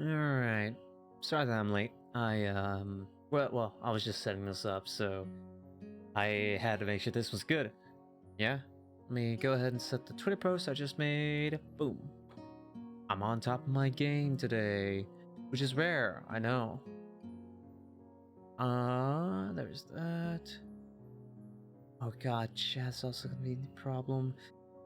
Alright. Sorry that I'm late. Well, I was just setting this up, so I had to make sure this was good. Yeah? Let me go ahead and set the Twitter post I just made. Boom. I'm on top of my game today, which is rare, I know. There's that. Oh god, chat's also gonna be the problem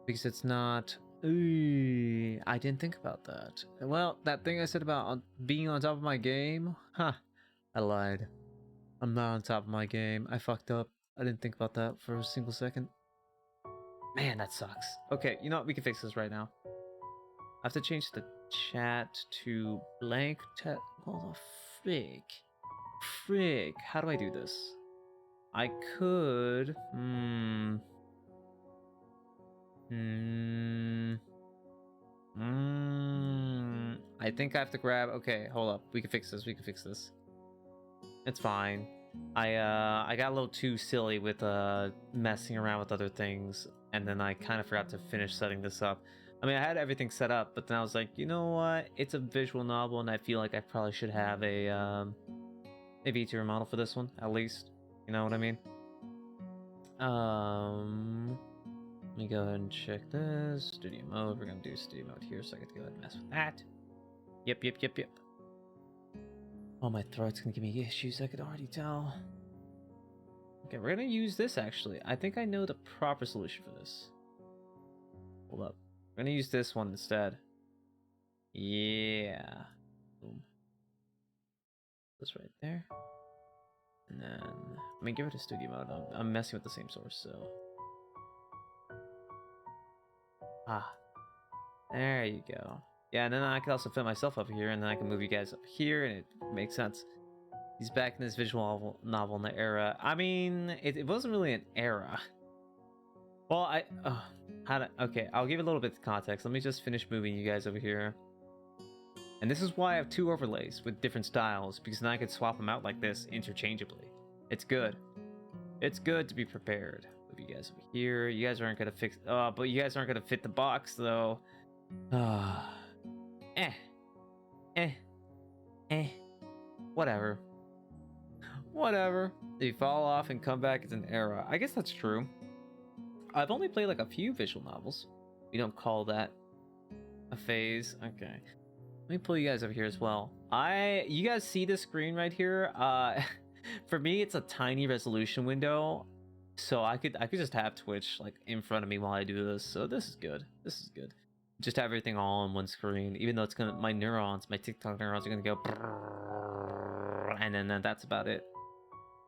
because it's not. Ooh, I didn't think about that. Well, that thing I said about being on top of my game, huh? I lied. I'm not on top of my game. I fucked up. I didn't think about that for a single second. Man, that sucks. Okay, you know what? We can fix this right now. I have to change the chat to blank chat. What the frig? Frig. How do I do this? I could. I think I have to grab. Okay, hold up. We can fix this. We can fix this. It's fine. I got a little too silly with messing around with other things, and then I kind of forgot to finish setting this up. I mean, I had everything set up, but then I was like, you know what? It's a visual novel, and I feel like I probably should have a VTuber model for this one, at least. You know what I mean? Let me go ahead and check this. Studio mode. We're gonna do studio mode here, so I get to go ahead and mess with that. Yep. Oh, my throat's gonna give me issues, I could already tell. Okay, we're gonna use this actually. I think I know the proper solution for this. Hold up. We're gonna use this one instead. Yeah. Boom. This right there. And then, I mean, give it a studio mode. I'm messing with the same source, so. Ah. There you go. Yeah, and then I can also fit myself up here, and then I can move you guys up here, and it makes sense. He's back in this visual novel in the era. I mean, it wasn't really an era. Well, okay, I'll give a little bit of context. Let me just finish moving you guys over here. And this is why I have two overlays with different styles, because then I could swap them out like this interchangeably. It's good. It's good to be prepared. Move you guys over here. You guys aren't gonna fix. But you guys aren't gonna fit the box though. Whatever. Whatever. If you fall off and come back, it's an era. I guess that's true. I've only played like a few visual novels. We don't call that a phase. Okay. Let me pull you guys over here as well. You guys see the screen right here? For me, it's a tiny resolution window. So I could just have Twitch like in front of me while I do this. So this is good. This is good. Just have everything all on one screen, even though it's gonna my TikTok neurons are gonna go, and then that's about it.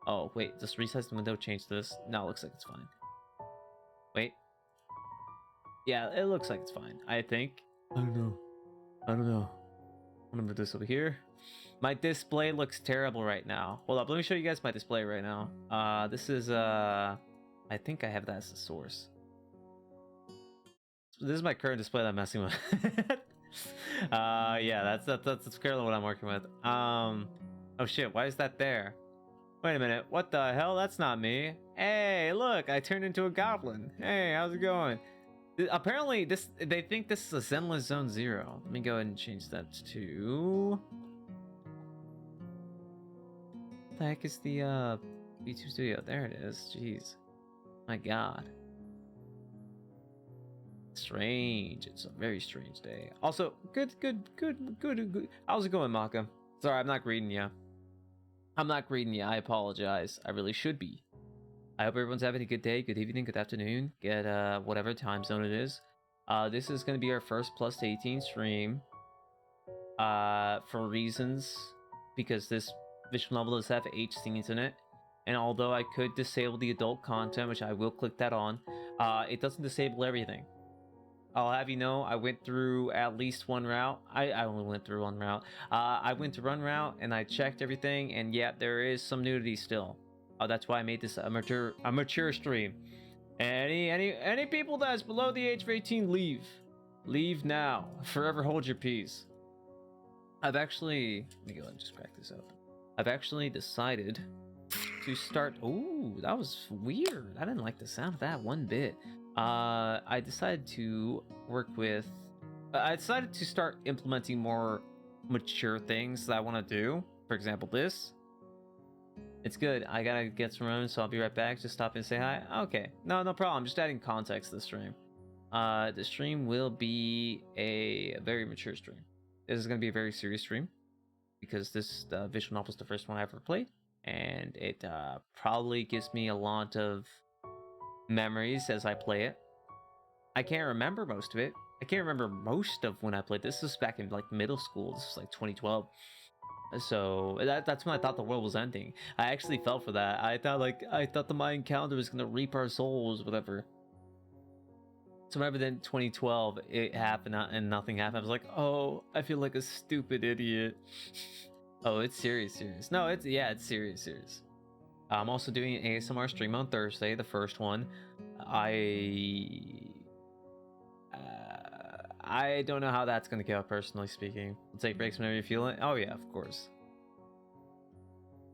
Oh wait, just resize the window, change this. No, it looks like it's fine. Wait. Yeah, it looks like it's fine. I think. I don't know. I'm gonna move this over here. My display looks terrible right now. Hold up, let me show you guys my display right now. This is I think I have that as the source. This is my current display that I'm messing with. Yeah, that's currently what I'm working with. Oh shit, why is that there? Wait a minute, what the hell? That's not me. Hey, look, I turned into a goblin. Hey, how's it going? Apparently, they think this is a Zenless Zone 0. Let me go ahead and change that to... What the heck is the YouTube Studio? There it is. Jeez. My god. Strange. It's a very strange day. Also, good. How's it going, Maka? Sorry, I'm not greeting you. I apologize. I really should be. I hope everyone's having a good day, good evening, good afternoon, good whatever time zone it is. This is going to be our first plus 18 stream. For reasons, because this visual novel does have H scenes in it. And although I could disable the adult content, which I will click that on, it doesn't disable everything. I'll have you know, I went through at least one route. I only went through one route. I went to one route and I checked everything, and yeah, there is some nudity still. That's why I made this a mature stream. Any people that's below the age of 18, leave now. Forever hold your peace. I've actually, let me go ahead and just crack this up. I've actually decided to start. Ooh, that was weird. I didn't like the sound of that one bit. I decided to work with. I decided to start implementing more mature things that I want to do. For example, this. It's good. I gotta get some room, so I'll be right back. Just stop and say hi. Okay. No problem. Just adding context to the stream. The stream will be a very mature stream. This is gonna be a very serious stream because this visual novel is the first one I ever played, and it probably gives me a lot of memories as I play it. I can't remember most of it. I can't remember most of when I played this. This was back in like middle school. This was like 2012. So that's when I thought the world was ending. I actually fell for that. I thought the Mayan calendar was gonna reap our souls, whatever. So remember then 2012 it happened and nothing happened. I was like, oh, I feel like a stupid idiot. Oh, it's serious. No, it's serious. I'm also doing an ASMR stream on Thursday, the first one. I don't know how that's gonna go, personally speaking. We'll take breaks whenever you feel it. Oh yeah, of course.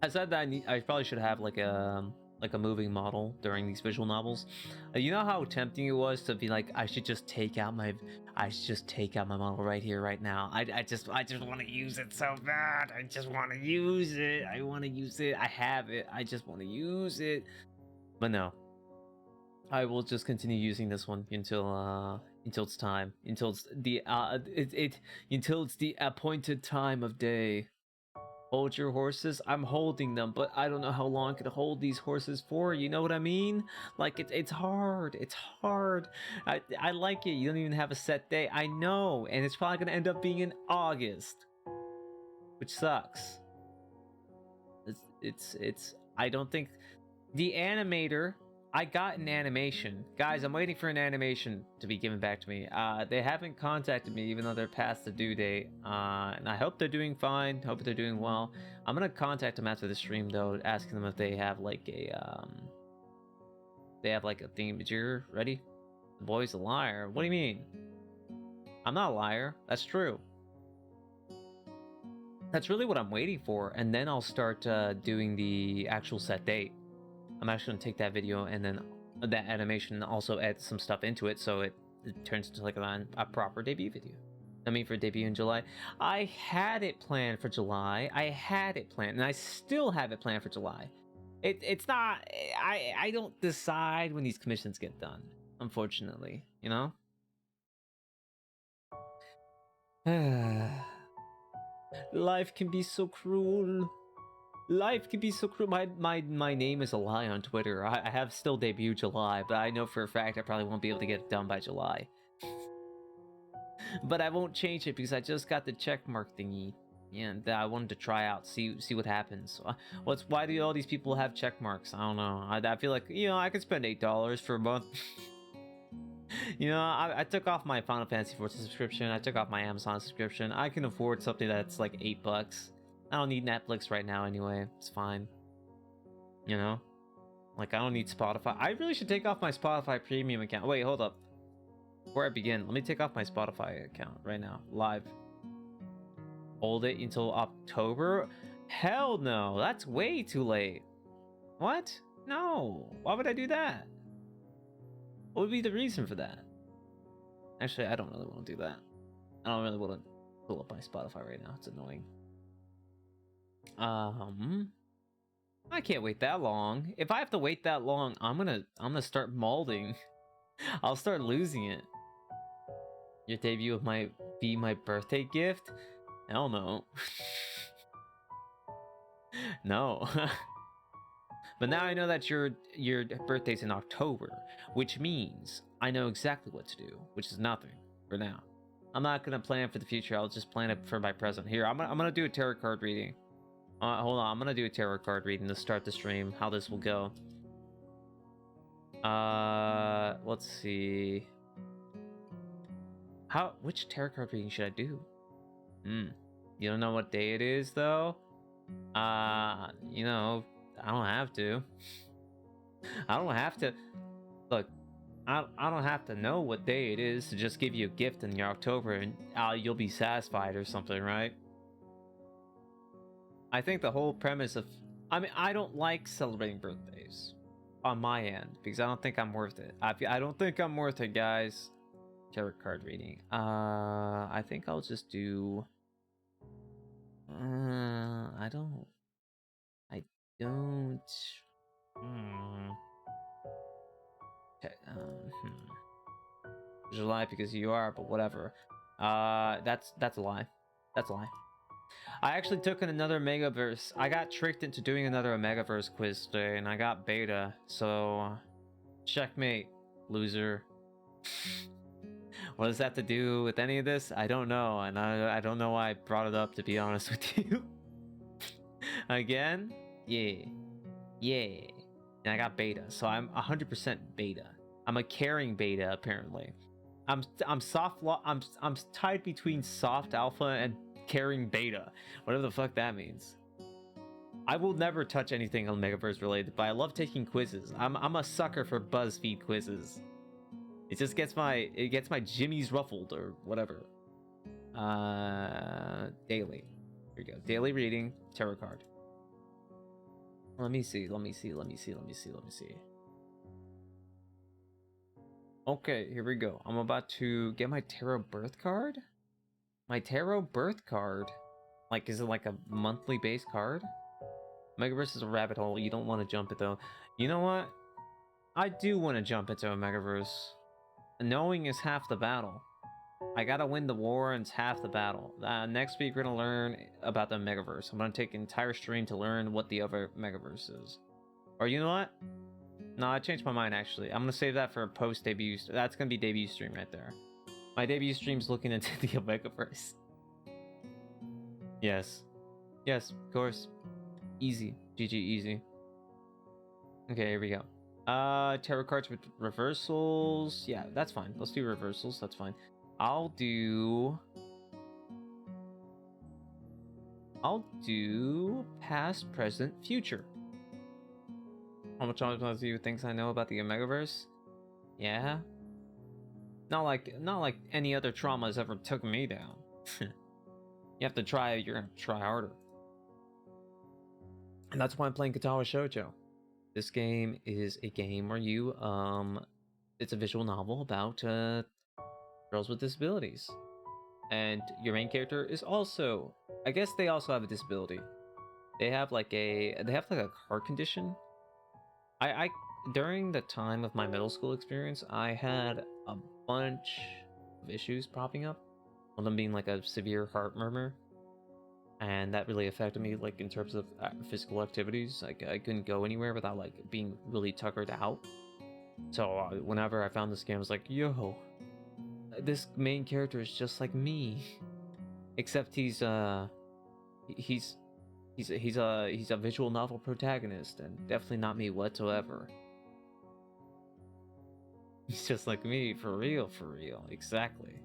I said that I probably should have like a moving model during these visual novels. You know how tempting it was to be like, I should just take out my model right here, right now. I just want to use it so bad. I just want to use it. I want to use it. I have it. I just want to use it. But no, I will just continue using this one until it's time, until it's the appointed time of day. Hold your horses. I'm holding them, but I don't know how long I could hold these horses for. You know what I mean? Like it's hard. It's hard. I like it. You don't even have a set day. I know, and it's probably gonna end up being in August, which sucks. It's. I don't think the animator. I got an animation. Guys, I'm waiting for an animation to be given back to me. They haven't contacted me even though they're past the due date. And I hope they're doing fine. Hope they're doing well. I'm gonna contact them after the stream though, asking them if they have like a theme. You're ready? The boy's a liar. What do you mean? I'm not a liar. That's true. That's really what I'm waiting for, and then I'll start doing the actual set date. I'm actually gonna take that video and then that animation and also add some stuff into it, so it turns into like a proper debut video. I mean, for debut in July. I had it planned for July. I had it planned, and I still have it planned for July. It's not. I don't decide when these commissions get done, unfortunately. You know. Life can be so cruel. Life can be so cruel. My name is a lie on Twitter. I have still debut July, but I know for a fact I probably won't be able to get it done by July. But I won't change it because I just got the checkmark thingy, and I wanted to try out, see what happens. Why do all these people have check marks? I don't know. I feel like, I could spend $8 for a month. I took off my Final Fantasy 14 subscription. I took off my Amazon subscription. I can afford something that's like $8. I don't need Netflix right now anyway. It's fine. Like I don't need Spotify. I really should take off my Spotify premium account. Wait, hold up. Before I begin, let me take off my Spotify account right now. Live. Hold it until October? Hell no. That's way too late. What? No. Why would I do that? What would be the reason for that? Actually, I don't really want to do that. I don't really want to pull up my Spotify right now. It's annoying. I can't wait that long. If I have to wait that long, I'm gonna start molding. I'll start losing it. Your debut might be my birthday gift? Hell no. No. But now I know that your birthday's in October, which means I know exactly what to do, which is nothing for now. I'm not gonna plan for the future. I'll just plan it for my present. Here, I'm gonna do a tarot card reading. Hold on, I'm gonna do a tarot card reading to start the stream. How this will go. Let's see. Which tarot card reading should I do? You don't know what day it is though? I don't have to. I don't have to. Look, I don't have to know what day it is to just give you a gift in your October and you'll be satisfied or something, right? I think the whole premise of... I don't like celebrating birthdays on my end because I don't think I'm worth it. I don't think I'm worth it, guys. Tarot card reading. I think I'll just do... I don't. I don't. Hmm. Okay, You're a lie because you are, but whatever. That's a lie. That's a lie. I actually took another Megaverse. I got tricked into doing another Megaverse quiz today, and I got beta. So, checkmate, loser. What does that have to do with any of this? I don't know, and I don't know why I brought it up, to be honest with you. Again? Yeah. Yeah. And I got beta, so I'm 100% beta. I'm a caring beta, apparently. I'm I'm tied between soft alpha and caring beta, whatever the fuck that means. I will never touch anything on Megaverse related, but I love taking quizzes. I'm a sucker for BuzzFeed quizzes. It just gets my jimmies ruffled or whatever. Daily. Here we go. Daily reading tarot card. Let me see. Okay, here we go. I'm about to get my tarot birth card. My tarot birth card. Like, is it like a monthly base card? Megaverse is a rabbit hole. You don't want to jump it though. You know what? I do want to jump into a Megaverse. Knowing is half the battle. I gotta win the war, and it's half the battle. Next week, we're gonna learn about the Megaverse. I'm gonna take an entire stream to learn what the other Megaverse is. Or you know what? No, I changed my mind actually. I'm gonna save that for a post debut. That's gonna be debut stream right there. My debut stream's looking into the Omegaverse. Yes. Yes, of course. Easy. GG easy. Okay, here we go. Tarot cards with reversals. Yeah, that's fine. Let's do reversals. That's fine. I'll do past, present, future. How much do you think I know about the Omegaverse? Yeah. Not like any other traumas ever took me down. You have to try. You're gonna try harder. And that's why I'm playing Katawa Shoujo. This game is a game where you it's a visual novel about girls with disabilities, and your main character is also, I guess they also have a disability. They have like a heart condition. I during the time of my middle school experience, I had a bunch of issues popping up. One of them being like a severe heart murmur, and that really affected me, like in terms of physical activities. Like I couldn't go anywhere without like being really tuckered out. So whenever I found this game, I was like, yo, this main character is just like me, except he's a visual novel protagonist, and definitely not me whatsoever. He's just like me, for real, exactly,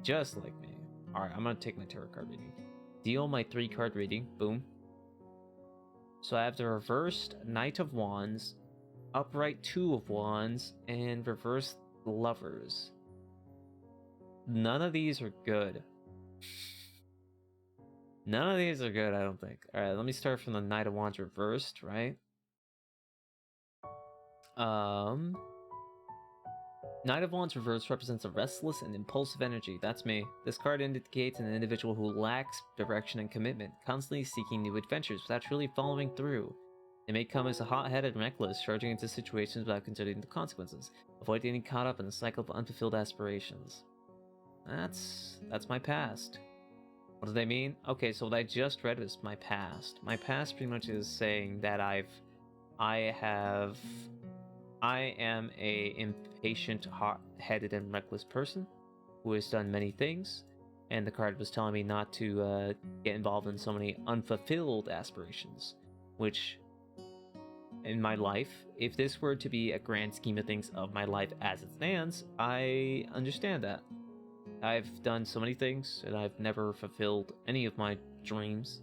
just like me. All right, I'm gonna take my tarot card reading. Deal my 3-card reading. Boom. So I have the reversed Knight of Wands, upright 2 of Wands, and reversed Lovers. None of these are good. None of these are good, I don't think. Alright, let me start from the Knight of Wands reversed, right? Knight of Wands reversed represents a restless and impulsive energy. That's me. This card indicates an individual who lacks direction and commitment, constantly seeking new adventures without truly following through. They may come as a hot-headed reckless, charging into situations without considering the consequences. Avoid getting caught up in a cycle of unfulfilled aspirations. That's my past. What do they mean? Okay, so what I just read was my past. My past pretty much is saying that I am a impatient, hot-headed, and reckless person who has done many things, and the card was telling me not to get involved in so many unfulfilled aspirations, which, in my life, if this were to be a grand scheme of things of my life as it stands, I understand that. I've done so many things, and I've never fulfilled any of my dreams.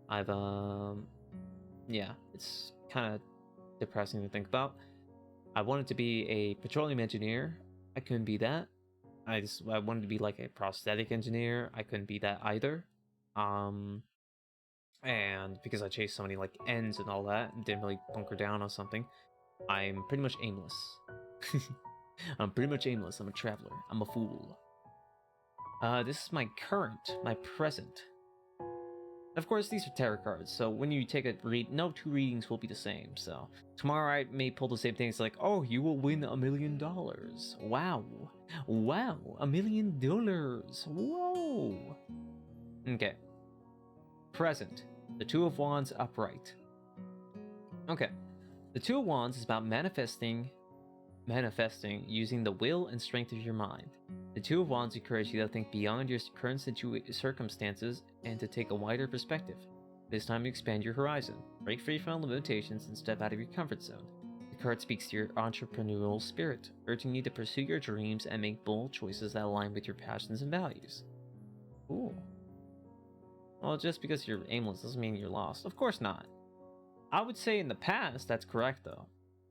Yeah, it's kind of depressing to think about. I wanted to be a petroleum engineer. I couldn't be that. I wanted to be like a prosthetic engineer. I couldn't be that either. And because I chased so many like ends and all that, and didn't really bunker down on something, I'm pretty much aimless. I'm pretty much aimless. I'm a traveler. I'm a fool. This is my current, my present. Of course, these are tarot cards, so when you take a read, no two readings will be the same. So tomorrow I may pull the same thing. It's like, oh, you will win $1 million. Wow, wow, $1 million. Whoa. Okay. Present. The Two of Wands upright. Okay. The Two of Wands is about manifesting using the will and strength of your mind. The Two of Wands encourage you to think beyond your current circumstances and to take a wider perspective. It is time to expand your horizon, break free from limitations, and step out of your comfort zone. The card speaks to your entrepreneurial spirit, urging you to pursue your dreams and make bold choices that align with your passions and values. Cool. Well, just because you're aimless doesn't mean you're lost. Of course not. I would say in the past, that's correct though.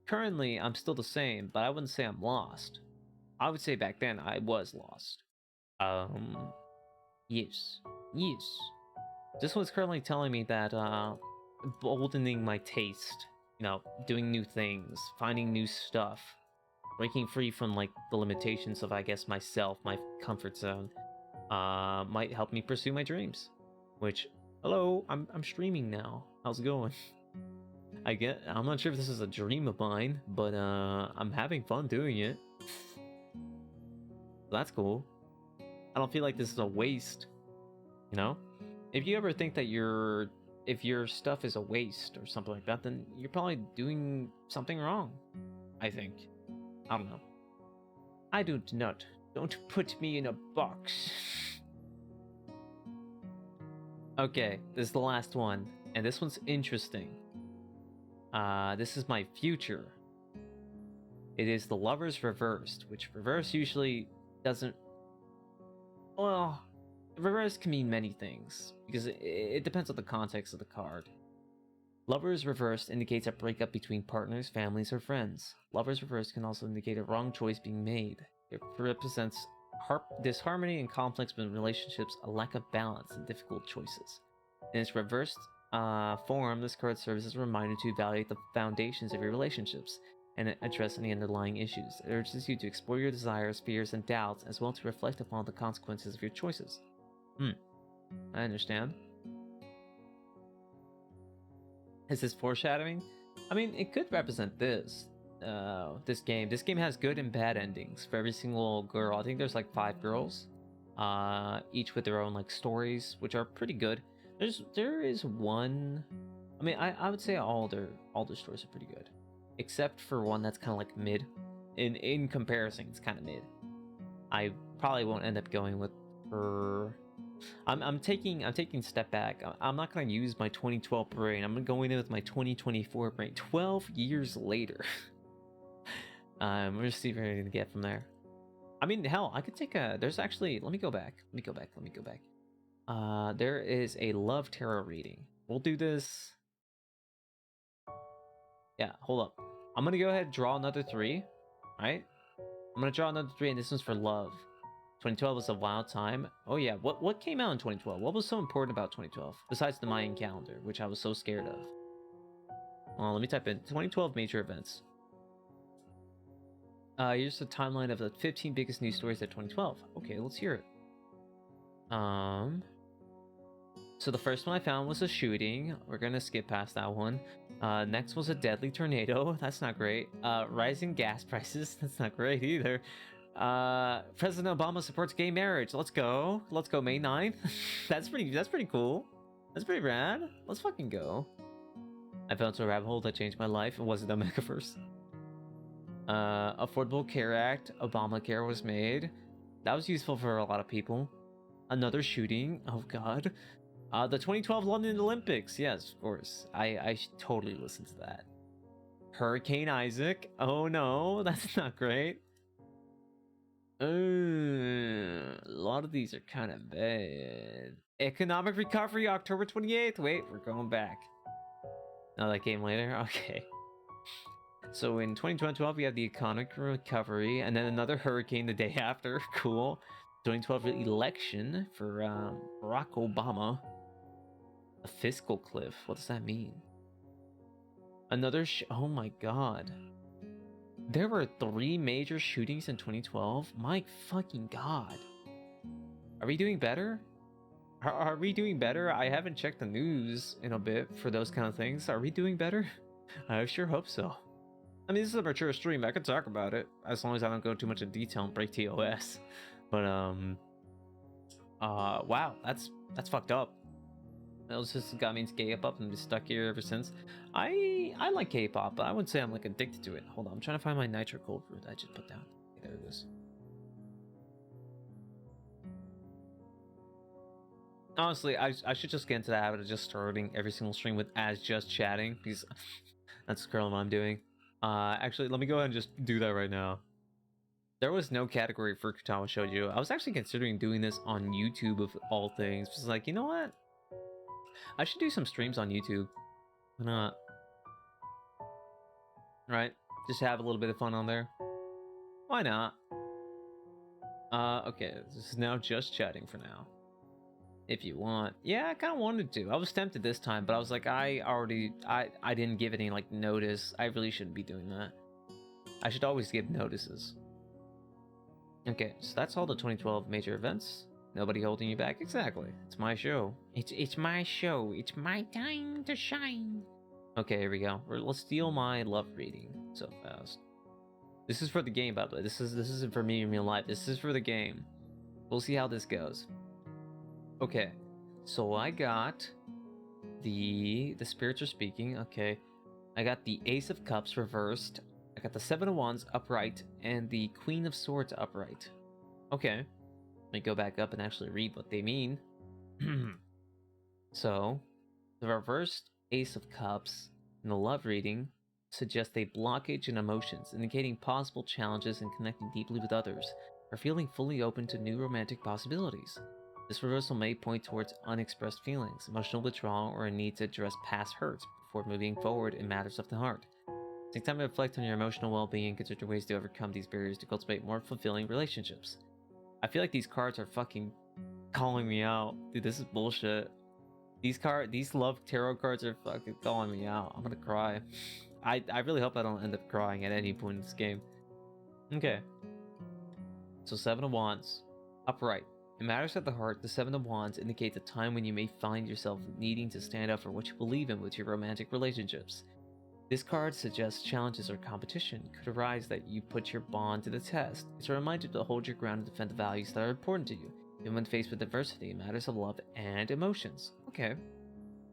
Currently, I'm still the same, but I wouldn't say I'm lost. I would say back then I was lost. Yes. Yes. This one's currently telling me that, boldening my taste, you know, doing new things, finding new stuff, breaking free from, like, the limitations of, I guess, myself, my comfort zone, might help me pursue my dreams. Which, hello, I'm streaming now. How's it going? I'm not sure if this is a dream of mine, but I'm having fun doing it. That's cool. I don't feel like this is a waste, you know? If you ever think that if your stuff is a waste or something like that, then you're probably doing something wrong, I think. I don't know. I do not. Don't put me in a box. Okay, this is the last one, and this one's interesting. This is my future. It is the Lovers reversed, which reverse usually doesn't... Well, reverse can mean many things, because it depends on the context of the card. Lovers reversed indicates a breakup between partners, families, or friends. Lovers reversed can also indicate a wrong choice being made. It represents disharmony and conflicts within relationships, a lack of balance, and difficult choices. In its reversed form, this card serves as a reminder to evaluate the foundations of your relationships and address any underlying issues. It urges you to explore your desires, fears, and doubts, as well to reflect upon the consequences of your choices. I understand. Is this foreshadowing? I mean, it could represent this. This game. This game has good and bad endings for every single girl. I think there's like 5 girls, each with their own like stories, which are pretty good. There is one. I mean, I would say all their stories are pretty good, except for one that's kind of like mid. In comparison, it's kind of mid. I probably won't end up going with her. I'm taking a step back. I'm not gonna use my 2012 brain. I'm gonna go in with my 2024 brain. 12 years later. We're gonna see what we're gonna get from there. I mean, hell, I could take a. There's actually. Let me go back. There is a love tarot reading. We'll do this. Yeah, hold up. I'm gonna go ahead and draw another 3. Right? I'm gonna draw another 3, and this one's for love. 2012 was a wild time. Oh yeah, what came out in 2012? What was so important about 2012 besides the Mayan calendar, which I was so scared of? Well, let me type in 2012 major events. Here's a timeline of the 15 biggest news stories of 2012. Okay, let's hear it. So the first one I found was a shooting. We're gonna skip past that one. Next was a deadly tornado. That's not great. Rising gas prices. That's not great either. President Obama supports gay marriage. Let's go. Let's go May 9th. That's pretty cool. That's pretty rad. Let's fucking go. I fell into a rabbit hole that changed my life. It wasn't the Megaverse. Affordable Care Act. Obamacare was made. That was useful for a lot of people. Another shooting. Oh god. The 2012 London Olympics. Yes, of course. I should totally listen to that. Hurricane Isaac. Oh no, that's not great. A lot of these are kind of bad. Economic recovery, October 28th. Wait, we're going back. Oh, that came later? Okay. So in 2012, we have the economic recovery, and then another hurricane the day after. Cool. 2012 election for Barack Obama. A fiscal cliff. What does that mean? Another oh my god. There were 3 major shootings in 2012? My fucking god. Are we doing better? Are we doing better? I haven't checked the news in a bit for those kind of things. Are we doing better? I sure hope so. I mean, this is a mature stream. I can talk about it as long as I don't go too much in detail and break TOS. But wow, that's fucked up. That was just got me into K-pop and been stuck here ever since. I like K-pop, but I wouldn't say I'm like addicted to it. Hold on, I'm trying to find my nitro cold brew that I just put down. Okay, there it is. Honestly, I should just get into the habit of just starting every single stream with as just chatting, because that's currently what I'm doing. Actually, let me go ahead and just do that right now. There was no category for Katawa Shoujo. I was actually considering doing this on YouTube of all things. Just like, you know what? I should do some streams on YouTube. Why not? Right? Just have a little bit of fun on there. Why not? Okay, this is now just chatting for now. If you want. Yeah, I kind of wanted to. I was tempted this time, but I was like, I didn't give any, like, notice. I really shouldn't be doing that. I should always give notices. Okay, so that's all the 2012 major events. Nobody holding you back. Exactly. It's my show. It's my show. It's my time to shine. Okay, here we go. Let's steal my love reading so fast. This is for the game, by the way. This isn't for me in real life. This is for the game. We'll see how this goes. Okay, so I got the spirits are speaking. Okay, I got the Ace of Cups reversed. I got the Seven of Wands upright and the Queen of Swords upright. Okay, let me go back up and actually read what they mean. So, the reversed Ace of Cups in the love reading suggests a blockage in emotions, indicating possible challenges in connecting deeply with others, or feeling fully open to new romantic possibilities. This reversal may point towards unexpressed feelings, emotional withdrawal, or a need to address past hurts before moving forward in matters of the heart. Take time to reflect on your emotional well-being and consider ways to overcome these barriers to cultivate more fulfilling relationships. I feel like these cards are fucking calling me out. Dude, this is bullshit. These love tarot cards are fucking calling me out. I'm gonna cry. I really hope I don't end up crying at any point in this game. Okay. So Seven of Wands. Upright. In matters of the heart, the Seven of Wands indicates a time when you may find yourself needing to stand up for what you believe in with your romantic relationships. This card suggests challenges or competition could arise that you put your bond to the test. It's a reminder to hold your ground and defend the values that are important to you, even when faced with adversity in matters of love and emotions. Okay.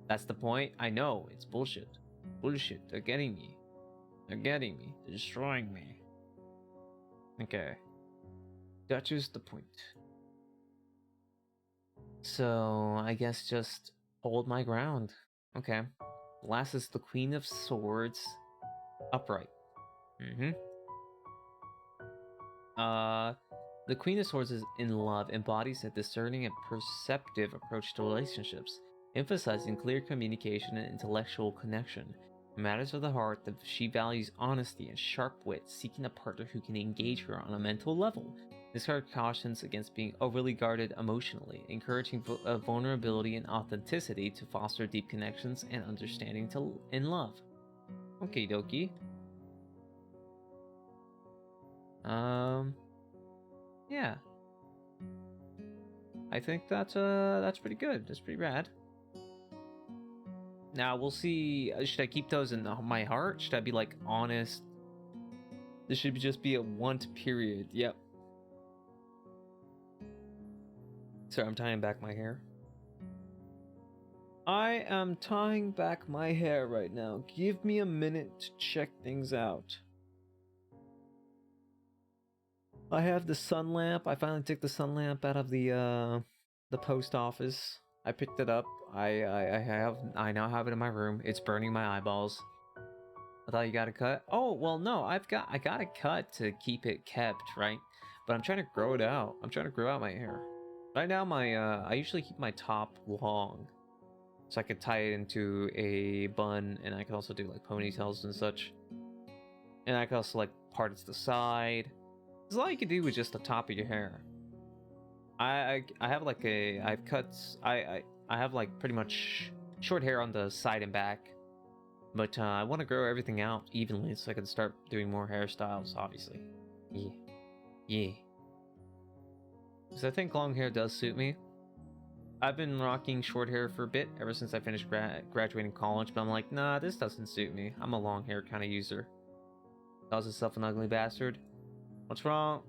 That's the point. I know, it's bullshit. Bullshit. They're getting me. They're getting me. They're destroying me. Okay. That is the point. So, I guess just hold my ground. Okay. Last is the Queen of Swords. Upright. The Queen of Swords is in love, embodies a discerning and perceptive approach to relationships, emphasizing clear communication and intellectual connection. In matters of the heart, she values honesty and sharp wit, seeking a partner who can engage her on a mental level. This card cautions against being overly guarded emotionally, encouraging vulnerability and authenticity to foster deep connections and understanding in love. Okie dokie. Yeah. I think that's pretty good. That's pretty rad. Now we'll see. Should I keep those in my heart? Should I be like honest? This should just be a want period. Yep. Sorry, I'm tying back my hair. I am tying back my hair right now. Give me a minute to check things out. I have the sun lamp. I finally took the sun lamp out of the post office. I picked it up. I now have it in my room. It's burning my eyeballs. I thought you got a cut. Oh well, no. I got a cut to keep it kept, right? But I'm trying to grow it out. I'm trying to grow out my hair. Right now, I usually keep my top long, so I could tie it into a bun, and I could also do like ponytails and such. And I could also like part it to the side. There's a lot you can do with just the top of your hair. I have like I have like pretty much short hair on the side and back, but I want to grow everything out evenly so I can start doing more hairstyles. Obviously, yeah. Because I think long hair does suit me. I've been rocking short hair for a bit ever since I finished graduating college, but I'm like, nah, this doesn't suit me. I'm a long hair kind of user. Calls himself an ugly bastard. What's wrong?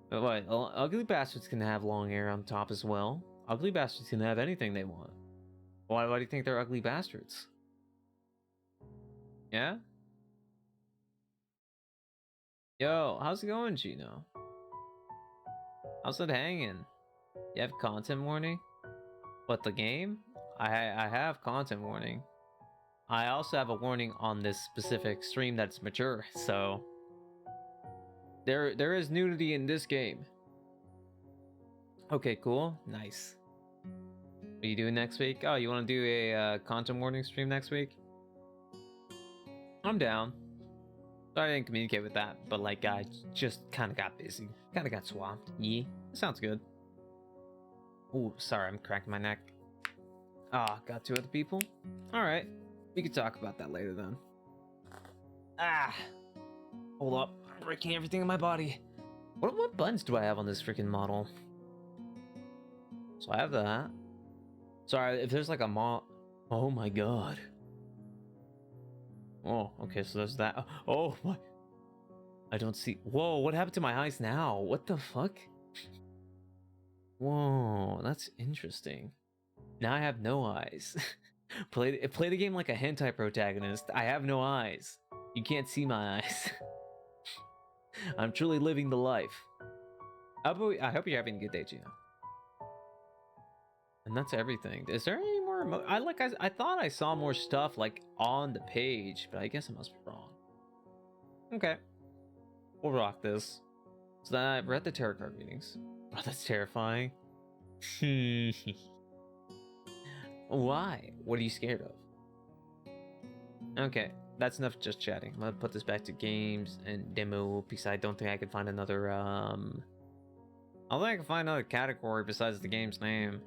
What? Ugly bastards can have long hair on top as well. Ugly bastards can have anything they want. Why do you think they're ugly bastards? Yeah? Yo, how's it going, Gino? How's it hanging? You have content warning? What, the game? I have content warning. I also have a warning on this specific stream that's mature, so there is nudity in this game. Okay, cool. Nice. What are you doing next week? Oh, you want to do a content warning stream next week? I'm down. Sorry I didn't communicate with that, but like I just kind of got busy. Kind of got swamped. Yeah, sounds good. Ooh, sorry, I'm cracking my neck. Ah, got two other people? Alright, we can talk about that later then. Ah! Hold up, I'm breaking everything in my body. What buttons do I have on this freaking model? So I have that. Sorry, if there's like a oh my god. Oh, okay, so there's that. Oh my. I don't see. Whoa, what happened to my eyes now? What the fuck? Whoa, that's interesting. Now I have no eyes. Play the game like a hentai protagonist. I have no eyes. You can't see my eyes. I'm truly living the life. I hope you're having a good day, Gina. And that's everything. Is there any more? I thought I saw more stuff like on the page, but I guess I must be wrong. Okay, we'll rock this. So then we're at the tarot card readings. Oh, that's terrifying. Why? What are you scared of? Okay, that's enough just chatting. I'm gonna put this back to games and demo because I don't think I can find another I don't think I can find another category besides the game's name.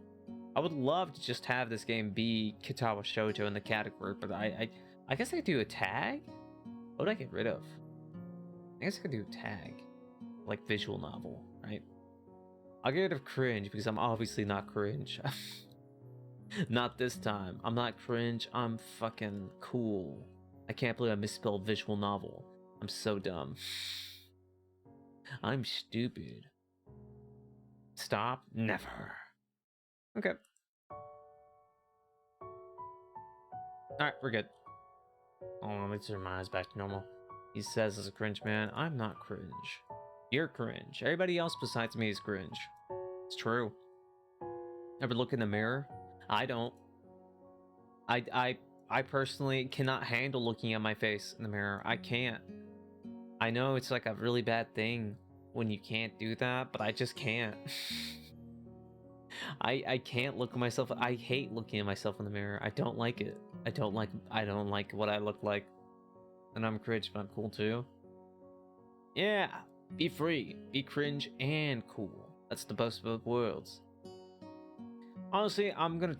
I would love to just have this game be Katawa Shoujo in the category, but I guess I could do a tag? What would I get rid of? I guess I could do a tag. Like visual novel, right? I'll get rid of cringe because I'm obviously not cringe. Not this time. I'm not cringe. I'm fucking cool. I can't believe I misspelled visual novel. I'm so dumb. I'm stupid. Stop? Never. Okay. Alright, we're good. Oh, let me turn my eyes back to normal. He says as a cringe man, I'm not cringe. You're cringe. Everybody else besides me is cringe. It's true. Ever look in the mirror? I don't. I personally cannot handle looking at my face in the mirror. I can't. I know it's like a really bad thing when you can't do that, but I just can't. I can't look at myself. I hate looking at myself in the mirror. I don't like it. I don't like what I look like. And I'm cringe, but I'm cool too. Yeah, be free, be cringe and cool. That's the best of both worlds. Honestly, I'm gonna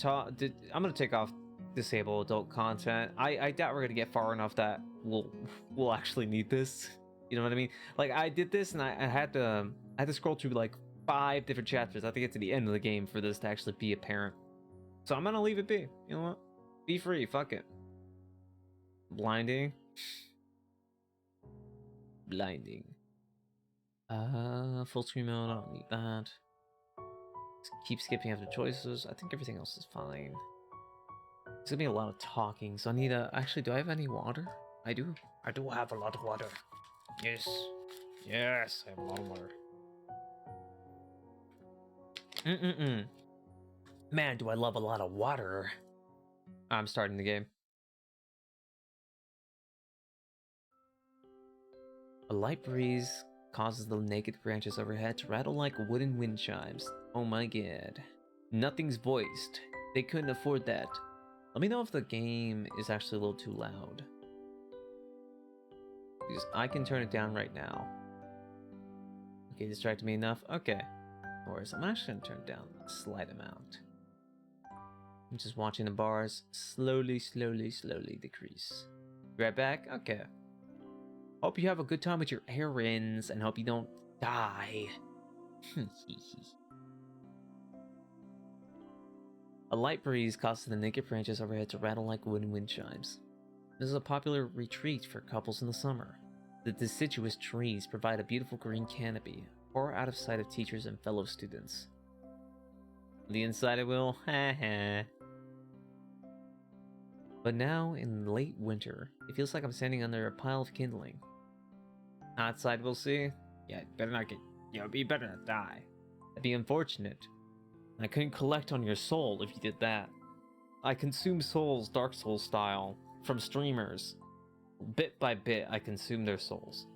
take off disable adult content. I doubt we're gonna get far enough that we'll actually need this. You know what I mean? Like I did this and I had to scroll through like 5 different chapters. I have to get to the end of the game for this to actually be apparent. So I'm gonna leave it be. You know what? Be free. Fuck it. Blinding. Blinding. Full screen mode. I don't need that. Keep skipping after choices. I think everything else is fine. There's gonna be a lot of talking, so I need a. Actually, do I have any water? I do. I do have a lot of water. Yes. Yes, I have a lot of water. Man, do I love a lot of water. I'm starting the game. A light breeze causes the naked branches overhead to rattle like wooden wind chimes. Oh my god. Nothing's voiced. They couldn't afford that. Let me know if the game is actually a little too loud. Because I can turn it down right now. Okay, distracted me enough? Okay. No worries. I'm actually going to turn it down a slight amount. I'm just watching the bars slowly decrease. Be right back? Okay. Hope you have a good time with your errands and hope you don't die. A light breeze causes the naked branches overhead to rattle like wooden wind chimes. This is a popular retreat for couples in the summer. The deciduous trees provide a beautiful green canopy, far out of sight of teachers and fellow students. On the inside it will, But now, in late winter, it feels like I'm standing under a pile of kindling. Outside we'll see. Yeah, better not get, you better not die. That'd be unfortunate. I couldn't collect on your soul if you did that. I consume souls Dark Souls style, from streamers. Bit by bit, I consume their souls.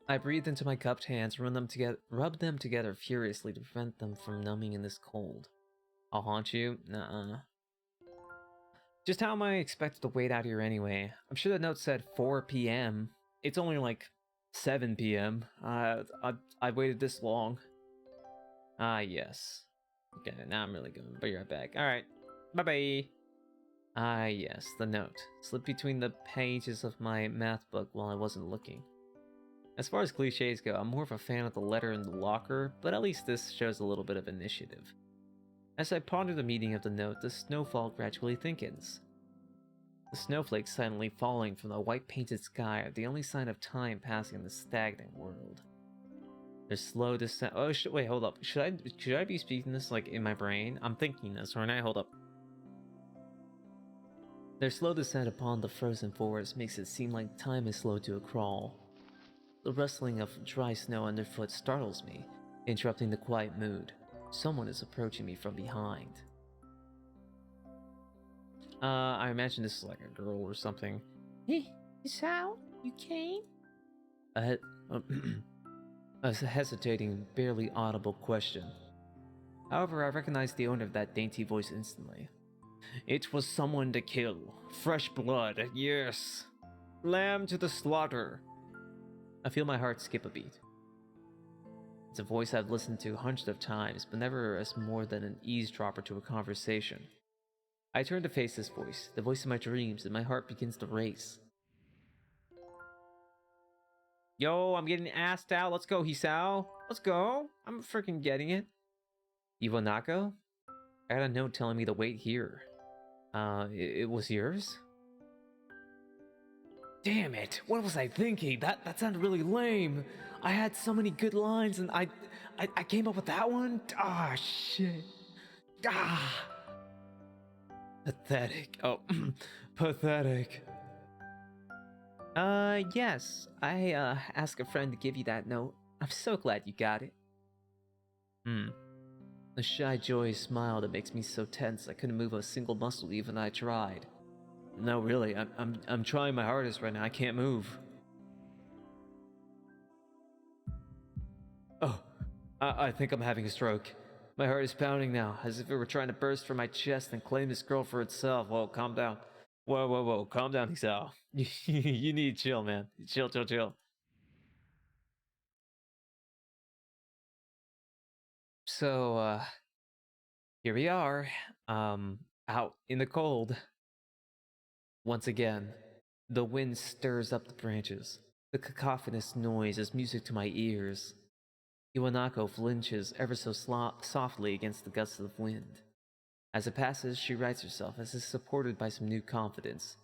I breathed into my cupped hands, rub them together furiously to prevent them from numbing in this cold. I'll haunt you? Nuh-uh. Just how am I expected to wait out here anyway? I'm sure the note said 4 p.m. It's only like 7 p.m. I waited this long. Ah, yes. Okay, now I'm really going. Be right back. Alright. Bye-bye. Ah, yes, the note. Slipped between the pages of my math book while I wasn't looking. As far as cliches go, I'm more of a fan of the letter in the locker, but at least this shows a little bit of initiative. As I ponder the meaning of the note, the snowfall gradually thickens. The snowflakes silently falling from the white-painted sky are the only sign of time passing in this stagnant world. Their slow descent. Oh, wait, hold up. Should I be speaking this like in my brain? I'm thinking this, right now. Hold up. Their slow descent upon the frozen forest makes it seem like time is slow to a crawl. The rustling of dry snow underfoot startles me, interrupting the quiet mood. Someone is approaching me from behind. I imagine this is like a girl or something. Hey, Sal, you came? A hesitating, barely audible question. However, I recognized the owner of that dainty voice instantly. It was someone to kill. Fresh blood, yes. Lamb to the slaughter. I feel my heart skip a beat. It's a voice I've listened to hundreds of times, but never as more than an eavesdropper to a conversation. I turn to face this voice, the voice of my dreams, and my heart begins to race. Yo, I'm getting asked out. Let's go, Hisao. Let's go. I'm freaking getting it. Iwanako? I got a note telling me to wait here. It was yours? Damn it! What was I thinking? That sounded really lame. I had so many good lines, and I came up with that one. Ah, shit. Ah. Pathetic. Oh, pathetic. Yes. I asked a friend to give you that note. I'm so glad you got it. A shy, joyous smile that makes me so tense I couldn't move a single muscle even I tried. No, really, I'm trying my hardest right now. I can't move. Oh, I think I'm having a stroke. My heart is pounding now, as if it were trying to burst from my chest and claim this girl for itself. Whoa, calm down. Whoa, calm down, Hisao. You need to chill, man. Chill. So, here we are, out in the cold. Once again, the wind stirs up the branches. The cacophonous noise is music to my ears. Iwanako flinches ever so softly against the gusts of wind. As it passes, she rights herself as if supported by some new confidence.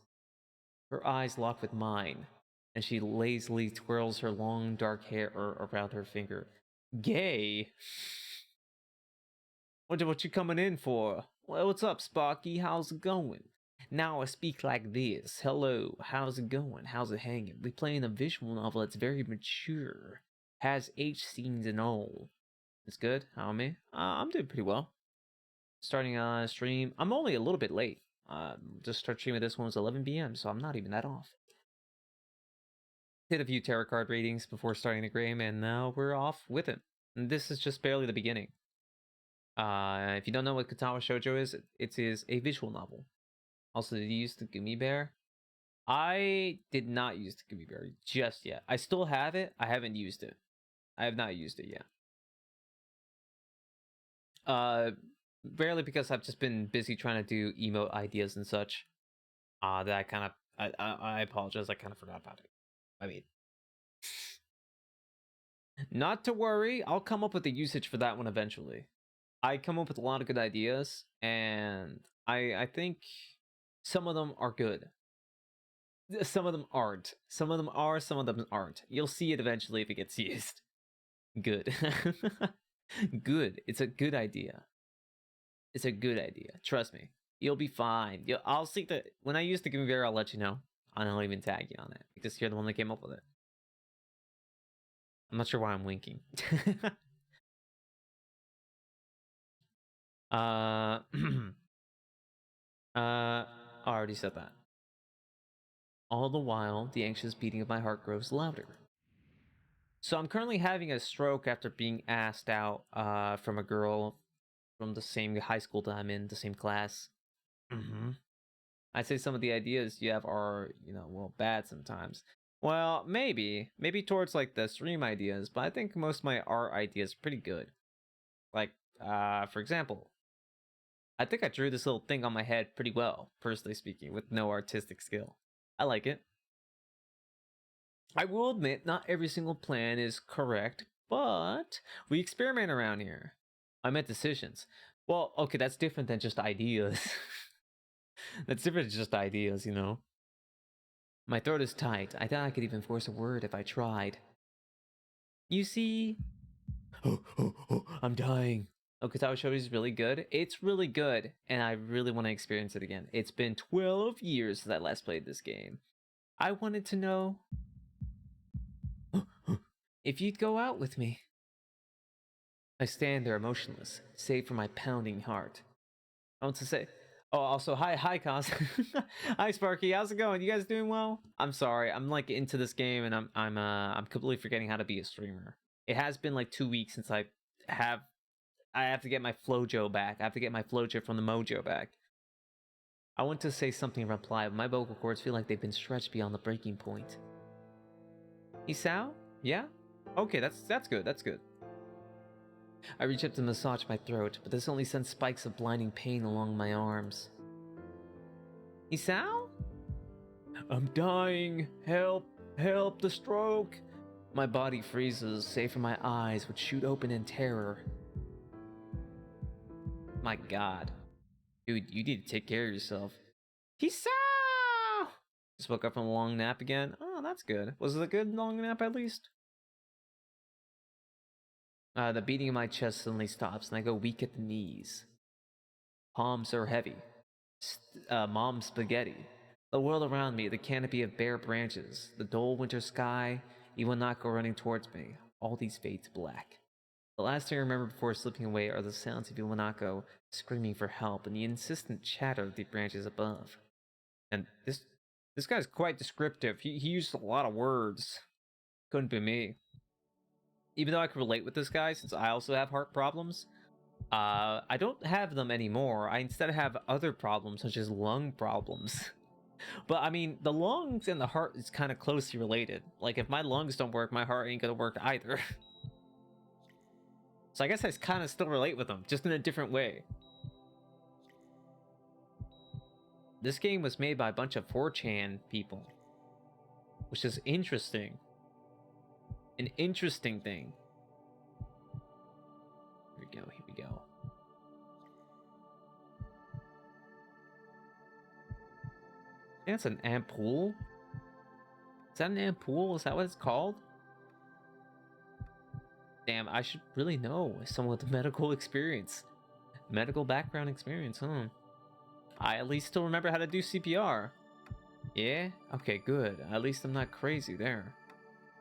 Her eyes lock with mine, and she lazily twirls her long dark hair around her finger. Gay? What you coming in for? Well, what's up, Sparky? How's it going? Now I speak like this. Hello, how's it going? How's it hanging? We playing a visual novel that's very mature. Has H scenes and all. It's good. How am I? I'm doing pretty well. Starting on stream. I'm only a little bit late. Just start streaming this one was 11 p.m., so I'm not even that off. Did a few tarot card readings before starting the game, and now we're off with it. And this is just barely the beginning. If you don't know what Katawa Shoujo is, it is a visual novel. Also, did you use the Gummy Bear? I did not use the Gummy Bear just yet. I still have it. I haven't used it. I have not used it yet. Barely because I've just been busy trying to do emote ideas and such. That I kind of, I apologize. I kind of forgot about it. I mean, not to worry. I'll come up with the usage for that one eventually. I come up with a lot of good ideas, and I think some of them are good. Some of them aren't. Some of them are, some of them aren't. You'll see it eventually if it gets used. Good. Good. It's a good idea. It's a good idea. Trust me. You'll be fine. I'll see the when I use the conveyor, I'll let you know. I'll even tag you on it because you're the one that came up with it. I'm not sure why I'm winking. I already said that. All the while, the anxious beating of my heart grows louder. So I'm currently having a stroke after being asked out from a girl from the same high school that I'm in, the same class. I'd say some of the ideas you have are, well, bad sometimes. Well, maybe towards like the stream ideas, but I think most of my art ideas are pretty good. Like, for example, I think I drew this little thing on my head pretty well, personally speaking, with no artistic skill. I like it. I will admit, not every single plan is correct, but we experiment around here. I meant decisions. Well, okay, that's different than just ideas. That's different than just ideas, My throat is tight. I thought I could even force a word if I tried. You see? I'm dying. Oh, Katawa Shoujo is really good. It's really good, and I really want to experience it again. It's been 12 years since I last played this game. I wanted to know if you'd go out with me. I stand there motionless, save for my pounding heart. I want to say, oh, also, hi, Cos. Hi, Sparky. How's it going? You guys doing well? I'm sorry. I'm like into this game, and I'm completely forgetting how to be a streamer. It has been like 2 weeks since I have to get my Flojo back. I have to get my Flojo from the Mojo back. I want to say something in reply, but my vocal cords feel like they've been stretched beyond the breaking point. Isao? Yeah? Okay, that's good. That's good. I reach up to massage my throat, but this only sends spikes of blinding pain along my arms. Isao? I'm dying! Help! Help! The stroke! My body freezes, save for my eyes, which shoot open in terror. My god. Dude, you need to take care of yourself. Isao! Just woke up from a long nap again? Oh, that's good. Was it a good long nap at least? The beating in my chest suddenly stops, and I go weak at the knees. Palms are heavy. Mom spaghetti. The world around me, the canopy of bare branches, the dull winter sky, Iwanako running towards me. All these fade to black. The last thing I remember before slipping away are the sounds of Iwanako screaming for help and the insistent chatter of the branches above. And this guy's quite descriptive. He used a lot of words. Couldn't be me. Even though I can relate with this guy, since I also have heart problems, I don't have them anymore. I instead have other problems, such as lung problems. But I mean, the lungs and the heart is kind of closely related. Like, if my lungs don't work, my heart ain't gonna work either. So I guess I kind of still relate with them, just in a different way. This game was made by a bunch of 4chan people, which is interesting. An interesting thing. Here we go, here we go. That's an ampoule? Is that an ampoule? Is that what it's called? Damn, I should really know someone with medical experience. Medical background experience, huh? I at least still remember how to do CPR. Yeah? Okay, good. At least I'm not crazy there.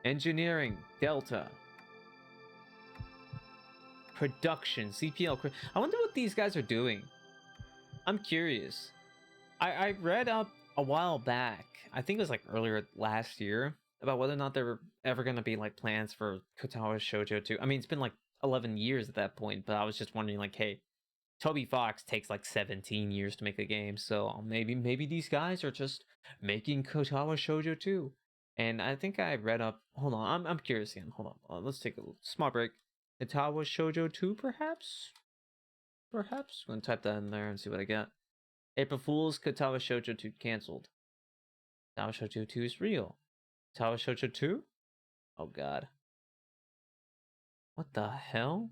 Engineering, Delta. Production, CPL. I wonder what these guys are doing. I'm curious. I read up a while back, I think it was like earlier last year, about whether or not there were ever going to be like plans for Katawa Shoujo 2. I mean, it's been like 11 years at that point, but I was just wondering like, hey, Toby Fox takes like 17 years to make a game, so maybe these guys are just making Katawa Shoujo 2. And I think I read up. Hold on, I'm curious again. Hold on, let's take a small break. Katawa Shoujo 2, perhaps? Perhaps? I'm gonna type that in there and see what I get. April Fools, Katawa Shoujo 2 cancelled. Katawa Shoujo 2 is real. Katawa Shoujo 2? Oh god. What the hell?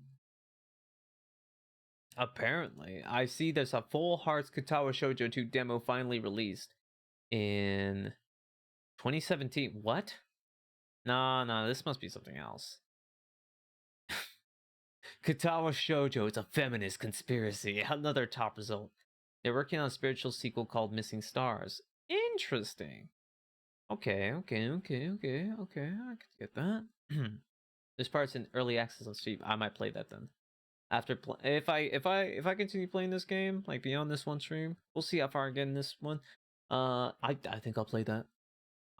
Apparently, I see there's a Full Hearts Katawa Shoujo 2 demo finally released in 2017. What? No, this must be something else. Katawa Shoujo is a feminist conspiracy. Another top result. They're working on a spiritual sequel called Missing Stars. Interesting. Okay. I could get that. This part's in early access on Steam. I might play that then. After if I continue playing this game like beyond this one stream, we'll see how far I get in this one. I think I'll play that.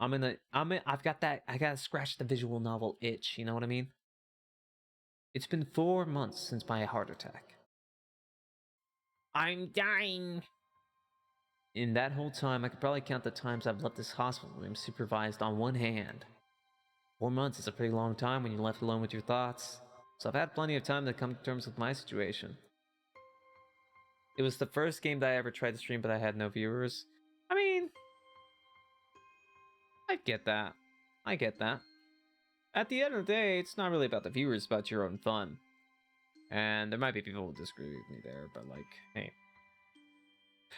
I've got that. I gotta scratch the visual novel itch. You know what I mean? It's been 4 months since my heart attack. I'm dying. In that whole time, I could probably count the times I've left this hospital room supervised on one hand. 4 months is a pretty long time when you're left alone with your thoughts, so I've had plenty of time to come to terms with my situation. It was the first game that I ever tried to stream, but I had no viewers. I mean, I get that. I get that. At the end of the day, it's not really about the viewers, it's about your own fun. And there might be people who disagree with me there, but like, hey.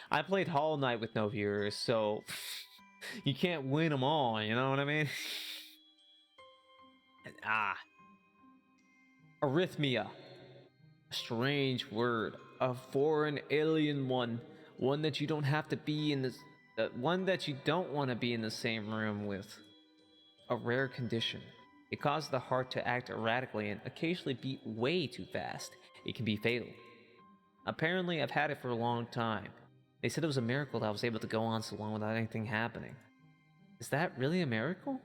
I played Hollow Knight with no viewers, so you can't win them all, you know what I mean? Arrhythmia. A strange word. A foreign alien one. One that you don't have to be in this... one that you don't want to be in the same room with. A rare condition. It causes the heart to act erratically and occasionally beat way too fast. It can be fatal. Apparently, I've had it for a long time. They said it was a miracle that I was able to go on so long without anything happening. Is that really a miracle?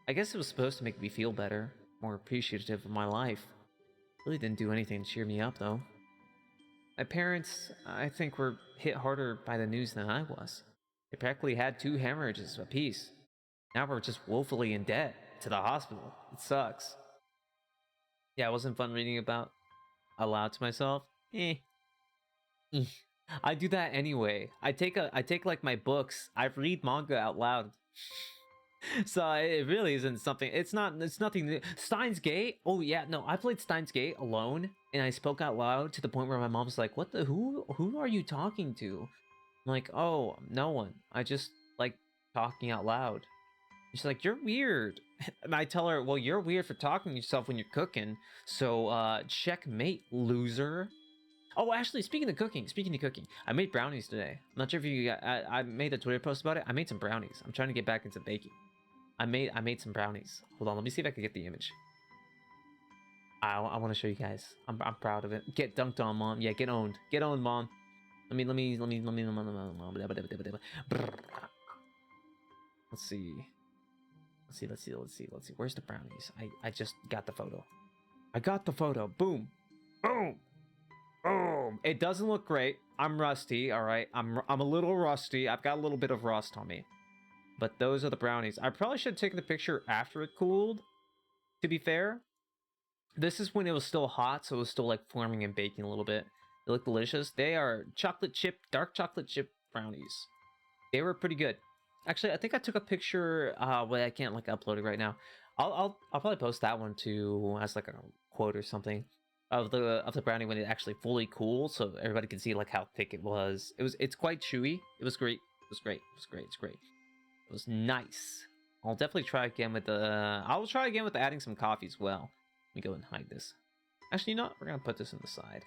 I guess it was supposed to make me feel better, more appreciative of my life. Really didn't do anything to cheer me up, though. My parents, I think, were hit harder by the news than I was. They practically had 2 hemorrhages apiece. Now we're just woefully in debt to the hospital. It sucks. Yeah, it wasn't fun reading about aloud to myself. I do that anyway. I take like my books. I read manga out loud. So it really isn't something. It's nothing new. Steins Gate. Oh yeah, no. I played Steins Gate alone, and I spoke out loud to the point where my mom's like, "What the who are you talking to?" I'm like, "Oh, no one. I just like talking out loud." She's like, "You're weird," and I tell her, "Well, you're weird for talking to yourself when you're cooking. So checkmate, loser." Oh, actually, speaking of cooking, I made brownies today. I'm not sure if you got, I made a Twitter post about it. I made some brownies. I'm trying to get back into baking. I made some brownies. Hold on, let me see if I can get the image. I want to show you guys. I'm proud of it. Get dunked on, mom. Yeah, get owned. Get owned, mom. Let me. Let's see. Where's the brownies? I just got the photo. I got the photo. Boom. Boom. Boom. It doesn't look great. I'm rusty, all right? I'm a little rusty. I've got a little bit of rust on me. But those are the brownies. I probably should have taken the picture after it cooled, to be fair. This is when it was still hot, so it was still like forming and baking a little bit. They look delicious. They are dark chocolate chip brownies. They were pretty good. Actually, I think I took a picture. Well, I can't like upload it right now. I'll probably post that one too as like a quote or something of the brownie when it actually fully cooled, so everybody can see like how thick it was. It's quite chewy. It was great. It's great. It was nice. I'll definitely try again with the. I will try again with adding some coffee as well. Let me go and hide this. Actually, you know what? We're gonna put this on the side.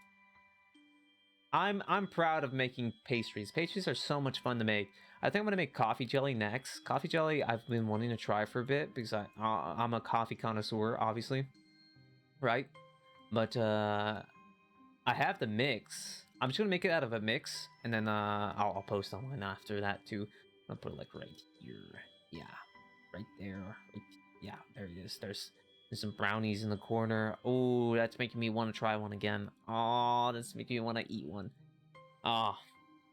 I'm proud of making pastries. Pastries are so much fun to make. I think I'm gonna make coffee jelly next. Coffee jelly I've been wanting to try for a bit because I'm a coffee connoisseur, obviously, right? But I have the mix. I'm just gonna make it out of a mix, and then I'll post online after that too. I'll put it like right here. Yeah, right there. Right, yeah, there it is. There's some brownies in the corner. Oh, that's making me want to try one again. Oh, that's making me want to eat one. Oh,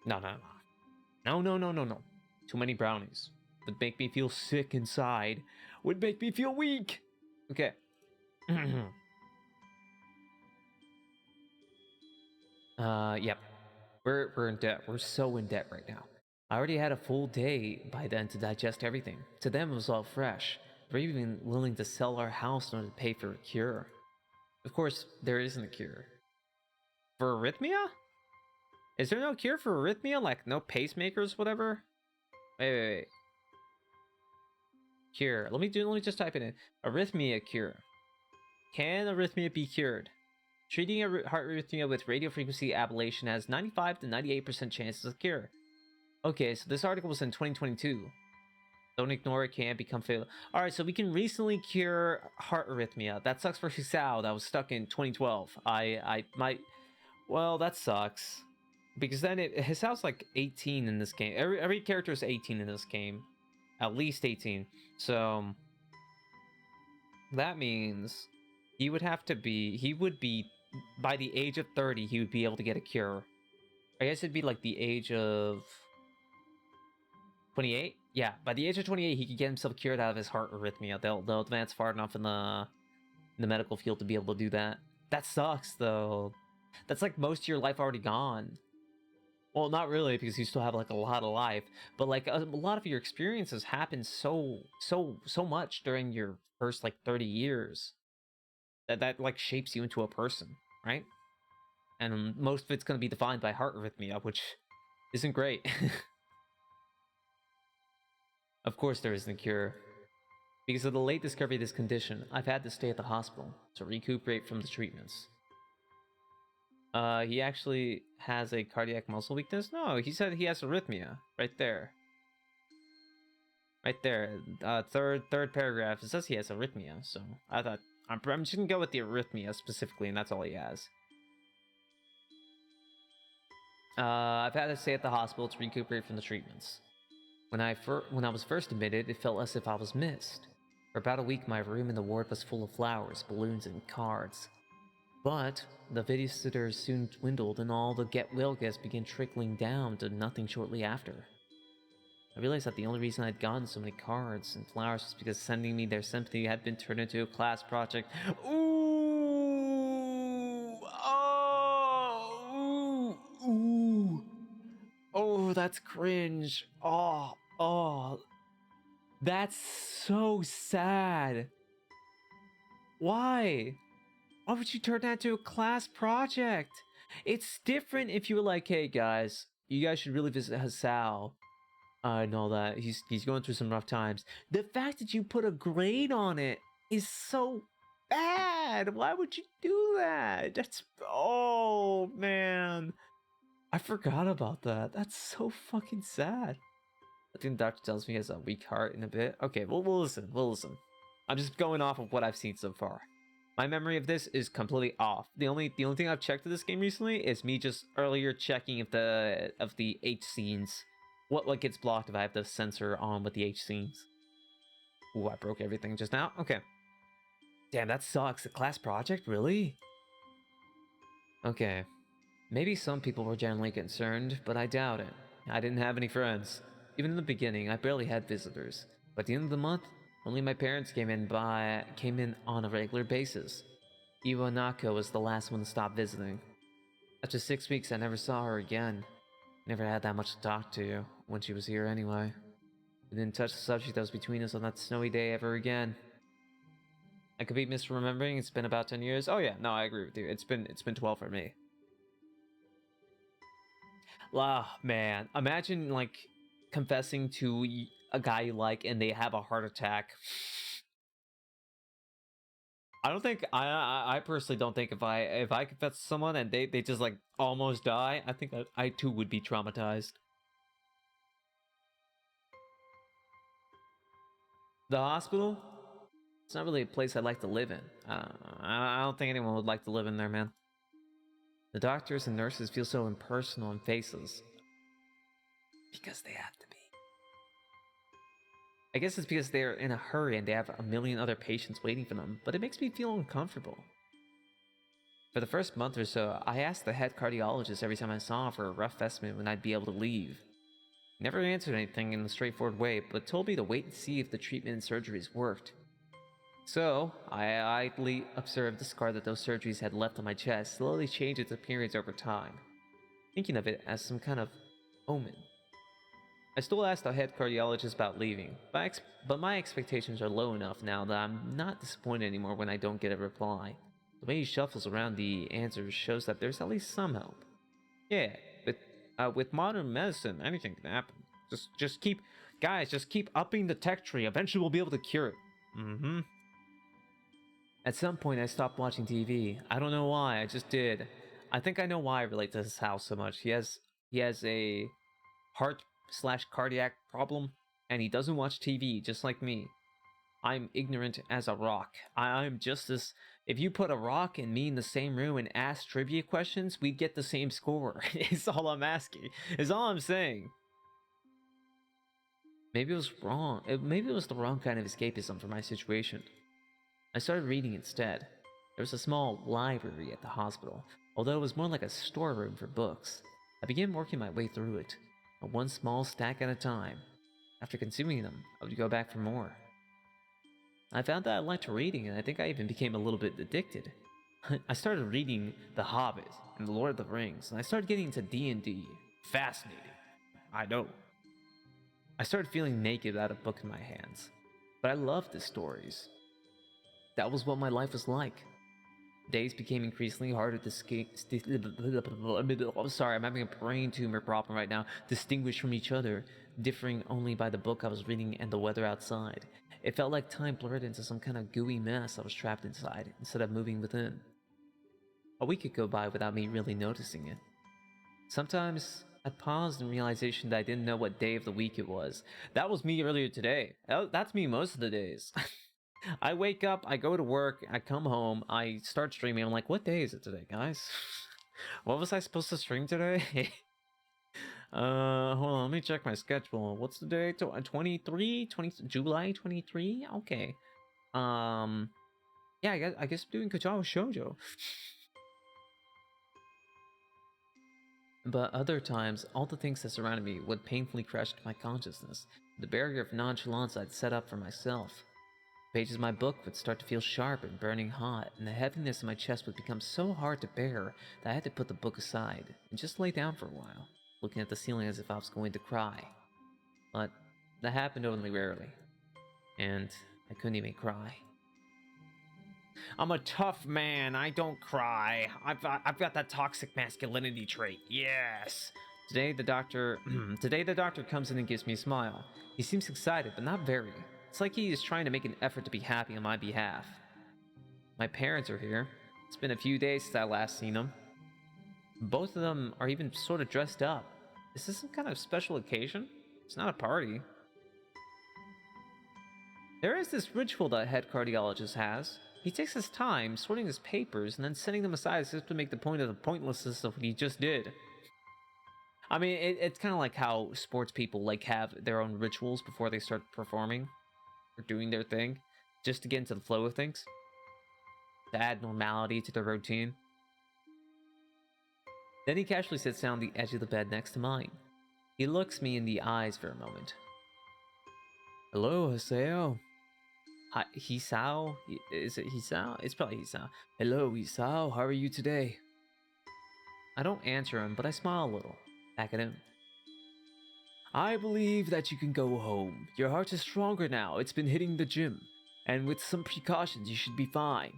no. Too many brownies. Would make me feel sick inside. Would make me feel weak. Okay. Yep. We're in debt. We're so in debt right now. I already had a full day by then to digest everything. To them, it was all fresh. We're even willing to sell our house in order to pay for a cure. Of course, there isn't a cure. For arrhythmia? Is there no cure for arrhythmia? Like, no pacemakers, whatever? Wait. Cure. Let me just type it in. Arrhythmia cure. Can arrhythmia be cured? Treating a heart arrhythmia with radiofrequency ablation has 95 to 98% chances of cure. Okay, so this article was in 2022. Don't ignore it, can't become fatal. Alright, so we can recently cure heart arrhythmia. That sucks for Hisao. That was stuck in 2012. I might... Well, that sucks. Because then Hisao's like 18 in this game. Every character is 18 in this game. At least 18. So... that means... he would be... by the age of 30, he would be able to get a cure. I guess it'd be like the age of... 28? Yeah, by the age of 28, he could get himself cured out of his heart arrhythmia. They'll advance far enough in the medical field to be able to do that. That sucks, though. That's like most of your life already gone. Well, not really, because you still have like a lot of life. But like a lot of your experiences happen so much during your first like 30 years that like shapes you into a person, right? And most of it's going to be defined by heart arrhythmia, which isn't great. Of course there isn't a cure. Because of the late discovery of this condition, I've had to stay at the hospital to recuperate from the treatments. He actually has a cardiac muscle weakness? No, he said he has arrhythmia. Right there. Right there. Third paragraph. It says he has arrhythmia, so I thought... I'm just gonna go with the arrhythmia specifically, and that's all he has. I've had to stay at the hospital to recuperate from the treatments. When I was first admitted, it felt as if I was missed. For about a week, my room in the ward was full of flowers, balloons, and cards. But the visitors soon dwindled, and all the get-well guests began trickling down to nothing shortly after. I realized that the only reason I'd gotten so many cards and flowers was because sending me their sympathy had been turned into a class project. Ooh! Oh! Ooh! Oh, that's cringe. Oh. That's so sad. Why? Why would you turn that into a class project? It's different if you were like, hey guys, you guys should really visit Hasao. I know that he's going through some rough times. The fact that you put a grade on it is so bad. Why would you do that? Oh man, I forgot about that. That's so fucking sad. I think the doctor tells me he has a weak heart in a bit. Okay, we'll listen. I'm just going off of what I've seen so far. My memory of this is completely off. The only thing I've checked of this game recently is me just earlier checking if the H scenes, what gets blocked if I have the sensor on with the H scenes. Ooh, I broke everything just now. Okay. Damn, that sucks. A class project, really? Okay. Maybe some people were generally concerned, but I doubt it. I didn't have any friends. Even in the beginning, I barely had visitors. But at the end of the month, only my parents came in on a regular basis. Iwanaka was the last one to stop visiting. After 6 weeks, I never saw her again. Never had that much to talk to when she was here anyway. We didn't touch the subject that was between us on that snowy day ever again. I could be misremembering. It's been about 10 years. Oh yeah, no, I agree with you. It's been 12 for me. Ah, man, imagine like confessing to a guy you like and they have a heart attack. I personally don't think if I confess to someone and they just like almost die, I think I too would be traumatized. The hospital? It's not really a place I'd like to live in. I don't think anyone would like to live in there, man. The doctors and nurses feel so impersonal and faceless. Because they have to be. I guess it's because they're in a hurry and they have a million other patients waiting for them, but it makes me feel uncomfortable. For the first month or so, I asked the head cardiologist every time I saw him for a rough estimate when I'd be able to leave. He never answered anything in a straightforward way, but told me to wait and see if the treatment and surgeries worked. So, I idly observed the scar that those surgeries had left on my chest slowly change its appearance over time, thinking of it as some kind of omen. I still ask the head cardiologist about leaving, but my expectations are low enough now that I'm not disappointed anymore when I don't get a reply. The way he shuffles around the answers shows that there's at least some hope. Yeah, with modern medicine, anything can happen. Just keep, guys, just keep upping the tech tree. Eventually, we'll be able to cure it. Mm-hmm. At some point, I stopped watching TV. I don't know why. I just did. I think I know why I relate to this house so much. He has a heart/cardiac problem, and he doesn't watch TV, just like me. I'm ignorant as a rock. I'm just as. If you put a rock and me in the same room and ask trivia questions, we'd get the same score. It's all I'm asking. It's all I'm saying. Maybe it was wrong. Maybe it was the wrong kind of escapism for my situation. I started reading instead. There was a small library at the hospital, although it was more like a storeroom for books. I began working my way through it, one small stack at a time. After consuming them, I would go back for more. I found that I liked reading, and I think I even became a little bit addicted. I started reading The Hobbit and The Lord of the Rings, and I started getting into D&D. Fascinating. I know. I started feeling naked without a book in my hands. But I loved the stories. That was what my life was like. Days became increasingly harder to sorry, I'm having a brain tumor problem right now. Distinguish from each other, differing only by the book I was reading and the weather outside. It felt like time blurred into some kind of gooey mess I was trapped inside, instead of moving within. A week could go by without me really noticing it. Sometimes I'd pause in realization that I didn't know what day of the week it was. That was me earlier today. That's me most of the days. I wake up, I go to work, I come home, I start streaming. I'm like, what day is it today, guys? What was I supposed to stream today? Hold on, let me check my schedule. What's the date? 23? July 23? Okay. Yeah, I guess I'm doing Katawa Shoujo. But other times, all the things that surrounded me would painfully crash into my consciousness, the barrier of nonchalance I'd set up for myself. The pages of my book would start to feel sharp and burning hot, and the heaviness in my chest would become so hard to bear that I had to put the book aside and just lay down for a while, looking at the ceiling as if I was going to cry. But that happened only rarely, and I couldn't even cry. I'm a tough man. I don't cry. I've got that toxic masculinity trait. Yes. Today the doctor comes in and gives me a smile. He seems excited, but not very. It's like he is trying to make an effort to be happy on my behalf. My parents are here. It's been a few days since I last seen them. Both of them are even sort of dressed up. Is this some kind of special occasion? It's not a party. There is this ritual that head cardiologist has. He takes his time sorting his papers and then setting them aside as if to make the point of the pointlessness of what he just did. I mean, it's kind of like how sports people like have their own rituals before they start performing or doing their thing, just to get into the flow of things, to add normality to their routine. Then he casually sits down on the edge of the bed next to mine. He looks me in the eyes for a moment. Hello, Haseo. Hi, Hisao? Is it Hisao? It's probably Hisao. Hello, Hisao. How are you today? I don't answer him, but I smile a little, back at him. I believe that you can go home. Your heart is stronger now. It's been hitting the gym. And with some precautions, you should be fine.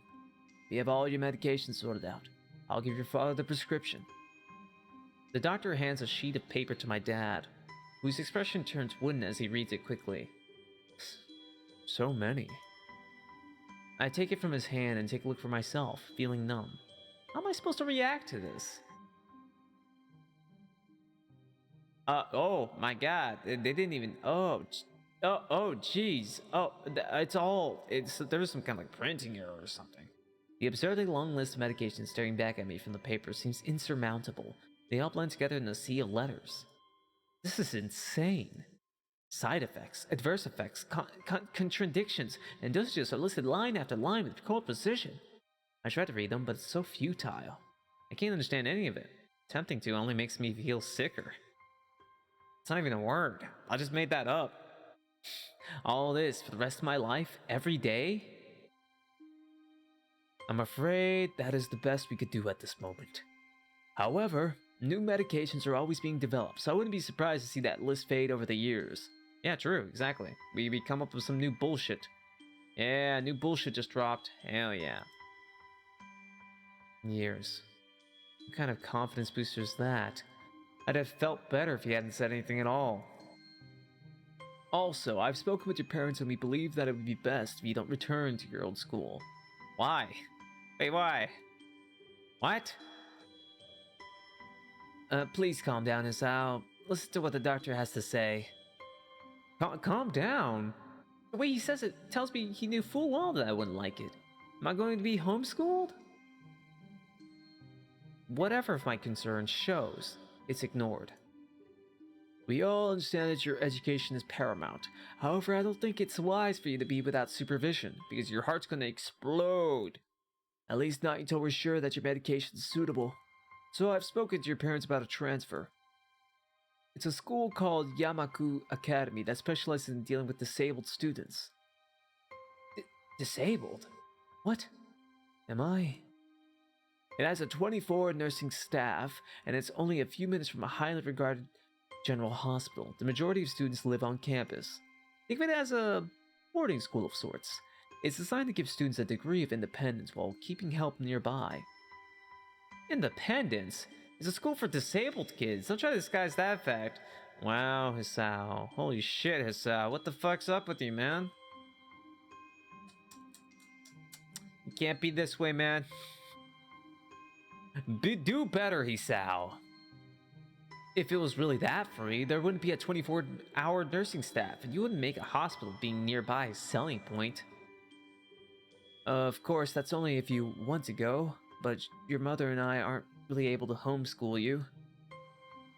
We have all your medications sorted out. I'll give your father the prescription. The doctor hands a sheet of paper to my dad, whose expression turns wooden as he reads it quickly. So many. I take it from his hand and take a look for myself, feeling numb. How am I supposed to react to this? Oh my god, they didn't even, jeez. There's some kind of like printing error or something. The absurdly long list of medications staring back at me from the paper seems insurmountable. They all blend together in a sea of letters. This is insane. Side effects, adverse effects, contradictions, and dosages are listed line after line with cold precision. I try to read them, but it's so futile. I can't understand any of it. Attempting to only makes me feel sicker. It's not even a word. I just made that up. All this for the rest of my life, every day? I'm afraid that is the best we could do at this moment. However, new medications are always being developed, so I wouldn't be surprised to see that list fade over the years. Yeah, true, exactly. We come up with some new bullshit. Yeah, new bullshit just dropped. Hell yeah. Years. What kind of confidence booster is that? I'd have felt better if you hadn't said anything at all. Also, I've spoken with your parents and we believe that it would be best if you don't return to your old school. Why? Wait, why? What? Please calm down, Isao. Listen to what the doctor has to say. Calm down? The way he says it tells me he knew full well that I wouldn't like it. Am I going to be homeschooled? Whatever my concern shows, it's ignored. We all understand that your education is paramount. However, I don't think it's wise for you to be without supervision, because your heart's gonna explode. At least not until we're sure that your medication is suitable. So I've spoken to your parents about a transfer. It's a school called Yamaku Academy that specializes in dealing with disabled students. Disabled? What? Am I? It has a 24 nursing staff, and it's only a few minutes from a highly regarded general hospital. The majority of students live on campus. Think of it as a boarding school of sorts. It's designed to give students a degree of independence while keeping help nearby. Independence? It's a school for disabled kids. Don't try to disguise that fact. Wow, Hisao. Holy shit, Hisao. What the fuck's up with you, man? You can't be this way, man. Do better, Hisao. If it was really that free, there wouldn't be a 24-hour nursing staff, and you wouldn't make a hospital being nearby a selling point. Of course, that's only if you want to go, but your mother and I aren't really able to homeschool you.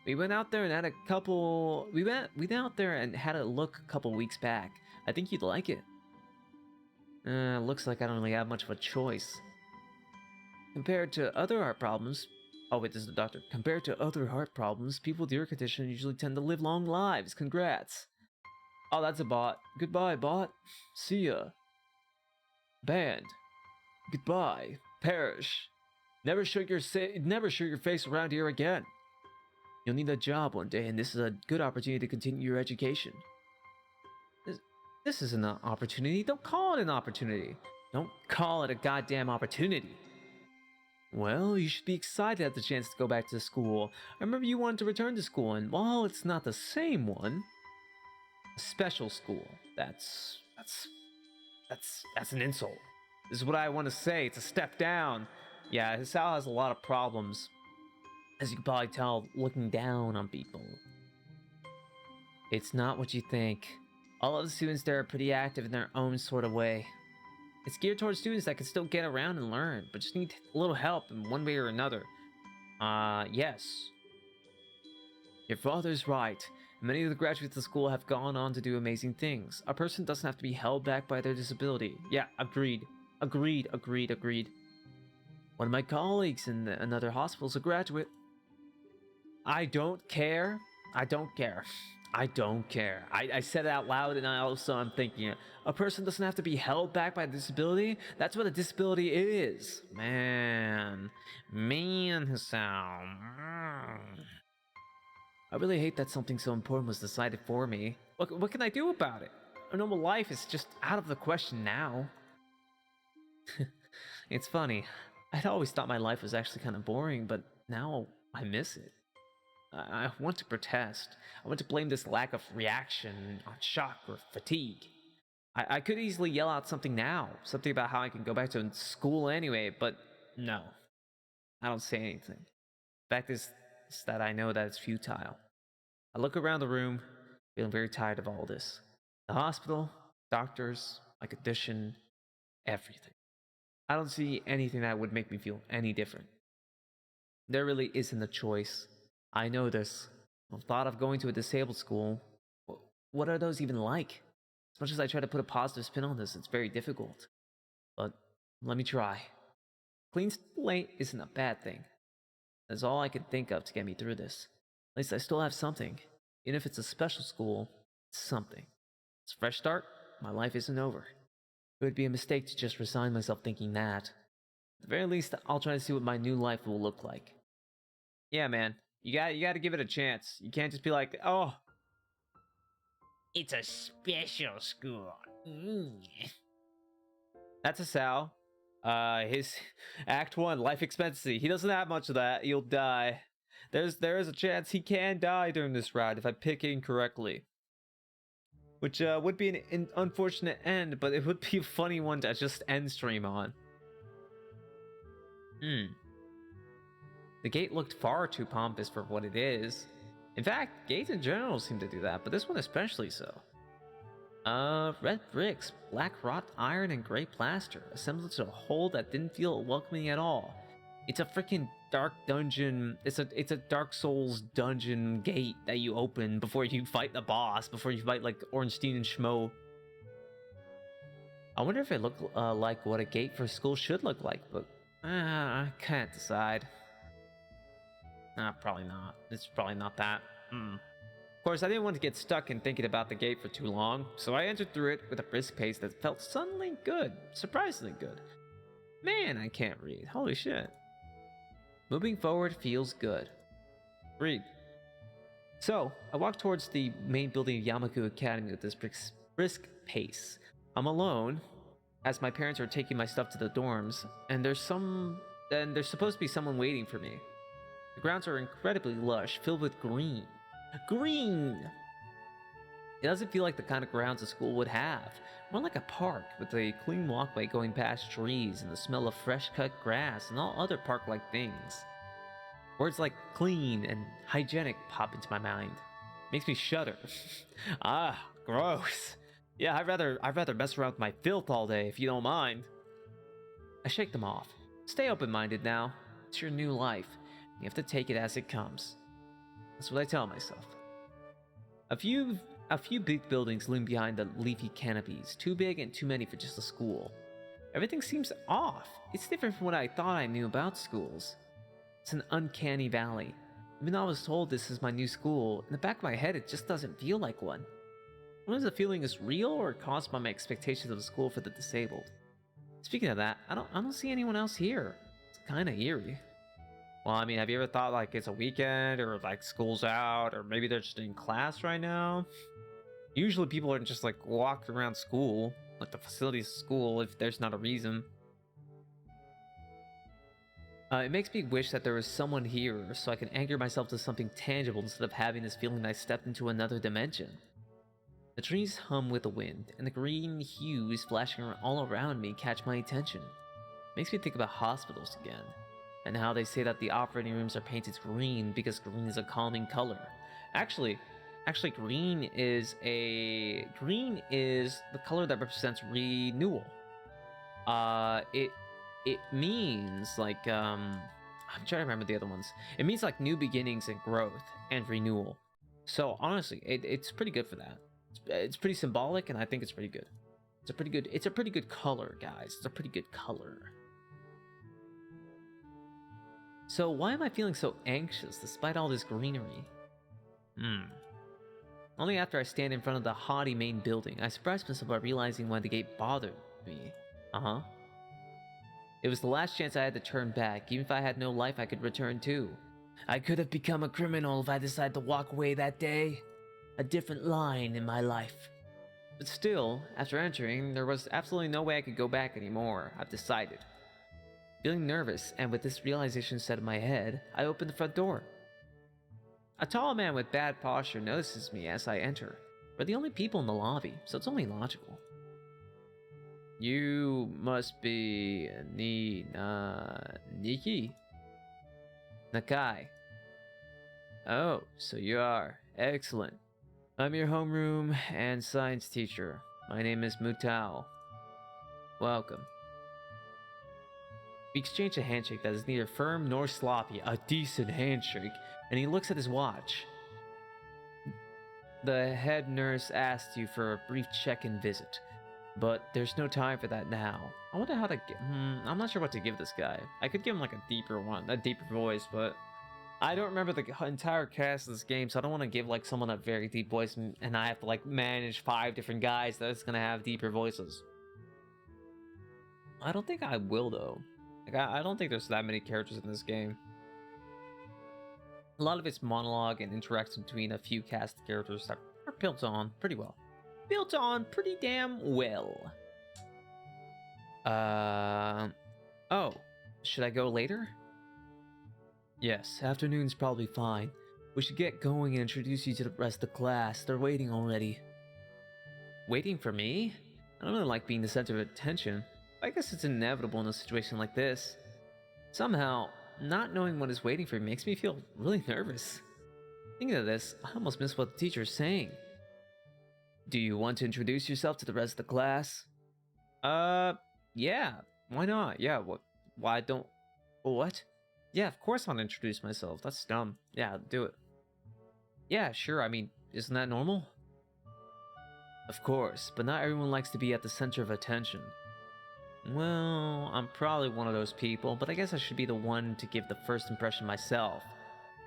We went out there and had a couple... We went out there and had a look a couple weeks back. I think you'd like it. Looks like I don't really have much of a choice. Compared to other heart problems... Oh wait, this is the doctor. Compared to other heart problems, people with your condition usually tend to live long lives. Congrats. Oh, that's a bot. Goodbye, bot. See ya. Band. Goodbye. Perish. Never show your face around here again. You'll need a job one day, and this is a good opportunity to continue your education. This isn't an opportunity. Don't call it an opportunity. Don't call it a goddamn opportunity. Well, you should be excited at the chance to go back to school. I remember you wanted to return to school, and while it's not the same one, a special school. That's an insult. This is what I want to say. It's a step down. Yeah, Hisao has a lot of problems, as you can probably tell, looking down on people. It's not what you think. All of the students there are pretty active in their own sort of way. It's geared towards students that can still get around and learn, but just need a little help in one way or another. Yes. Your father's right. Many of the graduates of the school have gone on to do amazing things. A person doesn't have to be held back by their disability. Yeah, agreed. Agreed. One of my colleagues in another hospital is a graduate. I don't care. I said it out loud, and I'm thinking it. A person doesn't have to be held back by a disability. That's what a disability is. Man, Hisao. I really hate that something so important was decided for me. What can I do about it? A normal life is just out of the question now. It's funny. I'd always thought my life was actually kind of boring, but now I miss it. I want to protest. I want to blame this lack of reaction on shock or fatigue. I could easily yell out something now, something about how I can go back to school anyway, but no. I don't say anything. Fact is that I know that it's futile. I look around the room, feeling very tired of all this. The hospital, doctors, my condition, everything. I don't see anything that would make me feel any different. There really isn't a choice. I know this. The thought of going to a disabled school, what are those even like? As much as I try to put a positive spin on this, it's very difficult. But let me try. Clean slate isn't a bad thing. That's all I can think of to get me through this. At least I still have something. Even if it's a special school, it's something. It's a fresh start. My life isn't over. It would be a mistake to just resign myself thinking that. At the very least, I'll try to see what my new life will look like. Yeah, man. You got to give it a chance. You can't just be like, oh, It's a special school. that's a Sal. His Act 1, life expectancy. He doesn't have much of that. He'll die. There is a chance he can die during this ride if I pick incorrectly. Which would be an unfortunate end, but it would be a funny one to just end stream on. The gate looked far too pompous for what it is. In fact, gates in general seem to do that, but this one especially so. Red bricks, black wrought iron, and gray plaster, assembled to a hole that didn't feel welcoming at all. It's a freaking dark dungeon. It's a Dark Souls dungeon gate that you open before you fight the boss, before you fight like Ornstein and Schmo. I wonder if it looked like what a gate for school should look like, but I can't decide. Nah, probably not. It's probably not that. Of course, I didn't want to get stuck in thinking about the gate for too long, so I entered through it with a brisk pace that felt suddenly good. Surprisingly good. Man, I can't read. Holy shit. Moving forward feels good. Read. So, I walked towards the main building of Yamaku Academy with this brisk pace. I'm alone, as my parents are taking my stuff to the dorms, and there's supposed to be someone waiting for me. The grounds are incredibly lush, filled with green. Green! It doesn't feel like the kind of grounds a school would have. More like a park, with a clean walkway going past trees and the smell of fresh-cut grass and all other park-like things. Words like clean and hygienic pop into my mind. Makes me shudder. Ah, gross. Yeah, I'd rather mess around with my filth all day, if you don't mind. I shake them off. Stay open-minded now. It's your new life. You have to take it as it comes. That's what I tell myself. A few big buildings loom behind the leafy canopies, too big and too many for just a school. Everything seems off. It's different from what I thought I knew about schools. It's an uncanny valley. Even though I was told this is my new school, in the back of my head it just doesn't feel like one. I wonder if the feeling is real or caused by my expectations of a school for the disabled. Speaking of that, I don't see anyone else here. It's kinda eerie. Well, I mean, have you ever thought like it's a weekend or like school's out or maybe they're just in class right now? Usually people are just like walking around school, like the facilities of school, if there's not a reason. It makes me wish that there was someone here so I can anchor myself to something tangible instead of having this feeling that I stepped into another dimension. The trees hum with the wind, and the green hues flashing all around me catch my attention. Makes me think about hospitals again. And how they say that the operating rooms are painted green because green is a calming color. Actually, green is the color that represents renewal. It means like I'm trying to remember the other ones. It means like new beginnings and growth and renewal. So honestly, it's pretty good for that. It's pretty symbolic, and I think it's pretty good. It's a pretty good color, guys. It's a pretty good color. So why am I feeling so anxious despite all this greenery? Only after I stand in front of the haughty main building, I surprise myself by realizing why the gate bothered me. It was the last chance I had to turn back, even if I had no life I could return to. I could have become a criminal if I decided to walk away that day. A different line in my life. But still, after entering, there was absolutely no way I could go back anymore, I've decided. Feeling nervous, and with this realization set in my head, I open the front door. A tall man with bad posture notices me as I enter. We're the only people in the lobby, so it's only logical. You must be Niki? Nakai. Oh, so you are. Excellent. I'm your homeroom and science teacher. My name is Mutao. Welcome. We exchange a handshake that is neither firm nor sloppy, a decent handshake, and he looks at his watch. The head nurse asked you for a brief check-in visit, but there's no time for that now. I wonder how to give... I'm not sure what to give this guy. I could give him like a deeper voice, but I don't remember the entire cast of this game, so I don't want to give like someone a very deep voice, and I have to like manage 5 different guys that's gonna have deeper voices. I don't think I will though. Like, I don't think there's that many characters in this game. A lot of it's monologue and interaction between a few cast characters that are built on pretty well. Built on pretty damn well. Oh, should I go later? Yes, afternoon's probably fine. We should get going and introduce you to the rest of the class. They're waiting already. Waiting for me? I don't really like being the center of attention. I guess it's inevitable in a situation like this. Somehow, not knowing what is waiting for me makes me feel really nervous. Thinking of this, I almost miss what the teacher is saying. Do you want to introduce yourself to the rest of the class? Yeah. Why not? Yeah, why don't... What? Yeah, of course I want to introduce myself. That's dumb. Yeah, do it. Yeah, sure, I mean, isn't that normal? Of course, but not everyone likes to be at the center of attention. Well, I'm probably one of those people, but I guess I should be the one to give the first impression myself.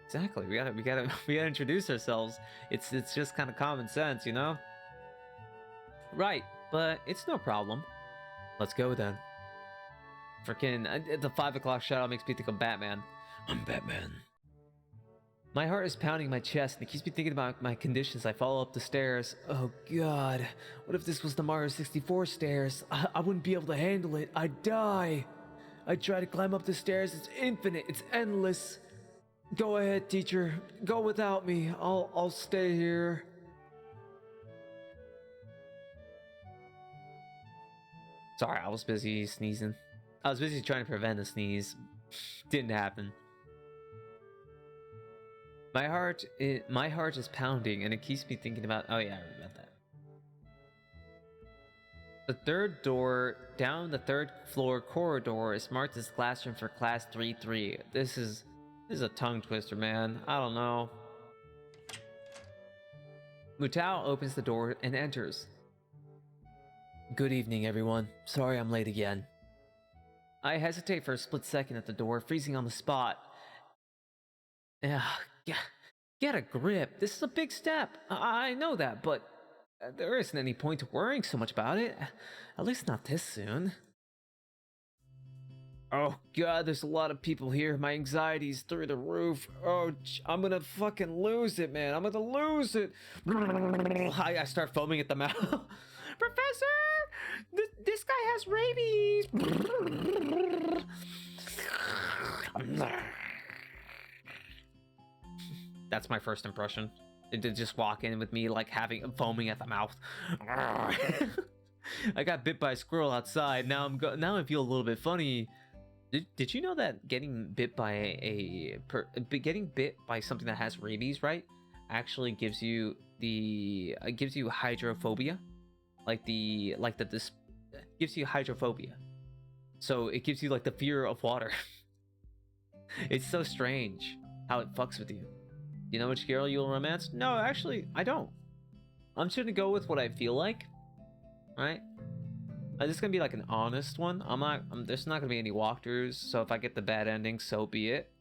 Exactly, we gotta introduce ourselves. It's just kind of common sense, you know? Right, but it's no problem. Let's go then. Freaking, the 5 o'clock shadow makes me think of Batman. I'm Batman. My heart is pounding in my chest, and it keeps me thinking about my conditions. I follow up the stairs. Oh god, what if this was the Mario 64 stairs? I wouldn't be able to handle it. I'd die. I try to climb up the stairs. It's infinite. It's endless. Go ahead, teacher. Go without me. I'll stay here. Sorry, I was busy sneezing. I was busy trying to prevent a sneeze. Didn't happen. My heart is pounding, and it keeps me thinking about... Oh yeah, I remember that. The third door down the third floor corridor is marked as classroom for class 3-3. This is a tongue twister, man. I don't know. Mutao opens the door and enters. Good evening, everyone. Sorry I'm late again. I hesitate for a split second at the door, freezing on the spot. Get a grip. This is a big step. I know that, but there isn't any point to worrying so much about it. At least not this soon. Oh god, there's a lot of people here. My anxiety's through the roof. Oh, I'm gonna fucking lose it, man. I'm gonna lose it. I start foaming at the mouth. Professor! This guy has rabies! That's my first impression. It did just walk in with me like foaming at the mouth. I got bit by a squirrel outside. Now I feel a little bit funny. Did you know that getting bit by something that has rabies, right, actually gives you hydrophobia, gives you hydrophobia. So it gives you like the fear of water. It's so strange how it fucks with you. You know which girl you'll romance? No, actually, I don't. I'm just gonna go with what I feel like, right? This is gonna be like an honest one. There's not gonna be any walkthroughs, so if I get the bad ending, so be it.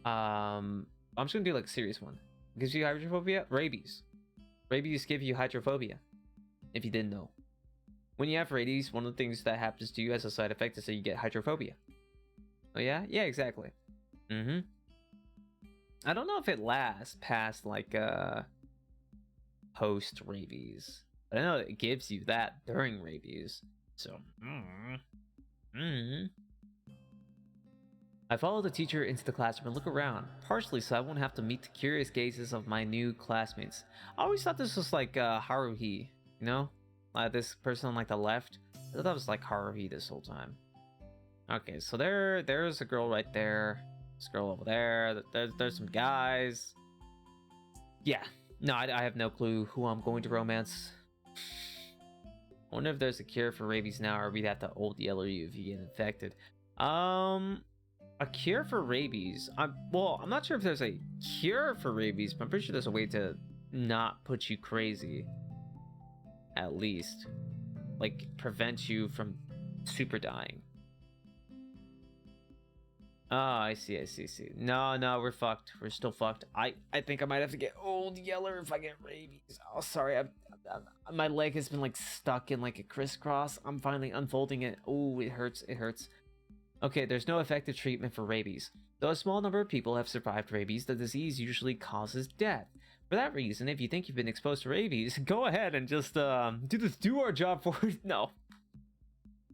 I'm just gonna do like a serious one. Gives you hydrophobia? Rabies. Rabies give you hydrophobia. If you didn't know. When you have rabies, one of the things that happens to you as a side effect is that you get hydrophobia. Oh yeah? Yeah, exactly. Mm-hmm. I don't know if it lasts past like post rabies. But I know it gives you that during rabies. So, I follow the teacher into the classroom and look around, partially so I won't have to meet the curious gazes of my new classmates. I always thought this was like Haruhi, you know? This person on like the left. I thought that was like Haruhi this whole time. Okay, so there's a girl right there. This girl over there. There's some guys. Yeah, no, I have no clue who I'm going to romance. I wonder if there's a cure for rabies now, or we'd have to old yellow you if you get infected. A cure for rabies. I'm not sure if there's a cure for rabies, but I'm pretty sure there's a way to not put you crazy. At least. Like, prevent you from super dying. Oh, I see. No, we're fucked. We're still fucked. I think I might have to get old yeller if I get rabies. Oh, sorry. My leg has been like stuck in like a crisscross. I'm finally unfolding it. Oh, it hurts. Okay, there's no effective treatment for rabies. Though a small number of people have survived rabies, the disease usually causes death. For that reason, if you think you've been exposed to rabies, go ahead and just do our job for it. No.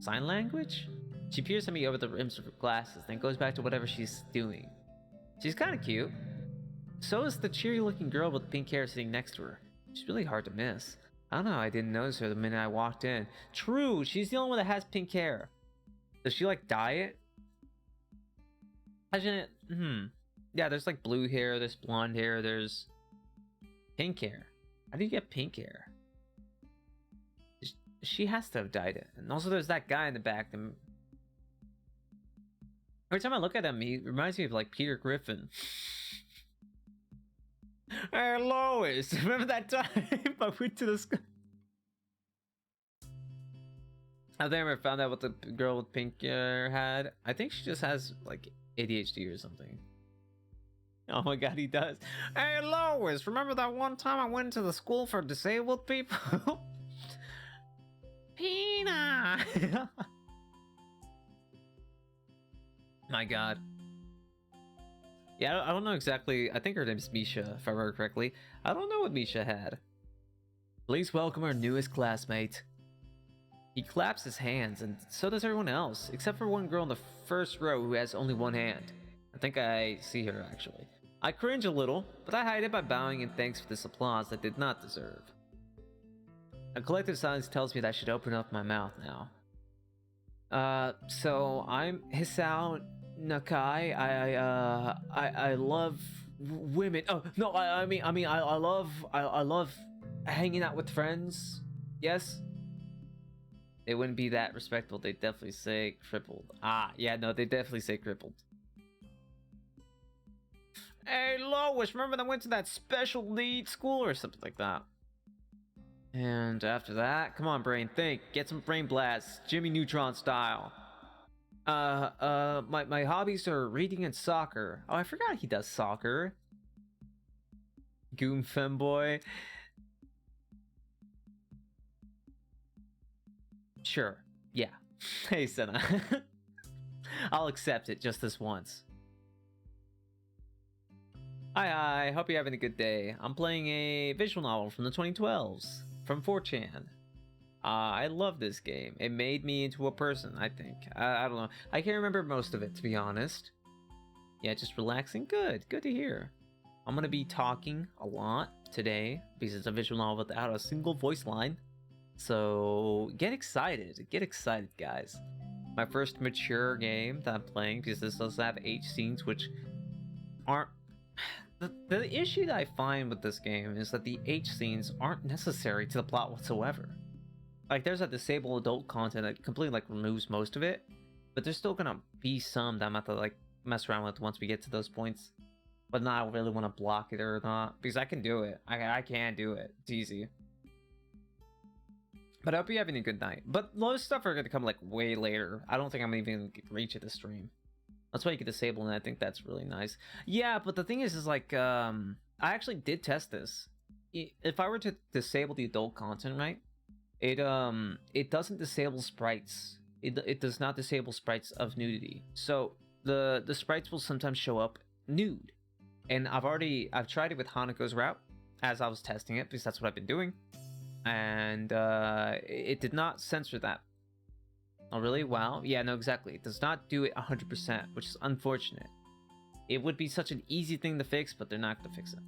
Sign language? She peers at me over the rims of her glasses, then goes back to whatever she's doing. She's kind of cute. So is the cheery-looking girl with pink hair sitting next to her. She's really hard to miss. I don't know, I didn't notice her the minute I walked in. True, she's the only one that has pink hair. Does she, like, dye it? Imagine it. Yeah, there's, like, blue hair, there's blonde hair, there's pink hair. How do you get pink hair? She has to have dyed it. And also there's that guy in the back. Every time I look at him, he reminds me of, like, Peter Griffin. Hey, Lois! Remember that time I went to the school? I think I ever found out what the girl with pink hair had. I think she just has, like, ADHD or something. Oh my god, he does. Hey, Lois! Remember that one time I went to the school for disabled people? Pina! My god. Yeah, I don't know exactly. I think her name's Misha, if I remember correctly. I don't know what Misha had. Please welcome our newest classmate. He claps his hands, and so does everyone else, except for one girl in the first row who has only one hand. I think I see her, actually. I cringe a little, but I hide it by bowing in thanks for this applause I did not deserve. A collective silence tells me that I should open up my mouth now. So I'm Hisao Nakai. I love women. Oh no, I love hanging out with friends. Yes. They wouldn't be that respectful. They definitely say crippled. Ah, yeah, no, they definitely say crippled. Hey, Lois, remember that I went to that special needs school or something like that? And after that, come on, brain, think. Get some brain blasts, Jimmy Neutron style. My hobbies are reading and soccer. Oh, I forgot he does soccer. Goon femboy. Sure, yeah. Hey, Senna. I'll accept it just this once. Hi, hope you're having a good day. I'm playing a visual novel from the 2012s, from 4chan. I love this game. It made me into a person, I think. I don't know. I can't remember most of it, to be honest. Yeah, just relaxing. Good to hear. I'm gonna be talking a lot today, because it's a visual novel without a single voice line. So, get excited, guys. My first mature game that I'm playing, because this does have H scenes, which aren't... The issue that I find with this game is that the H scenes aren't necessary to the plot whatsoever. Like, there's a disabled adult content that completely, like, removes most of it, but there's still gonna be some that I'm gonna have to, like, mess around with once we get to those points. But not I really want to block it or not, because I can do it. I can do it. It's easy. But I hope you're having a good night. But those stuff are going to come, like, way later. I don't think I'm even going to reach it this stream. That's why you can disable, and I think that's really nice. Yeah, but the thing is like, I actually did test this. If I were to disable the adult content, right, it doesn't disable sprites. It does not disable sprites of nudity. So the sprites will sometimes show up nude. And I've tried it with Hanako's route as I was testing it, because that's what I've been doing. And it did not censor that. Oh really? Wow. Yeah, no, exactly. It does not do it 100%, which is unfortunate. It would be such an easy thing to fix, but they're not going to fix it.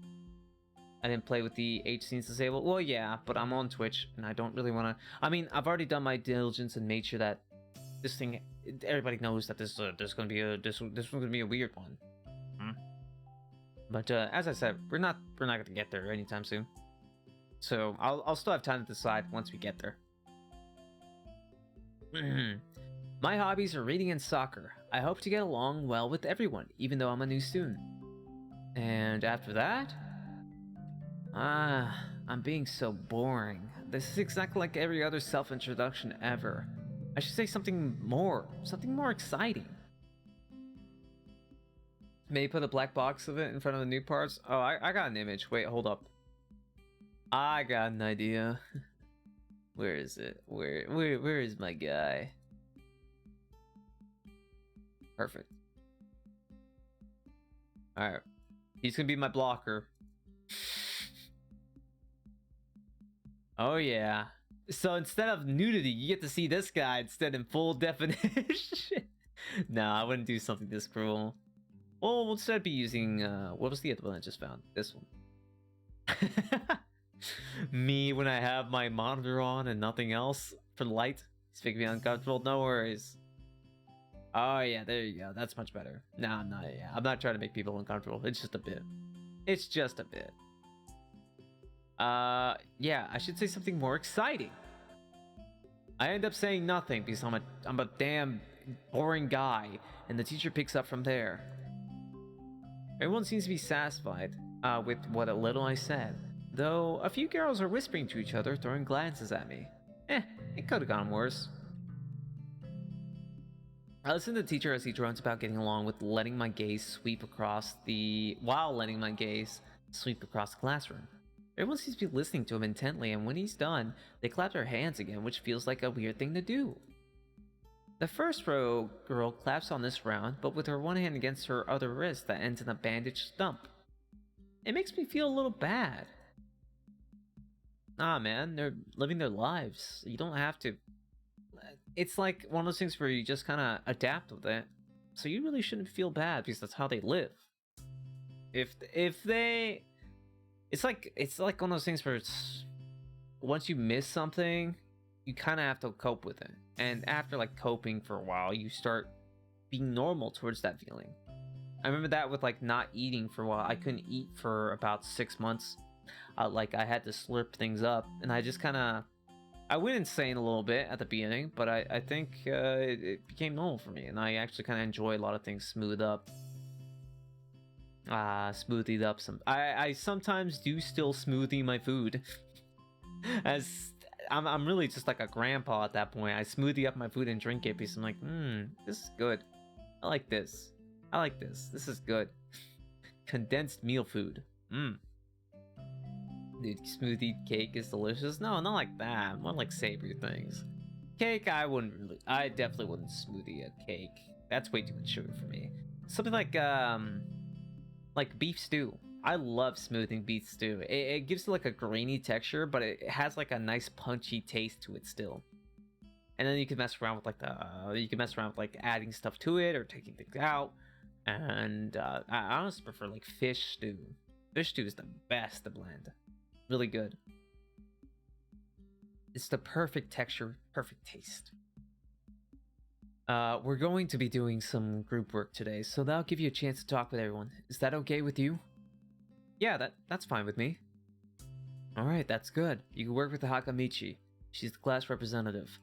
I didn't play with the H scenes disabled. Well, yeah, but I'm on Twitch, and I don't really want to... I mean, I've already done my diligence and made sure that this thing... Everybody knows that this one's going to be a weird one. But as I said, we're not going to get there anytime soon. So I'll still have time to decide once we get there. My hobbies are reading and soccer. I hope to get along well with everyone, even though I'm a new student. And after that... I'm being so boring. This is exactly like every other self-introduction ever. I should say something more exciting. Maybe put a black box of it in front of the new parts. Oh, I got an image. Wait, hold up. I got an idea. Where is it? Where is my guy? Perfect. Alright. He's gonna be my blocker. Oh yeah. So instead of nudity, you get to see this guy instead in full definition. No, I wouldn't do something this cruel. Well, we'll instead be using, what was the other one I just found? This one. Me when I have my monitor on and nothing else for light. It's making me uncomfortable. No worries. Oh yeah, there you go. That's much better. No, I'm not. Yeah, I'm not trying to make people uncomfortable. It's just a bit. It's just a bit. Yeah, I should say something more exciting. I end up saying nothing because I'm a damn boring guy, and the teacher picks up from there. Everyone seems to be satisfied with what a little I said, though a few girls are whispering to each other, throwing glances at me. It could have gone worse. I listen to the teacher as he drones about getting along with letting my gaze sweep across the classroom. Everyone seems to be listening to him intently, and when he's done, they clap their hands again, which feels like a weird thing to do. The first row girl claps on this round, but with her one hand against her other wrist that ends in a bandaged stump. It makes me feel a little bad. Ah, man, they're living their lives. You don't have to. It's like one of those things where you just kind of adapt with it. So you really shouldn't feel bad because that's how they live. If they, it's like one of those things where it's once you miss something, you kind of have to cope with it. And after like coping for a while, you start being normal towards that feeling. I remember that with like not eating for a while. I couldn't eat for about 6 months. Like I had to slurp things up, and I just kind of I went insane a little bit at the beginning, but I think it became normal for me, and I actually kind of enjoy a lot of things smoothed up. Smoothied up some. I sometimes do still smoothie my food, as I'm really just like a grandpa at that point. I smoothie up my food and drink it because I'm like, this is good. I like this. I like this. This is good. Condensed meal food. Dude, smoothie cake is delicious. No, not like that. More like savory things. Cake, I definitely wouldn't smoothie a cake. That's way too much sugar for me. Something like beef stew. I love smoothing beef stew. It gives it like a grainy texture, but it has like a nice punchy taste to it still. And then you can mess around with like adding stuff to it or taking things out. And I honestly prefer like fish stew. Fish stew is the best to blend. Really good. It's the perfect texture, perfect taste. We're going to be doing some group work today, so that'll give you a chance to talk with everyone. Is that okay with you? Yeah, that's fine with me. Alright, that's good. You can work with the Hakamichi. She's the class representative.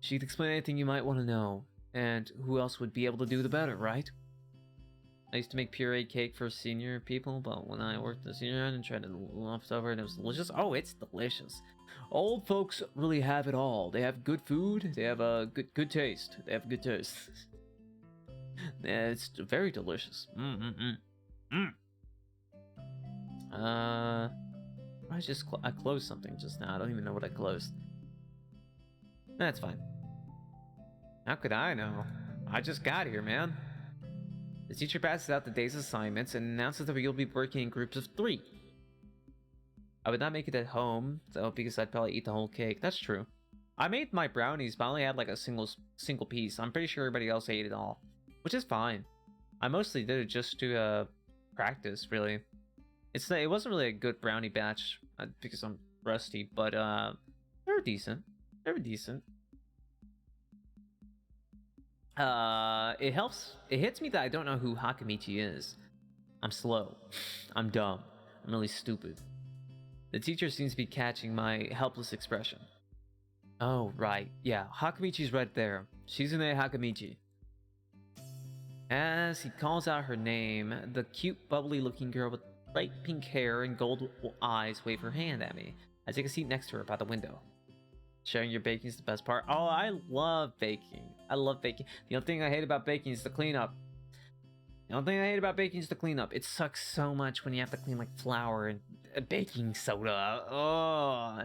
She'd explain anything you might want to know, and who else would be able to do the better, right? I used to make pureed cake for senior people, but when I worked the senior end and tried to left over and it was delicious. Oh, it's delicious. Old folks really have it all. They have good food. They have a good taste. They have good taste. Yeah, it's very delicious. I closed something just now. I don't even know what I closed. That's fine. How could I know? I just got here, man. The teacher passes out the day's assignments and announces that we'll be working in groups of 3. I would not make it at home, though, because I'd probably eat the whole cake. That's true. I made my brownies, but I only had like a single piece. I'm pretty sure everybody else ate it all, which is fine. I mostly did it just to practice, really. It wasn't really a good brownie batch because I'm rusty, but they were decent. They were decent. It helps. It hits me that I don't know who Hakamichi is. I'm slow. I'm dumb. I'm really stupid. The teacher seems to be catching my helpless expression. Oh, right. Yeah, Hakamichi's right there. Shizune Hakamichi. As he calls out her name, the cute, bubbly-looking girl with bright pink hair and gold eyes wave her hand at me. I take a seat next to her by the window. Sharing your baking is the best part. Oh, I love baking. I love baking. The only thing I hate about baking is the cleanup. It sucks so much when you have to clean like flour and baking soda. Oh,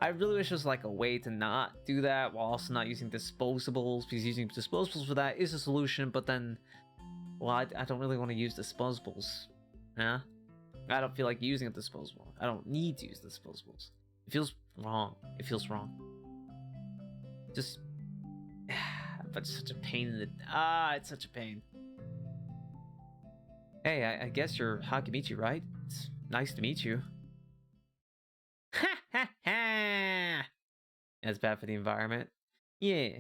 I really wish there was like a way to not do that while also not using disposables, because using disposables for that is a solution, but then, well, I don't really want to use disposables. Yeah? I don't feel like using a disposable. I don't need to use disposables. It feels wrong. It feels wrong. Just, but it's such a pain in the it's such a pain. Hey, I guess you're Hakimichi, right? It's nice to meet you. Ha ha ha! That's bad for the environment. Yeah,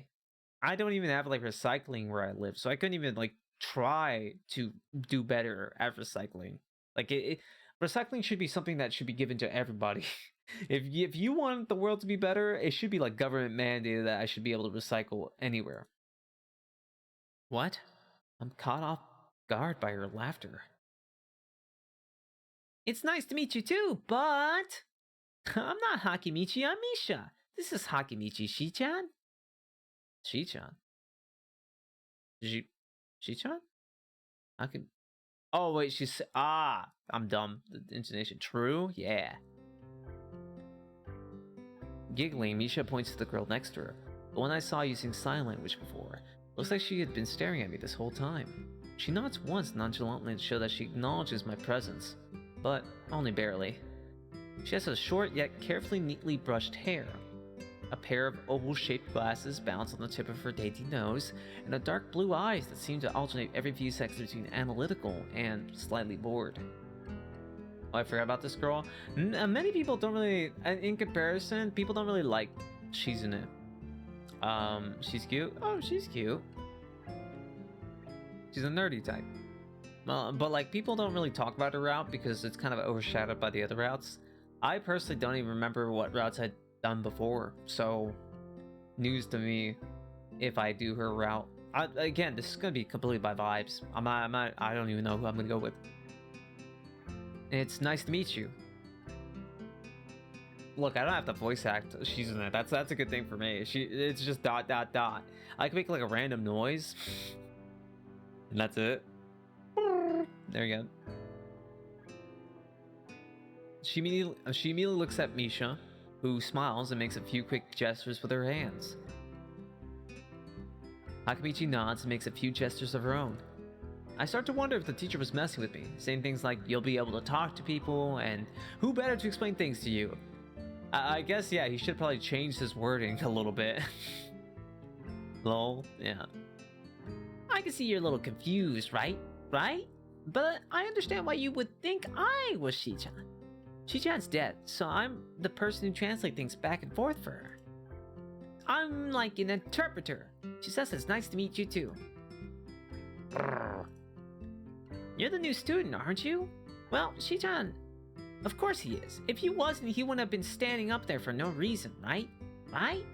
I don't even have like recycling where I live, so I couldn't even like try to do better at recycling. Like recycling should be something that should be given to everybody. If you want the world to be better, it should be like government mandated that I should be able to recycle anywhere. What? I'm caught off guard by her laughter. It's nice to meet you too, but I'm not Hakimichi, I'm Misha. This is Hakimichi Shichan. Shichan? Did Shichan? I can. Oh wait, she's I'm dumb. The intonation. True? Yeah. Giggling, Misha points to the girl next to her. The one I saw using sign language before. Looks like she had been staring at me this whole time. She nods once nonchalantly to show that she acknowledges my presence, but only barely. She has a short yet carefully neatly brushed hair. A pair of oval-shaped glasses bounce on the tip of her dainty nose, and a dark blue eyes that seem to alternate every few seconds between analytical and slightly bored. Oh, I forgot about this girl. Many people don't really, in comparison, people don't really like Shizune. She's cute. Oh, she's cute. She's a nerdy type. But like, people don't really talk about her route because it's kind of overshadowed by the other routes. I personally don't even remember what routes I'd done before, so news to me if I do her route. Again, this is gonna be completely by vibes. I don't even know who I'm gonna go with. It's nice to meet you. Look, I don't have to voice act. She's in it. That's a good thing for me. It's just dot dot dot. I can make like a random noise, and that's it. There you go. She immediately looks at Misha, who smiles and makes a few quick gestures with her hands. Hakimichi nods and makes a few gestures of her own. I start to wonder if the teacher was messing with me, saying things like, you'll be able to talk to people, and who better to explain things to you? I guess, yeah, he should probably change his wording a little bit. Lol, yeah. I can see you're a little confused, right? Right? But I understand why you would think I was Shichan. Shichan's dead, so I'm the person who translates things back and forth for her. I'm like an interpreter. She says it's nice to meet you too. You're the new student, aren't you? Well, Shichan, of course he is. If he wasn't, he wouldn't have been standing up there for no reason, right? Right?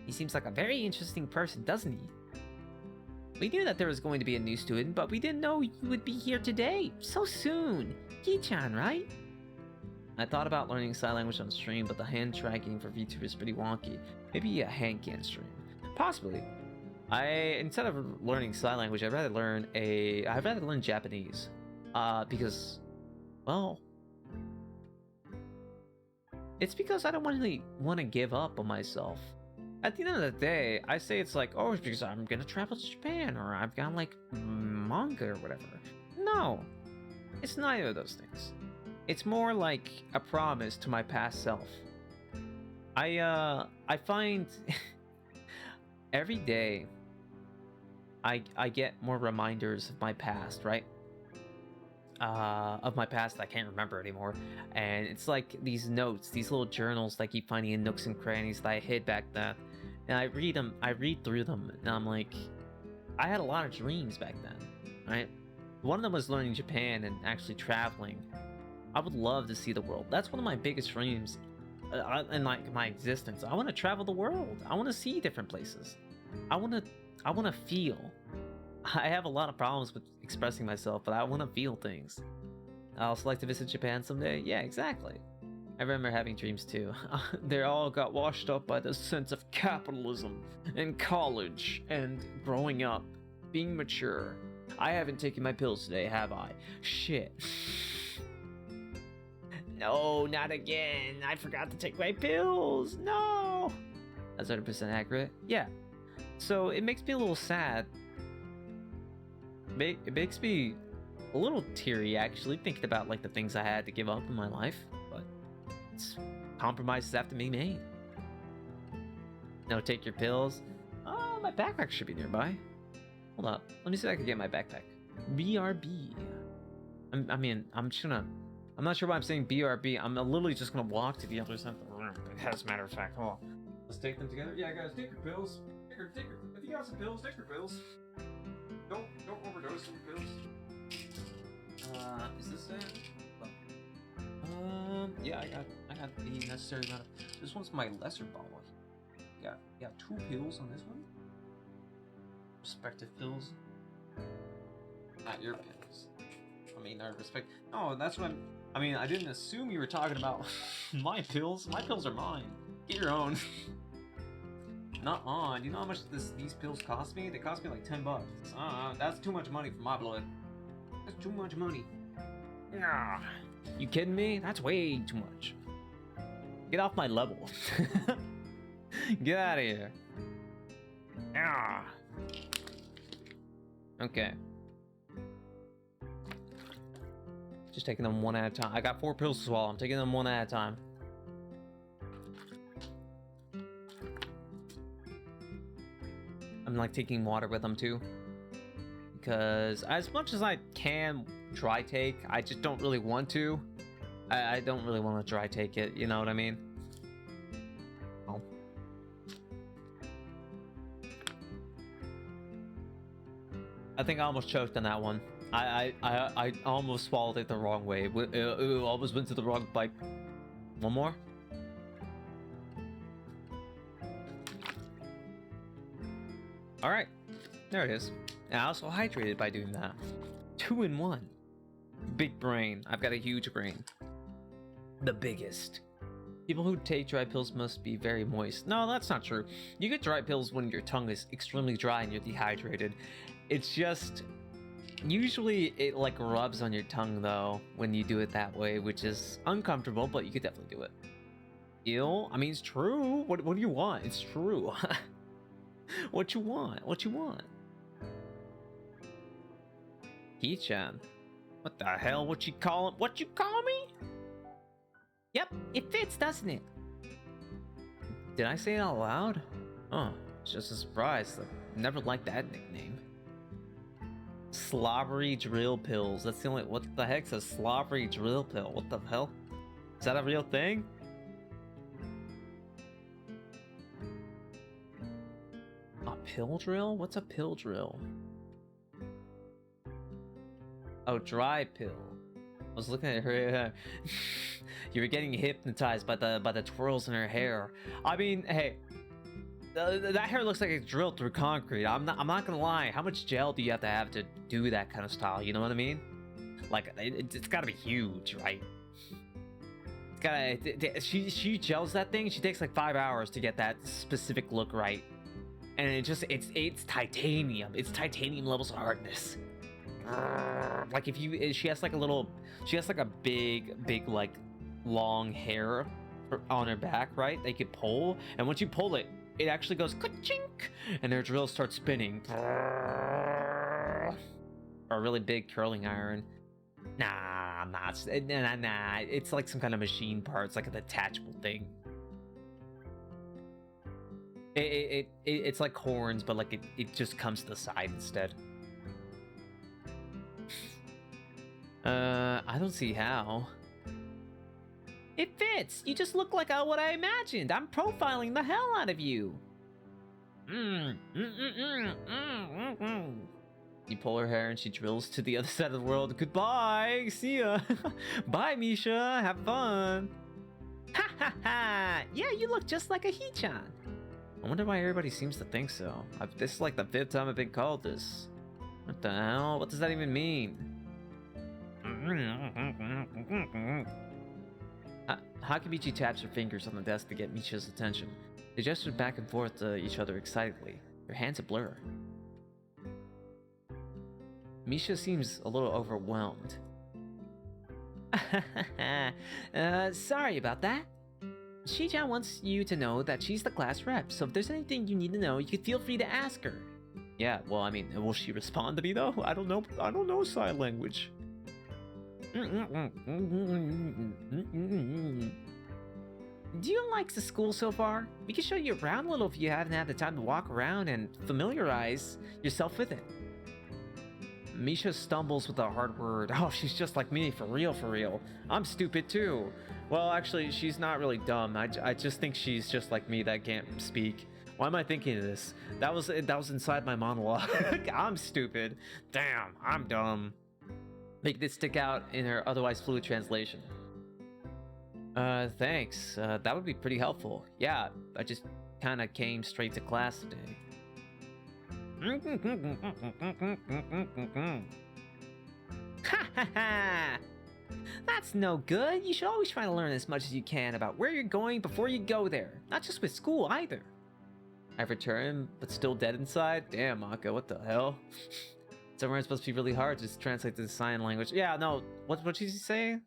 He seems like a very interesting person, doesn't he? We knew that there was going to be a new student, but we didn't know you would be here today. So soon. Gi-chan, right? I thought about learning sign language on stream, but the hand tracking for VTuber is pretty wonky. Maybe a hand can stream. Possibly. Instead of learning sign language, I'd rather learn Japanese. Because, well, it's because I don't really want to give up on myself. At the end of the day, I say it's like, oh, it's because I'm gonna travel to Japan, or I've got like manga or whatever. No, it's neither of those things. It's more like a promise to my past self. I find every day I get more reminders of my past, right? Of my past I can't remember anymore, and it's like these notes, these little journals that I keep finding in nooks and crannies that I hid back then, and I read through them, and I'm like, I had a lot of dreams back then, right? One of them was learning Japan and actually traveling. I would love to see the world. That's one of my biggest dreams in like my existence. I want to travel the world. I want to see different places. I want to feel. I have a lot of problems with expressing myself, but I want to feel things. I also like to visit Japan someday. Yeah, exactly. I remember having dreams too. They all got washed up by the sense of capitalism and college and growing up, being mature. I haven't taken my pills today, have I? Shit. No, not again. I forgot to take my pills. No. That's 100% accurate. Yeah. So it makes me a little sad. It makes me a little teary, actually, thinking about like the things I had to give up in my life. But compromises have to be made. No, take your pills. My backpack should be nearby. Hold up. Let me see if I can get my backpack. BRB. I'm just gonna... I'm not sure why I'm saying BRB. I'm literally just gonna walk to the other side of the room. As a matter of fact, hold on. Let's take them together. Yeah, guys, take your pills. If you got some pills, take your pills. Don't overdose on pills. Is this it? Yeah, I got the necessary amount of... This one's my lesser bottle. Yeah, 2 pills on this one. Respective pills. Not your pills. I mean, I respect... Oh, that's what I mean, I didn't assume you were talking about my pills. My pills are mine. Get your own. Not on. You know how much these pills cost me? They cost me like $10. That's too much money for my blood. That's too much money. Nah. You kidding me? That's way too much. Get off my level. Get out of here. Ah. Okay. Just taking them one at a time. I got 4 pills to swallow. I'm taking them one at a time. I'm like taking water with them too. Because as much as I can dry take, I just don't really want to. I don't really want to dry take it, you know what I mean? Oh. I think I almost choked on that one. I almost swallowed it the wrong way. It almost went to the wrong bite. One more? Alright. There it is. And I also hydrated by doing that. 2 in 1. Big brain. I've got a huge brain. The biggest. People who take dry pills must be very moist. No, that's not true. You get dry pills when your tongue is extremely dry and you're dehydrated. It's just... Usually it like rubs on your tongue though when you do it that way, which is uncomfortable, but you could definitely do it. Ew? I mean, it's true. What do you want? It's true. What you want? What you want? He-chan. What the hell? What you call him? What you call me? Yep, it fits, doesn't it? Did I say it out loud? Oh, it's just a surprise. I never liked that nickname. Slobbery drill pills. That's the only... What the heck's a slobbery drill pill? What the hell? Is that a real thing? A pill drill? What's a pill drill? Oh, dry pill. I was looking at her. You were getting hypnotized by the twirls in her hair. I mean, hey, that hair looks like it's drilled through concrete. I'm not gonna lie. How much gel do you have to do that kind of style? You know what I mean? Like it's gotta be huge, right? It's gotta. She gels that thing. She takes like 5 hours to get that specific look right, and it's titanium. It's titanium levels of hardness. Like she has like a big like long hair on her back, right? They could pull, and once you pull it, it actually goes ka-chink, and their drill starts spinning. Or a really big curling iron. Nah, it's like some kind of machine part. It's like a detachable thing. It's like horns, but like it just comes to the side instead. I don't see how. It fits. You just look like what I imagined. I'm profiling the hell out of you. You pull her hair and she drills to the other side of the world. Goodbye. See ya. Bye, Misha. Have fun. Ha ha ha. Yeah, you look just like a He-chan. I wonder why everybody seems to think so. This is like the 5th time I've been called this. What the hell? What does that even mean? Hakibichi taps her fingers on the desk to get Misha's attention. They gesture back and forth to each other excitedly, their hands a blur. Misha seems a little overwhelmed. Sorry about that. Shi-chan wants you to know that she's the class rep, so if there's anything you need to know, you can feel free to ask her. Yeah, well, I mean, will she respond to me though? I don't know sign language. likes the school so far. We can show you around a little if you haven't had the time to walk around and familiarize yourself with it. Misha stumbles with a hard word. Oh, she's just like me, for real, for real. I'm stupid too. Well, actually, she's not really dumb. I just think she's just like me that can't speak. Why am I thinking of this? That was inside my monologue. I'm stupid. Damn, I'm dumb. Make this stick out in her otherwise fluid translation. Thanks. That would be pretty helpful. Yeah, I just kind of came straight to class today. Ha ha ha! That's no good. You should always try to learn as much as you can about where you're going before you go there. Not just with school either. I've returned, but still dead inside? Damn, Maka, what the hell? Somewhere it's supposed to be really hard to just translate to the sign language. Yeah, no, what did you say?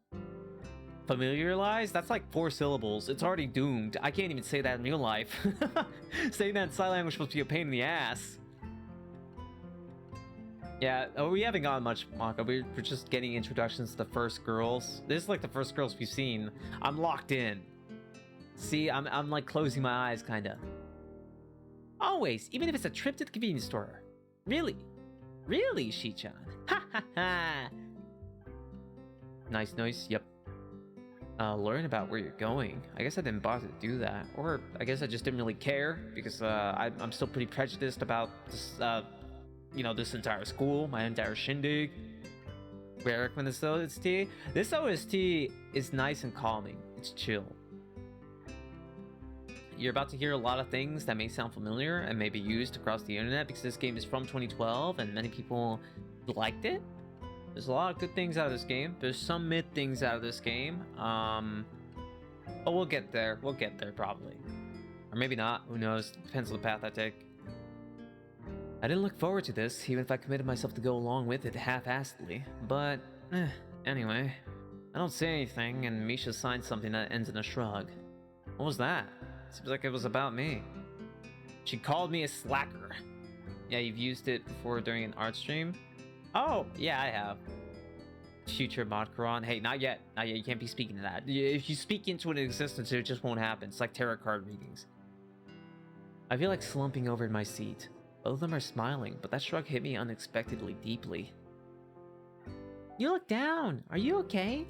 Familiarize? That's like 4 syllables. It's already doomed. I can't even say that in real life. Saying that in sign language is supposed to be a pain in the ass. Yeah, we haven't gotten much, Maka. We're just getting introductions to the first girls. This is like the first girls we've seen. I'm locked in. See, I'm like closing my eyes, kinda. Always, even if it's a trip to the convenience store. Really? Really, Shi-chan? Ha ha ha! Nice, yep. Learn about where you're going. I guess I didn't bother to do that. Or I guess I just didn't really care, because I'm still pretty prejudiced about this, you know, this entire school, my entire shindig. We recommend this OST. This OST is nice and calming. It's chill. You're about to hear a lot of things that may sound familiar and may be used across the internet because this game is from 2012 and many people liked it. There's a lot of good things out of this game. There's some mid things out of this game. But we'll get there. We'll get there probably. Or maybe not. Who knows? Depends on the path I take. I didn't look forward to this, even if I committed myself to go along with it half-assedly. But, anyway. I don't say anything, and Misha signs something that ends in a shrug. What was that? Seems like it was about me. She called me a slacker. Yeah, you've used it before during an art stream? Oh, yeah, I have. Future Modkaron. Hey, not yet. Not yet. You can't be speaking to that. If you speak into an existence, it just won't happen. It's like tarot card readings. I feel like slumping over in my seat. Both of them are smiling, but that shrug hit me unexpectedly deeply. You look down. Are you okay?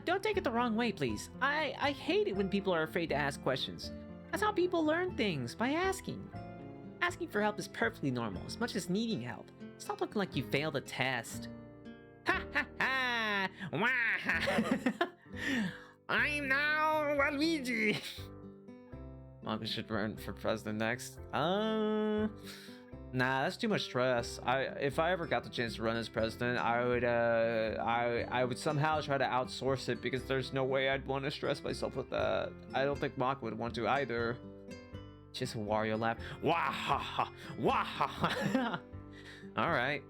Don't take it the wrong way, please. I hate it when people are afraid to ask questions. That's how people learn things, by asking. Asking for help is perfectly normal, as much as needing help. Stop looking like you failed a test. Ha ha ha! Wah! I'm now Luigi! Maka should run for president next. Nah, that's too much stress. If I ever got the chance to run as president, I would somehow try to outsource it because there's no way I'd want to stress myself with that. I don't think Maka would want to either. Just a Wario laugh. Wah ha ha! Wah ha ha! Alright.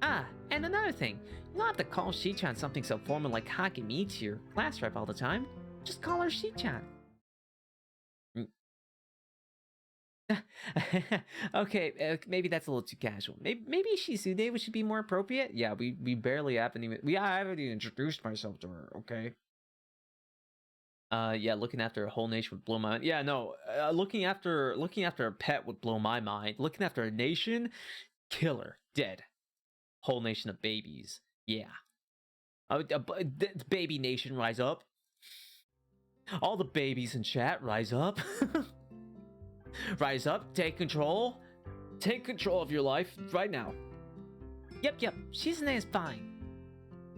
Ah, and another thing. You don't have to call Shi-chan something so formal like Hakemi to your class rep all the time. Just call her Shi-chan. Okay, maybe that's a little too casual. Maybe Shizune should be more appropriate. Yeah, we barely haven't even I haven't even introduced myself to her. Okay. Yeah, looking after a whole nation would blow my mind. Yeah, no, looking after a pet would blow my mind. Looking after a nation, killer, dead. Whole nation of babies. Yeah. Baby nation, rise up. All the babies in chat, rise up. Rise up, take control. Take control of your life right now. Yep, Shizune is fine.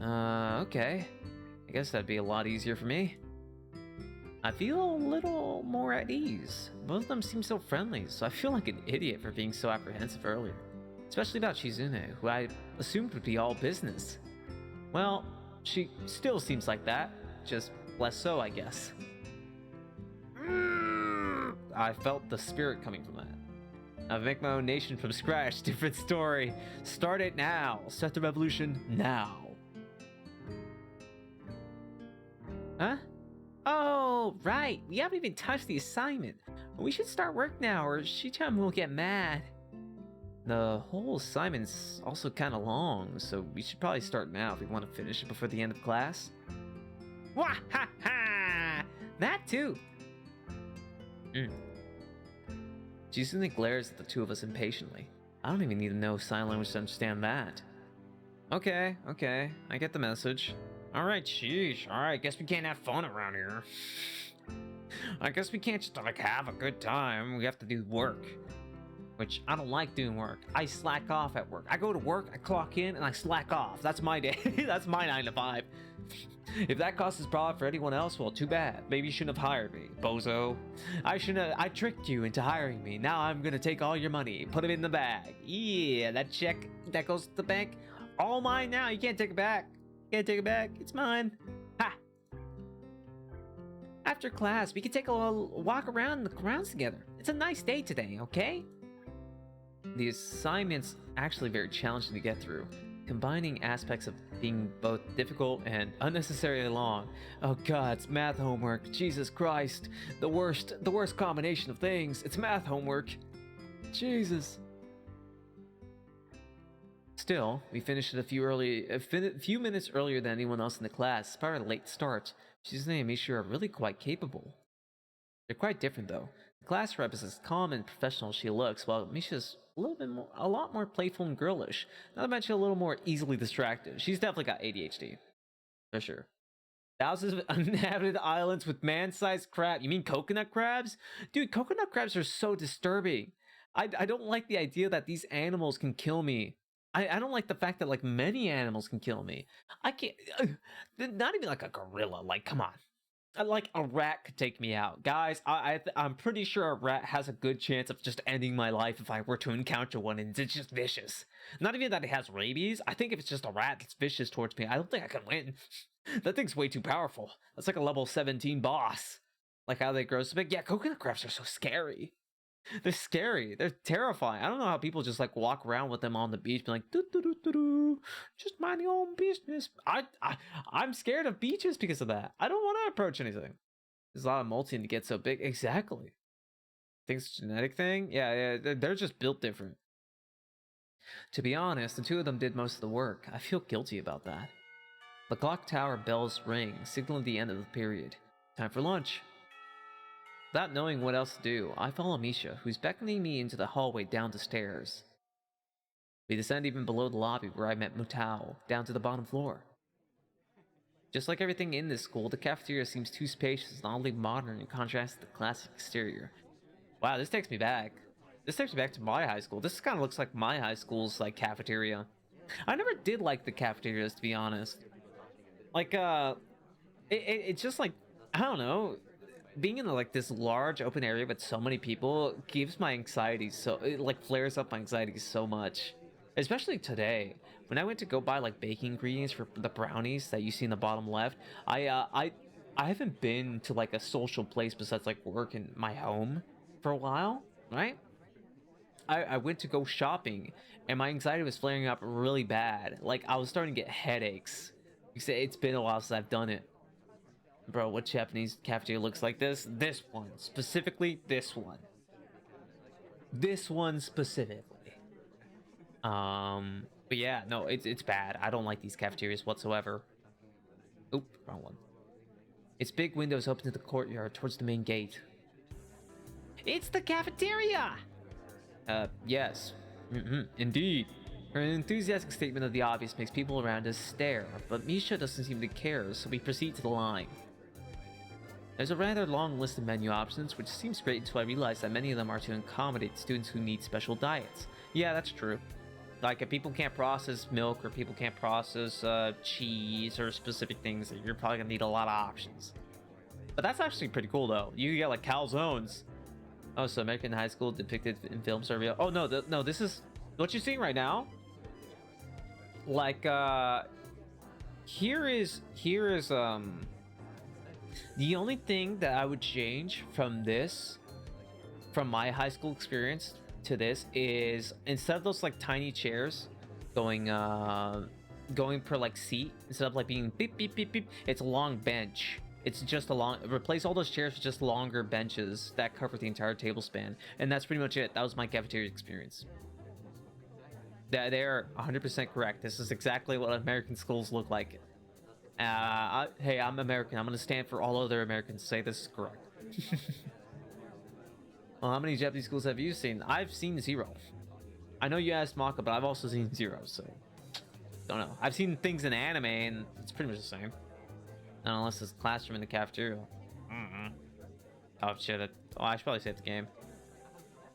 Okay. I guess that'd be a lot easier for me. I feel a little more at ease. Both of them seem so friendly, so I feel like an idiot for being so apprehensive earlier. Especially about Shizune, who I assumed would be all business. Well, she still seems like that, just less so, I guess. I felt the spirit coming from that. I'll make my own nation from scratch, different story. Start it now. Start the revolution now. Huh? Oh, right. We haven't even touched the assignment. We should start work now, or Shi-chan will get mad. The whole assignment's also kind of long, so we should probably start now if we want to finish it before the end of class. Wah ha ha! That too. Jisune glares at the two of us impatiently. I don't even need to know sign language to understand that. Okay, I get the message. Alright, sheesh. Alright, guess we can't have fun around here. I guess we can't just like have a good time. We have to do work. Which, I don't like doing work. I slack off at work. I go to work, I clock in, and I slack off. That's my day. That's my 9 to 5. If that causes problem for anyone else, well, too bad. Maybe you shouldn't have hired me, bozo. I tricked you into hiring me. Now I'm gonna take all your money, put it in the bag. Yeah, that check that goes to the bank, all mine now. You can't take it back. Can't take it back. It's mine. Ha! After class, we can take a little walk around the grounds together. It's a nice day today, okay? The assignment's actually very challenging to get through, combining aspects of being both difficult and unnecessarily long. Oh god, it's math homework. Jesus Christ. The worst combination of things. It's math homework. Jesus. Still, we finished it a few minutes earlier than anyone else in the class, despite a late start. Shizune and Mishu are really quite capable. They're quite different though. The class rep is as calm and professional as she looks, while Misha's a lot more playful and girlish. Not to mention a little more easily distracted. She's definitely got ADHD. For sure. Thousands of uninhabited islands with man-sized crab. You mean coconut crabs? Dude, coconut crabs are so disturbing. I don't like the idea that these animals can kill me. I don't like the fact that like many animals can kill me. I can't. Not even like a gorilla. Like, come on. Like a rat could take me out, guys. I'm pretty sure a rat has a good chance of just ending my life if I were to encounter one, and it's just vicious. Not even that it has rabies. I think if it's just a rat that's vicious towards me, I don't think I can win. That thing's way too powerful. That's like a level 17 boss. Like how they grow so big. Yeah, coconut crabs are so scary. They're scary. They're terrifying. I don't know how people just like walk around with them on the beach, be like, doo doo doo doo doo, just mind your own business. I'm scared of beaches because of that. I don't want to approach anything. There's a lot of molting to get so big. Exactly. Think it's a genetic thing? Yeah, they're just built different. To be honest, the two of them did most of the work. I feel guilty about that. The clock tower bells ring, signaling the end of the period. Time for lunch. Without knowing what else to do, I follow Misha, who's beckoning me into the hallway down the stairs. We descend even below the lobby where I met Mutao, down to the bottom floor. Just like everything in this school, the cafeteria seems too spacious and oddly modern in contrast to the classic exterior. Wow, this takes me back. This takes me back to my high school. This kind of looks like my high school's like cafeteria. I never did like the cafeterias, to be honest. Like, it's just like, I don't know. Being in like this large open area with so many people gives my anxiety it like flares up my anxiety so much, especially today when I went to go buy like baking ingredients for the brownies that you see in the bottom left. I haven't been to like a social place besides like work and my home for a while, right? I went to go shopping and my anxiety was flaring up really bad. Like I was starting to get headaches because it's been a while since I've done it. Bro, what Japanese cafeteria looks like this? This one. Specifically, this one. This one specifically. But yeah, no, it's bad. I don't like these cafeterias whatsoever. Oop, wrong one. Its big windows open to the courtyard towards the main gate. It's the cafeteria! Yes. Indeed. Her enthusiastic statement of the obvious makes people around us stare, but Misha doesn't seem to care, so we proceed to the line. There's a rather long list of menu options, which seems great until I realize that many of them are to accommodate students who need special diets. Yeah, that's true. Like, if people can't process milk, or people can't process cheese, or specific things, you're probably gonna need a lot of options. But that's actually pretty cool, though. You can get, like, calzones. Oh, so American high school depicted in films are real. Oh, no, no, this is... What you're seeing right now? Like, here is, the only thing that I would change from this, from my high school experience to this, is instead of those like tiny chairs going per like seat, instead of like being beep beep beep beep, it's a long bench. It's just replace all those chairs with just longer benches that cover the entire table span, and that's pretty much it. That was my cafeteria experience. They're 100% correct. This is exactly what American schools look like. Hey, I'm American. I'm gonna stand for all other Americans to say this is correct. Well, how many Japanese schools have you seen? I've seen 0. I know you asked Maka, but I've also seen 0, so don't know. I've seen things in anime, and it's pretty much the same. Not unless it's classroom in the cafeteria. Oh shit! I should probably save the game.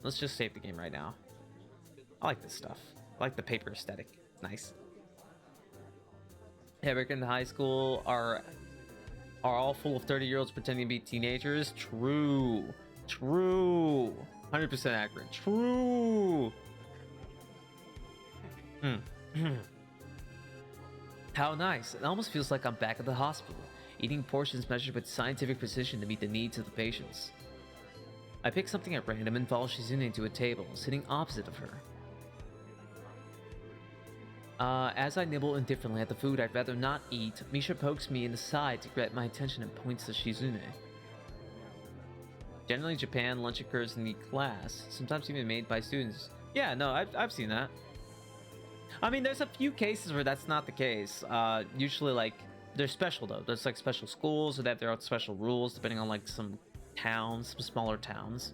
Let's just save the game right now. I like this stuff. I like the paper aesthetic. It's nice. American high school are all full of 30-year-olds pretending to be teenagers. True. 100% accurate. True. How nice. It almost feels like I'm back at the hospital, eating portions measured with scientific precision to meet the needs of the patients. I pick something at random and follow Shizune to a table, sitting opposite of her. As I nibble indifferently at the food I'd rather not eat, Misha pokes me in the side to get my attention and points to Shizune. Generally in Japan, lunch occurs in the class, sometimes even made by students. Yeah, no, I've seen that. I mean, there's a few cases where that's not the case. Usually, like, they're special, though. There's, like, special schools, or they have their own special rules, depending on, like, some towns, some smaller towns.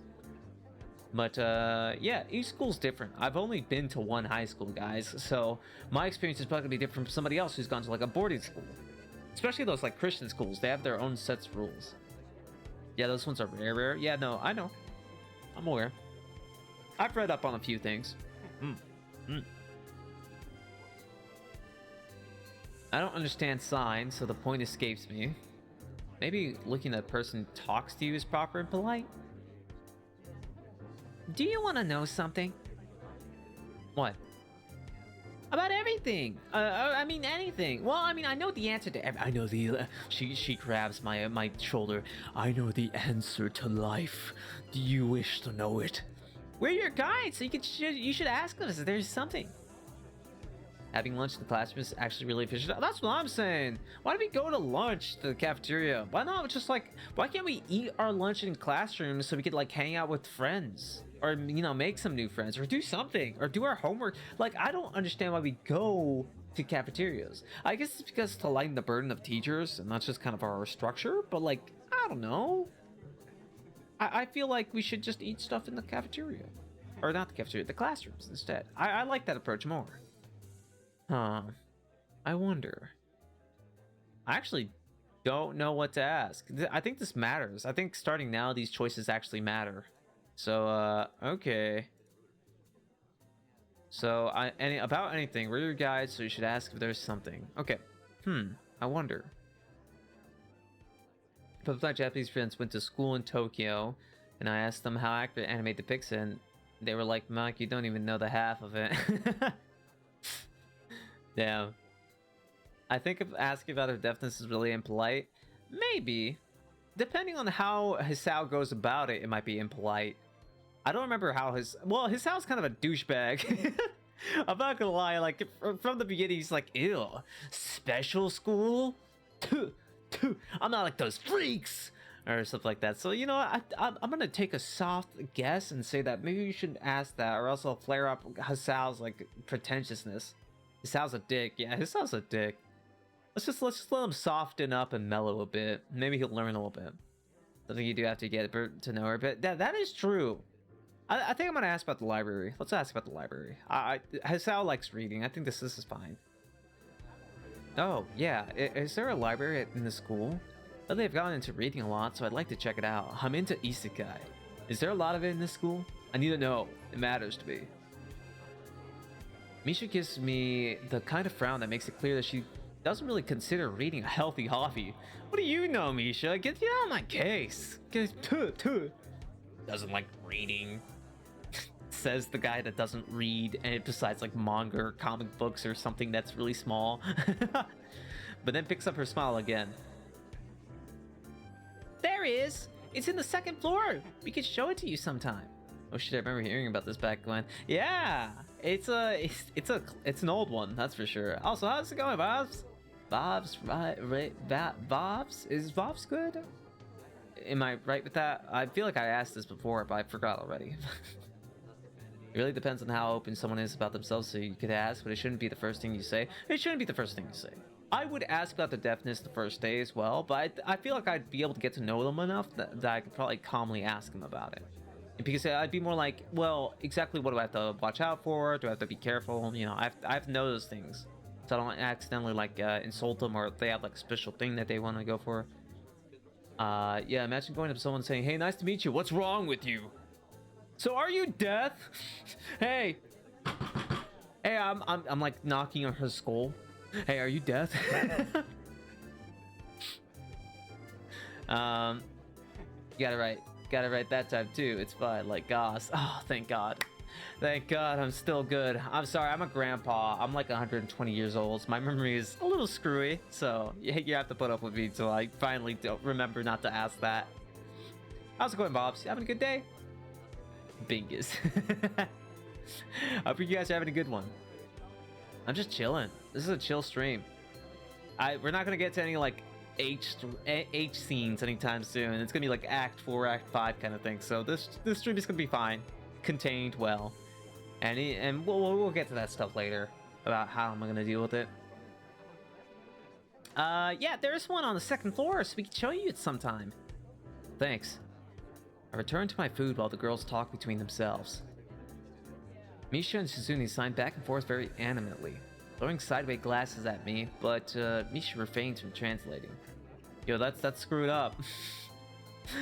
But, yeah, each school's different. I've only been to one high school, guys, so my experience is probably gonna be different from somebody else who's gone to, like, a boarding school. Especially those, like, Christian schools. They have their own sets of rules. Yeah, those ones are rare. Yeah, no, I know. I'm aware. I've read up on a few things. I don't understand signs, so the point escapes me. Maybe looking at a person talks to you is proper and polite? Do you want to know something? What? About everything. I mean anything. Well, I mean, I know the answer to I know the... She grabs my shoulder. I know the answer to life. Do you wish to know it? We're your guides, so you should ask us if there's something. Having lunch in the classroom is actually really efficient. That's what I'm saying. Why do we go to lunch to the cafeteria? Why not just like... Why can't we eat our lunch in classrooms so we could like hang out with friends? Or, you know, make some new friends, or do something, or do our homework. Like, I don't understand why we go to cafeterias. I guess it's because to lighten the burden of teachers, and that's just kind of our structure, but like, I don't know. I feel like we should just eat stuff in the cafeteria. Or not the cafeteria, the classrooms instead. I like that approach more. Huh. I wonder. I actually don't know what to ask. I think this matters. I think starting now, these choices actually matter. So, okay. So, about anything, we're your guides, so you should ask if there's something. Okay. I wonder. Both my Japanese friends went to school in Tokyo, and I asked them how accurate anime depicts it, and they were like, Mike, you don't even know the half of it. Damn. I think if asking about her deafness is really impolite. Maybe. Depending on how Hisao goes about it, it might be impolite. I don't remember how Hisao's kind of a douchebag. I'm not gonna lie, like, from the beginning, he's like, ew, special school? I'm not like those freaks! Or stuff like that. So, you know, I'm gonna take a soft guess and say that maybe you shouldn't ask that, or else I'll flare up Hisao's, like, pretentiousness. Hisao's a dick. Yeah, Hisao's a dick. Let's just let him soften up and mellow a bit. Maybe he'll learn a little bit. I think you do have to get to know her, but that is true. I think I'm gonna ask about the library. Let's ask about the library. Hisao likes reading. I think this is fine. Oh, yeah. Is there a library in the school? Well, they've gotten into reading a lot, so I'd like to check it out. I'm into isekai. Is there a lot of it in this school? I need to know. It matters to me. Misha gives me the kind of frown that makes it clear that she doesn't really consider reading a healthy hobby. What do you know, Misha? Get out of my case. Doesn't like reading. Says the guy that doesn't read, and besides like manga or comic books or something that's really small. But then picks up her smile again. There is. It's in the second floor. We could show it to you sometime. Oh shit! I remember hearing about this back when. Yeah, it's an old one, that's for sure. Also, how's it going, Bobs? Bobs, right? Bobs? Is Bobs good? Am I right with that? I feel like I asked this before, but I forgot already. It really depends on how open someone is about themselves, so you could ask, but it shouldn't be the first thing you say. It shouldn't be the first thing you say. I would ask about the deafness the first day as well, but I feel like I'd be able to get to know them enough that I could probably calmly ask them about it. Because I'd be more like, well, exactly what do I have to watch out for? Do I have to be careful? You know, I have to know those things, so I don't accidentally like insult them, or if they have like a special thing that they want to go for. Yeah, imagine going up to someone saying, "Hey, nice to meet you. What's wrong with you? So are you deaf?" Hey, hey, I'm like knocking on her skull. Hey, are you deaf? You got it right that time too. It's fine. Like, gosh, oh, thank God. Thank God I'm still good. I'm sorry, I'm a grandpa. I'm like 120 years old. So my memory is a little screwy, so you have to put up with me till I finally don't remember not to ask that. How's it going, Bobs? You having a good day? Bingus. I hope you guys are having a good one. I'm just chilling. This is a chill stream. We're not gonna get to any like H scenes anytime soon. It's gonna be like Act 4, Act 5 kind of thing. So this stream is gonna be fine, contained well, and we'll get to that stuff later about how I'm gonna deal with it. Yeah, there's one on the second floor, so we can show you it sometime. Thanks. I returned to my food while the girls talked between themselves. Misha and Suzune signed back and forth very animately, throwing sideways glasses at me, but Misha refrained from translating. Yo, that's screwed up.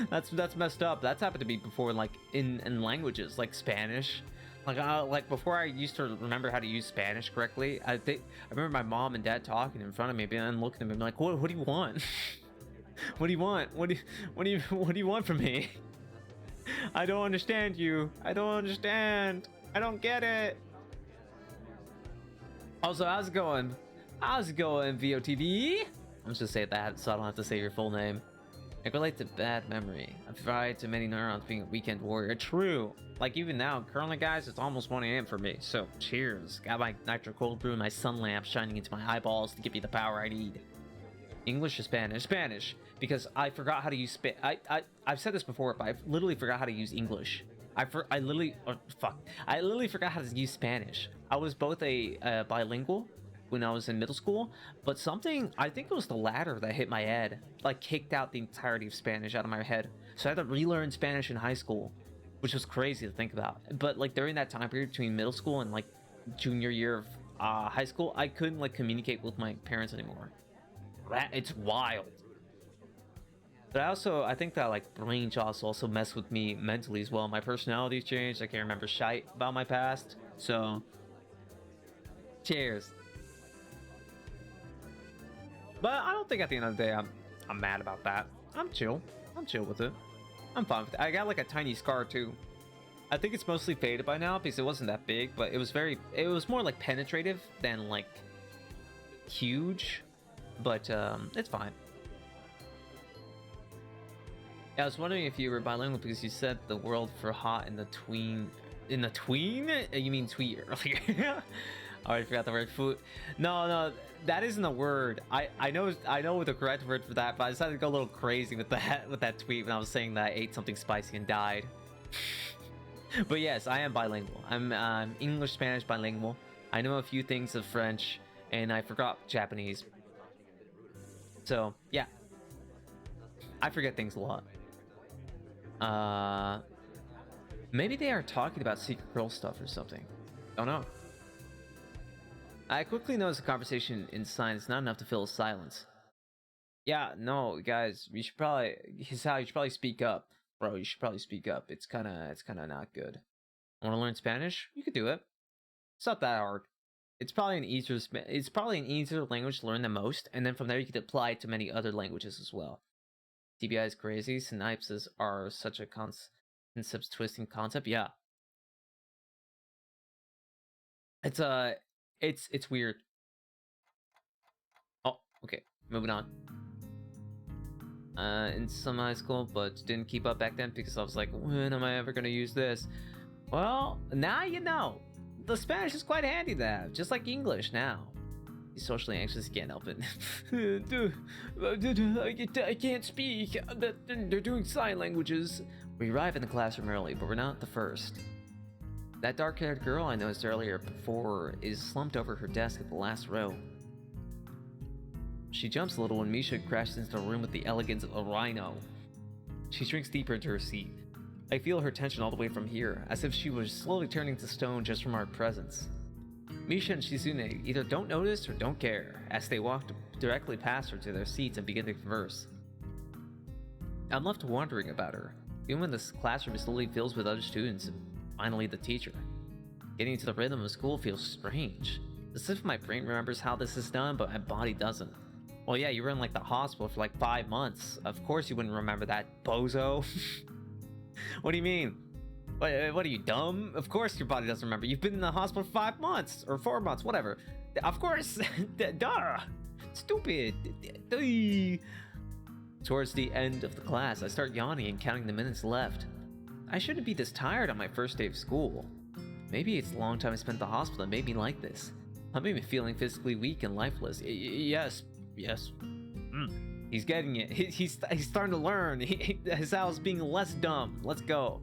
that's messed up. That's happened to me before, like in languages like Spanish. Like before I used to remember how to use Spanish correctly. I remember my mom and dad talking in front of me, and then looking at me like, what do you want? What do you want? What do you want from me? I don't understand you. I don't understand. I don't get it. Also, how's it going? How's it going, VOTV? I'm just gonna say that so I don't have to say your full name. I relate to bad memory. I've tried to many neurons being a weekend warrior. True. Like even now, currently guys, it's almost 1 a.m. for me. So cheers. Got my nitro cold brew and my sun lamp shining into my eyeballs to give me the power I need. English or Spanish? Spanish. Because I forgot how to use I've said this before, but I literally forgot how to use English. I literally forgot how to use Spanish. I was both a bilingual when I was in middle school, but something, I think it was the latter that hit my head, like kicked out the entirety of Spanish out of my head. So I had to relearn Spanish in high school, which was crazy to think about. But like during that time period between middle school and like junior year of high school, I couldn't like communicate with my parents anymore. It's wild. But I think that like brain shots also messed with me mentally as well. My personality's changed. I can't remember shite about my past. So, cheers. But I don't think at the end of the day I'm mad about that. I'm chill. I'm chill with it. I'm fine with it. I got like a tiny scar too. I think it's mostly faded by now because it wasn't that big, but it was more like penetrative than like huge. But it's fine. Yeah, I was wondering if you were bilingual because you said the word for hot in the tween. In the tween? You mean tweet earlier? I already forgot the word food. No, that isn't a word. I know the correct word for that, but I decided to go a little crazy with that tweet when I was saying that I ate something spicy and died. But yes, I am bilingual. I'm English Spanish bilingual. I know a few things of French, and I forgot Japanese. So yeah, I forget things a lot. Maybe they are talking about secret girl stuff or something. Don't know. I quickly noticed the conversation in sign is not enough to fill a silence. Yeah, no, guys, you should probably speak up, bro. You should probably speak up. It's kind of not good. Want to learn Spanish? You could do it. It's not that hard. It's probably an easier language to learn than most, and then from there you could apply it to many other languages as well. TBI is crazy. Synapses are such a concept twisting concept. Yeah. It's weird. Oh, okay. Moving on. In some high school, but didn't keep up back then because I was like, when am I ever gonna use this? Well, now you know. The Spanish is quite handy to have, just like English now. He's socially anxious, he can't help it. I can't speak. They're doing sign languages. We arrive in the classroom early, but we're not the first. That dark-haired girl I noticed earlier before is slumped over her desk at the last row. She jumps a little when Misha crashes into the room with the elegance of a rhino. She shrinks deeper into her seat. I feel her tension all the way from here, as if she was slowly turning to stone just from our presence. Misha and Shizune either don't notice or don't care, as they walk directly past her to their seats and begin to converse. I'm left wondering about her, even when this classroom slowly fills with other students and finally the teacher. Getting into the rhythm of school feels strange. As if my brain remembers how this is done, but my body doesn't. Well, yeah, you were in like the hospital for like 5 months. Of course you wouldn't remember that, bozo. What do you mean? What are you, dumb? Of course your body doesn't remember. You've been in the hospital for 5 months, or 4 months, whatever. Of course. Duh. Stupid. Towards the end of the class, I start yawning and counting the minutes left. I shouldn't be this tired on my first day of school. Maybe it's the long time I spent at the hospital that made me like this. I'm even feeling physically weak and lifeless. Yes. He's getting it. He's starting to learn. His Sal's being less dumb. Let's go.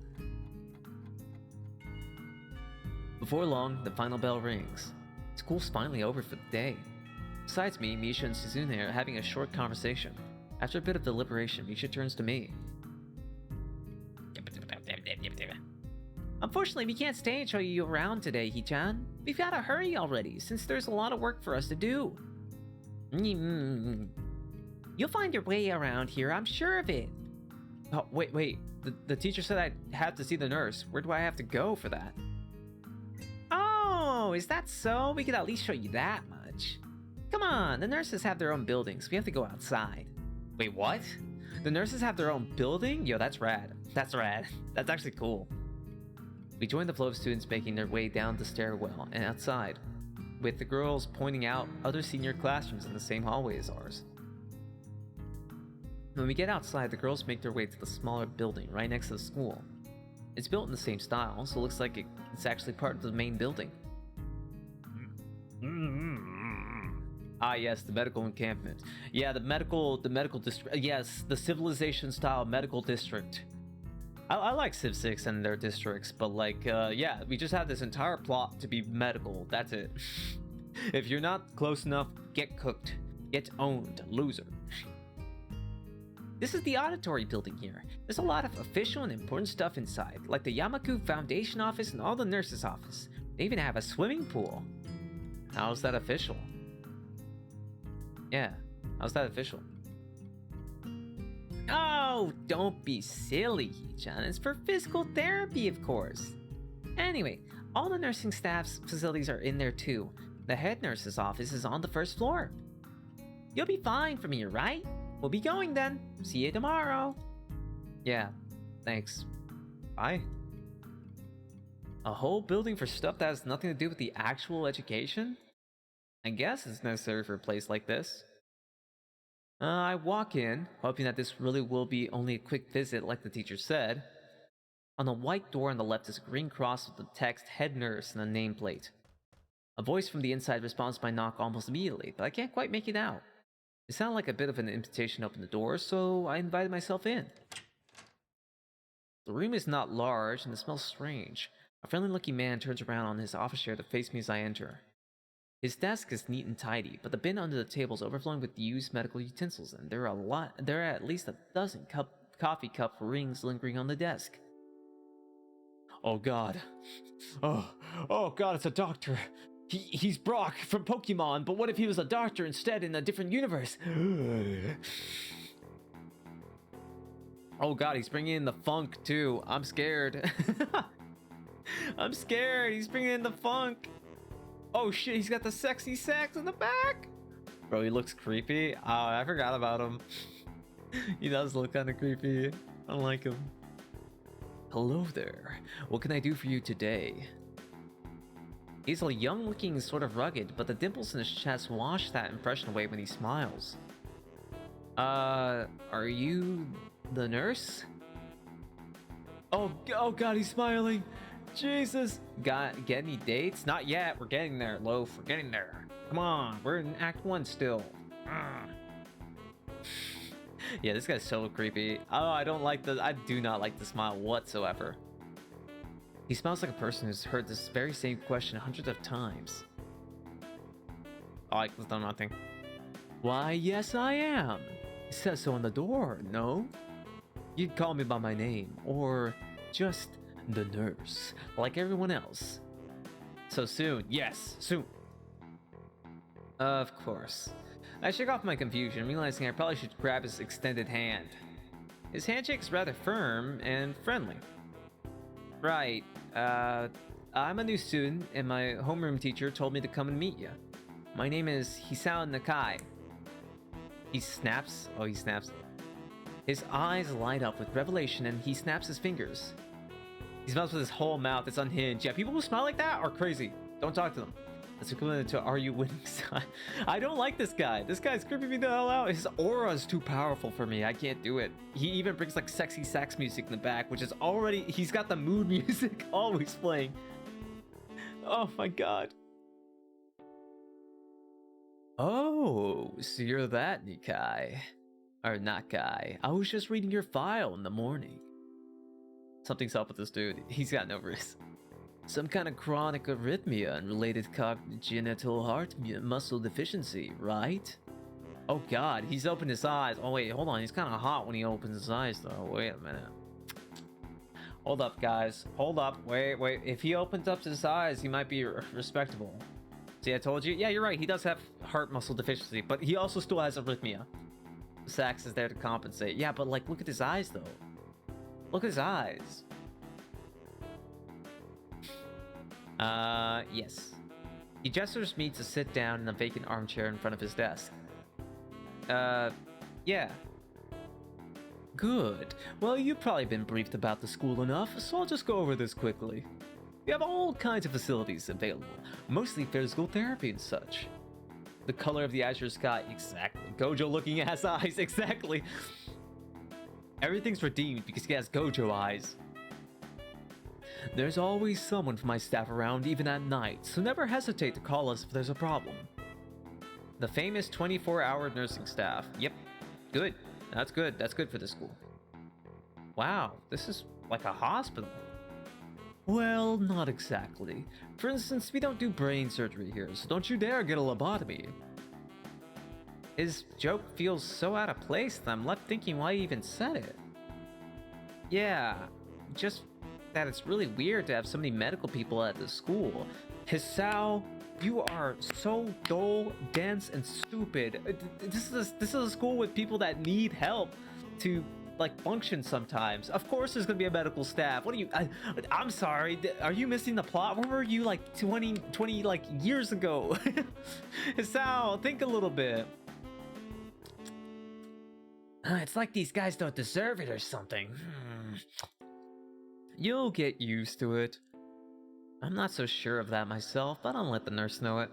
Before long, the final bell rings. School's finally over for the day. Besides me, Misha and Suzune are having a short conversation. After a bit of deliberation, Misha turns to me. Unfortunately, we can't stay and show you around today, Hichan. We've got to hurry already, since there's a lot of work for us to do. You'll find your way around here, I'm sure of it. Oh, wait. The teacher said I had to see the nurse. Where do I have to go for that? Oh, is that so? We could at least show you that much. Come on, the nurses have their own buildings. We have to go outside. Wait, what? The nurses have their own building? Yo, that's rad. That's actually cool. We join the flow of students making their way down the stairwell and outside, with the girls pointing out other senior classrooms in the same hallway as ours. When we get outside, the girls make their way to the smaller building right next to the school. It's built in the same style, so it looks like it's actually part of the main building. Ah, yes, the medical encampment. Yeah, the medical district. Yes, the civilization-style medical district. I like Civ 6 and their districts, but like, yeah, we just have this entire plot to be medical. That's it. If you're not close enough, get cooked. Get owned, loser. This is the auditory building here. There's a lot of official and important stuff inside, like the Yamaku Foundation office and all the nurses' office. They even have a swimming pool. How's that official? Yeah, how's that official? Oh, don't be silly, Hichan. It's for physical therapy, of course. Anyway, all the nursing staff's facilities are in there too. The head nurse's office is on the first floor. You'll be fine from here, right? We'll be going then. See you tomorrow. Yeah, thanks. Bye. A whole building for stuff that has nothing to do with the actual education? I guess it's necessary for a place like this. I walk in, hoping that this really will be only a quick visit like the teacher said. On the white door on the left is a green cross with the text head nurse and a nameplate. A voice from the inside responds to my knock almost immediately, but I can't quite make it out. It sounded like a bit of an invitation to open the door, so I invited myself in. The room is not large and it smells strange. A friendly-looking man turns around on his office chair to face me as I enter. His desk is neat and tidy, but the bin under the table is overflowing with used medical utensils, and there are at least a dozen coffee cup rings lingering on the desk. Oh god. Oh god, it's a doctor. He's Brock from Pokemon, but what if he was a doctor instead in a different universe? Oh god, he's bringing in the funk too. I'm scared. I'm scared. He's bringing in the funk. Oh shit, he's got the sexy sax in the back. Bro, he looks creepy. Oh, I forgot about him. He does look kind of creepy. I don't like him. Hello there. What can I do for you today? He's a young looking, sort of rugged, but the dimples in his chest wash that impression away when he smiles. Are you the nurse? Oh god, he's smiling. Jesus. Get any dates? Not yet. We're getting there, Loaf. We're getting there. Come on. We're in Act 1 still. Yeah, this guy's so creepy. Oh, I do not like the smile whatsoever. He smells like a person who's heard this very same question hundreds of times. Oh, I clicked on nothing. Why, yes, I am. It says so on the door, no? You'd call me by my name, or just the nurse, like everyone else. So soon, yes, soon. Of course. I shook off my confusion, realizing I probably should grab his extended hand. His handshake is rather firm and friendly. Right, I'm a new student, and my homeroom teacher told me to come and meet you. My name is Hisao Nakai. He snaps. Oh, he snaps. His eyes light up with revelation, and he snaps his fingers. He smiles with his whole mouth. It's unhinged. Yeah, people who smile like that are crazy. Don't talk to them. That's equivalent to "Are you winning?" I don't like this guy. This guy's creeping me the hell out. His aura is too powerful for me. I can't do it. He even brings like sexy sax music in the back, which is already... He's got the mood music always playing. Oh my god. Oh, so you're that Nikai. Or Nakai. I was just reading your file in the morning. Something's up with this dude. He's got no wrist. Some kind of chronic arrhythmia and related congenital heart muscle deficiency, right? Oh god, he's opened his eyes. Oh wait, hold on. He's kind of hot when he opens his eyes though. Wait a minute. Hold up, guys. Hold up. Wait. If he opens up his eyes, he might be respectable. See, I told you? Yeah, you're right. He does have heart muscle deficiency, but he also still has arrhythmia. Sax is there to compensate. Yeah, but like, look at his eyes though. Look at his eyes. Yes. He gestures me to sit down in a vacant armchair in front of his desk. Yeah. Good. Well, you've probably been briefed about the school enough, so I'll just go over this quickly. We have all kinds of facilities available, mostly physical therapy and such. The color of the azure sky, exactly. Gojo looking ass eyes, exactly. Everything's redeemed because he has Gojo eyes. There's always someone from my staff around, even at night, so never hesitate to call us if there's a problem. The famous 24-hour nursing staff. Yep, good. That's good. That's good for this school. Wow, this is like a hospital. Well, not exactly. For instance, we don't do brain surgery here, so don't you dare get a lobotomy. His joke feels so out of place that I'm left thinking why he even said it. Yeah, just that it's really weird to have so many medical people at the school. Hisao, you are so dull, dense, and stupid. This is a school with people that need help to like function sometimes. Of course there's gonna be a medical staff. What are you... I'm sorry, are you missing the plot? Where were you like 20 like years ago? Hisao, think a little bit. It's like these guys don't deserve it or something. You'll get used to it. I'm not so sure of that myself, but I'll let the nurse know it.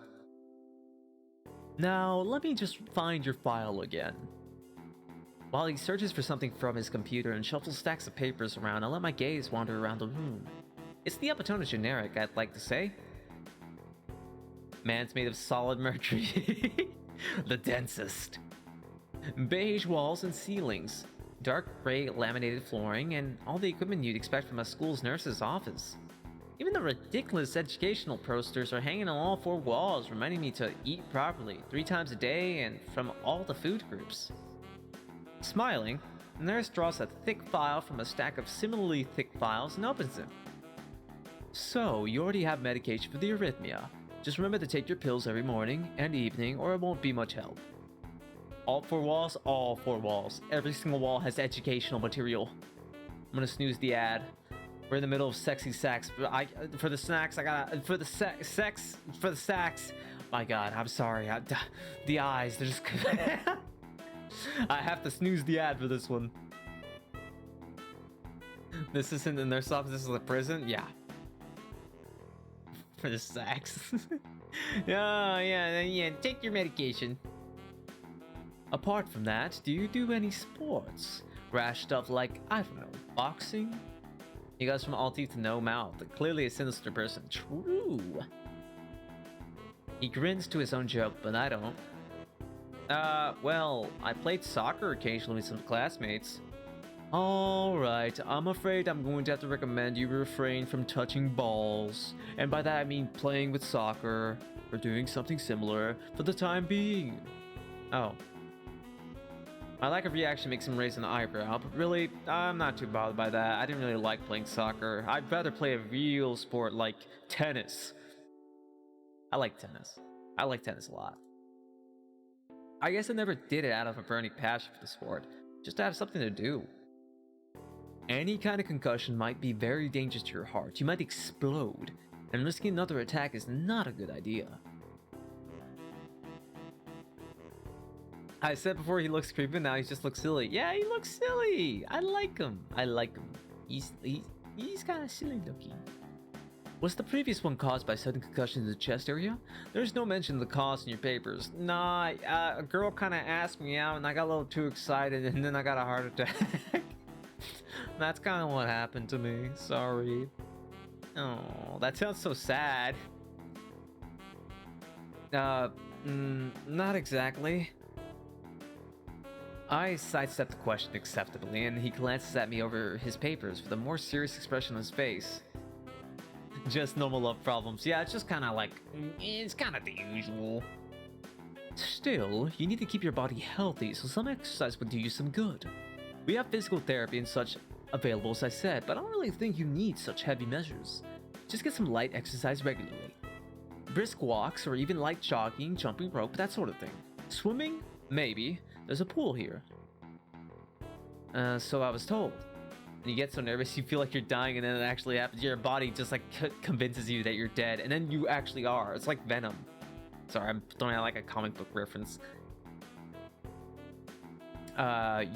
Now, let me just find your file again. While he searches for something from his computer and shuffles stacks of papers around, I let my gaze wander around the room. It's the Epitone generic, I'd like to say. Man's made of solid mercury. The densest. Beige walls and ceilings. Dark gray laminated flooring, and all the equipment you'd expect from a school's nurse's office. Even the ridiculous educational posters are hanging on all four walls, reminding me to eat properly 3 times a day and from all the food groups. Smiling, the nurse draws a thick file from a stack of similarly thick files and opens it. So, you already have medication for the arrhythmia. Just remember to take your pills every morning and evening, or it won't be much help. All 4 walls? All 4 walls. Every single wall has educational material. I'm gonna snooze the ad. We're in the middle of sexy sax. For the snacks, I gotta... For the sex... For the sax... My god, I'm sorry. The eyes, they're just... I have to snooze the ad for this one. This isn't the nurse office, this is a prison? Yeah. For the sax. Yeah, take your medication. Apart from that, do you do any sports? Rash stuff like, I don't know, boxing? He goes from all teeth to no mouth, clearly a sinister person. True. He grins to his own joke, but I don't. Well, I played soccer occasionally with some classmates. Alright, I'm afraid I'm going to have to recommend you refrain from touching balls. And by that I mean playing with soccer, or doing something similar, for the time being. Oh. My lack of reaction makes him raise an eyebrow, but really, I'm not too bothered by that. I didn't really like playing soccer. I'd rather play a real sport like tennis. I like tennis. I like tennis a lot. I guess I never did it out of a burning passion for the sport, just to have something to do. Any kind of concussion might be very dangerous to your heart. You might explode, and risking another attack is not a good idea. I said before he looks creepy, now he just looks silly. Yeah, he looks silly. I like him. I like him. He's kind of silly looking. Was the previous one caused by sudden concussion in the chest area? There's no mention of the cause in your papers. Nah, a girl kind of asked me out and I got a little too excited and then I got a heart attack. That's kind of what happened to me. Sorry. Oh, that sounds so sad. Not exactly. I sidestepped the question acceptably, and he glances at me over his papers with a more serious expression on his face. Just normal love problems. Yeah, it's just kind of like, it's kind of the usual. Still, you need to keep your body healthy, so some exercise would do you some good. We have physical therapy and such available, as I said, but I don't really think you need such heavy measures. Just get some light exercise regularly. Brisk walks, or even light jogging, jumping rope, that sort of thing. Swimming? Maybe. There's a pool here. So I was told. And you get so nervous you feel like you're dying, and then it actually happens. Your body just like convinces you that you're dead, and then you actually are. It's like Venom. Sorry, I'm throwing out like a comic book reference.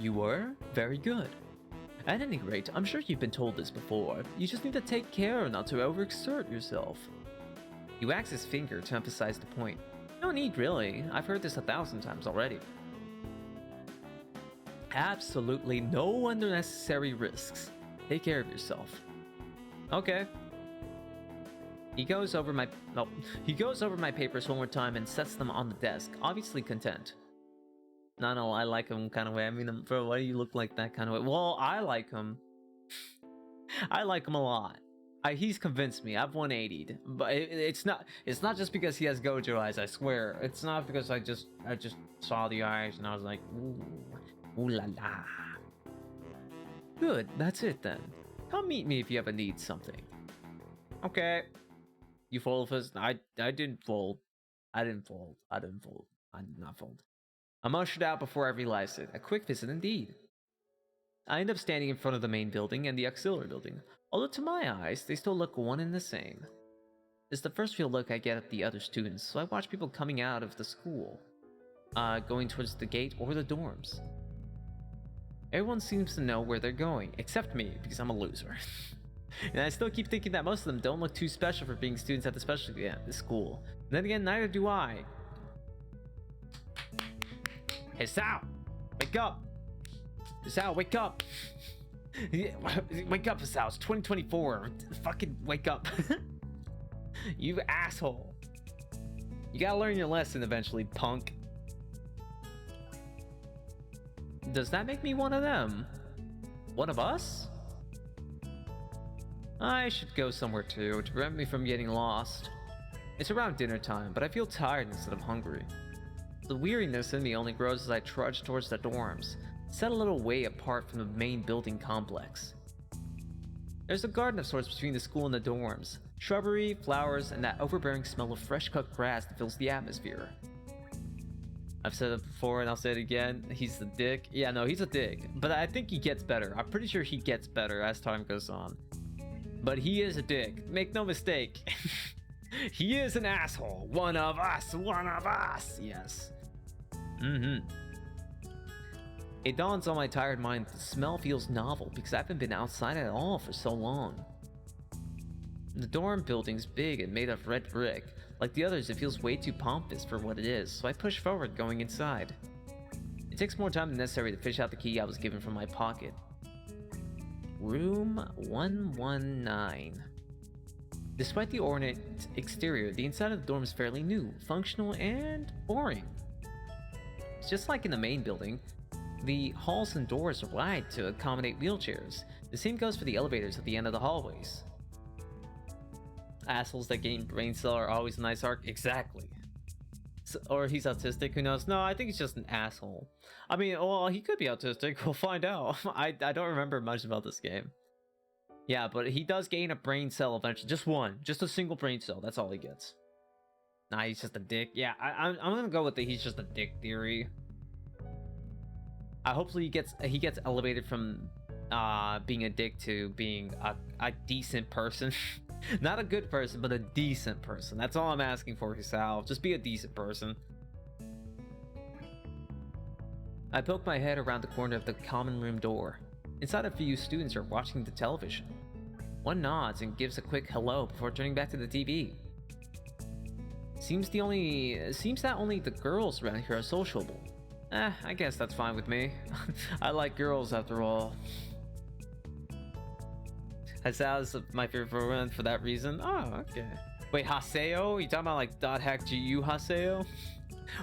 You were? Very good. At any rate, I'm sure you've been told this before. You just need to take care not to overexert yourself. He wags his finger to emphasize the point. No need, really. I've heard this 1,000 times already. Absolutely no unnecessary risks. Take care of yourself. Okay. He goes over my papers one more time and sets them on the desk, obviously content. No, I like him kind of way. I mean, bro, why do you look like that kind of way? Well, I like him. I like him a lot. He's convinced me. I've 180'd, but it's not just because he has Gojo eyes. I swear, it's not because I just saw the eyes and I was like, ooh la la. Good, that's it then. Come meet me if you ever need something. Okay. You fold first. I didn't fold. I did not fold. I'm ushered out before I realized it. A quick visit indeed. I end up standing in front of the main building and the auxiliary building. Although to my eyes, they still look one and the same. It's the first real look I get at the other students, so I watch people coming out of the school, going towards the gate or the dorms. Everyone seems to know where they're going, except me, because I'm a loser. And I still keep thinking that most of them don't look too special for being students at the school. And then again, neither do I. Hey, Sal! Wake up! Sal, wake up! Wake up, Sal, it's 2024. Fucking wake up. You asshole. You gotta learn your lesson eventually, punk. Does that make me one of them? One of us? I should go somewhere too, to prevent me from getting lost. It's around dinner time, but I feel tired instead of hungry. The weariness in me only grows as I trudge towards the dorms, set a little way apart from the main building complex. There's a garden of sorts between the school and the dorms. Shrubbery, flowers, and that overbearing smell of fresh-cut grass that fills the atmosphere. I've said it before and I'll say it again, he's a dick. Yeah, no, he's a dick, but I think he gets better. I'm pretty sure he gets better as time goes on. But he is a dick, make no mistake. He is an asshole. One of us, yes. It dawns on my tired mind that the smell feels novel because I haven't been outside at all for so long. The dorm building's big and made of red brick. Like the others, it feels way too pompous for what it is, so I push forward going inside. It takes more time than necessary to fish out the key I was given from my pocket. Room 119. Despite the ornate exterior, the inside of the dorm is fairly new, functional, and boring. It's just like in the main building. the halls and doors are wide to accommodate wheelchairs. The same goes for the elevators at the end of the hallways. Assholes that gain brain cell are always a nice arc. Exactly. So, or he's autistic, who knows? No, I think he's just an asshole. I mean, well, he could be autistic. We'll find out. I don't remember much about this game. Yeah, but he does gain a brain cell eventually. Just one. Just a single brain cell. That's all he gets. Nah, he's just a dick. Yeah, I'm gonna go with the he's just a dick theory. Hopefully he gets elevated from being a dick to being a decent person. Not a good person, but a decent person. That's all I'm asking for, Hisao. Just be a decent person. I poke my head around the corner of the common room door. Inside, a few students are watching the television. One nods and gives a quick hello before turning back to the TV. Seems that only the girls around here are sociable. I guess that's fine with me. I like girls after all. Hasao's my favorite one for that reason. Oh, okay. Wait, Haseo? You talking about like .hack.gu Haseo?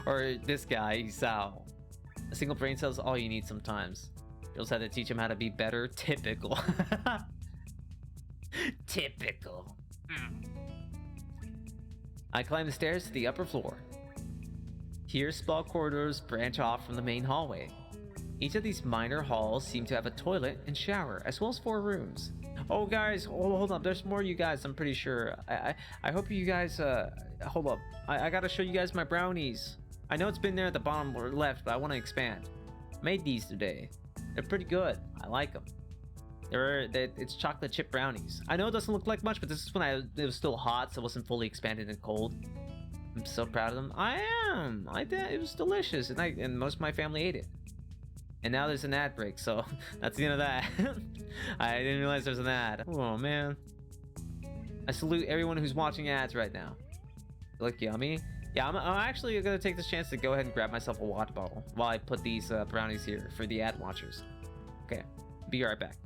Or this guy, Hisao? A single brain cell is all you need sometimes. Girls had to teach him how to be better. Typical. Typical. I climb the stairs to the upper floor. Here, small corridors branch off from the main hallway. Each of these minor halls seem to have a toilet and shower, as well as 4 rooms. Oh, guys, hold up. There's more of you guys, I'm pretty sure. I hope you guys, hold up. I gotta show you guys my brownies. I know it's been there at the bottom left, but I want to expand. Made these today. They're pretty good. I like them. It's chocolate chip brownies. I know it doesn't look like much, but this is when it was still hot, so it wasn't fully expanded and cold. I'm so proud of them. I am. It was delicious, and most of my family ate it. And now there's an ad break, so that's the end of that. I didn't realize there's an ad. Oh man. I salute everyone who's watching ads right now. They look yummy. Yeah, I'm actually gonna take this chance to go ahead and grab myself a water bottle while I put these brownies here for the ad watchers. Okay, be right back.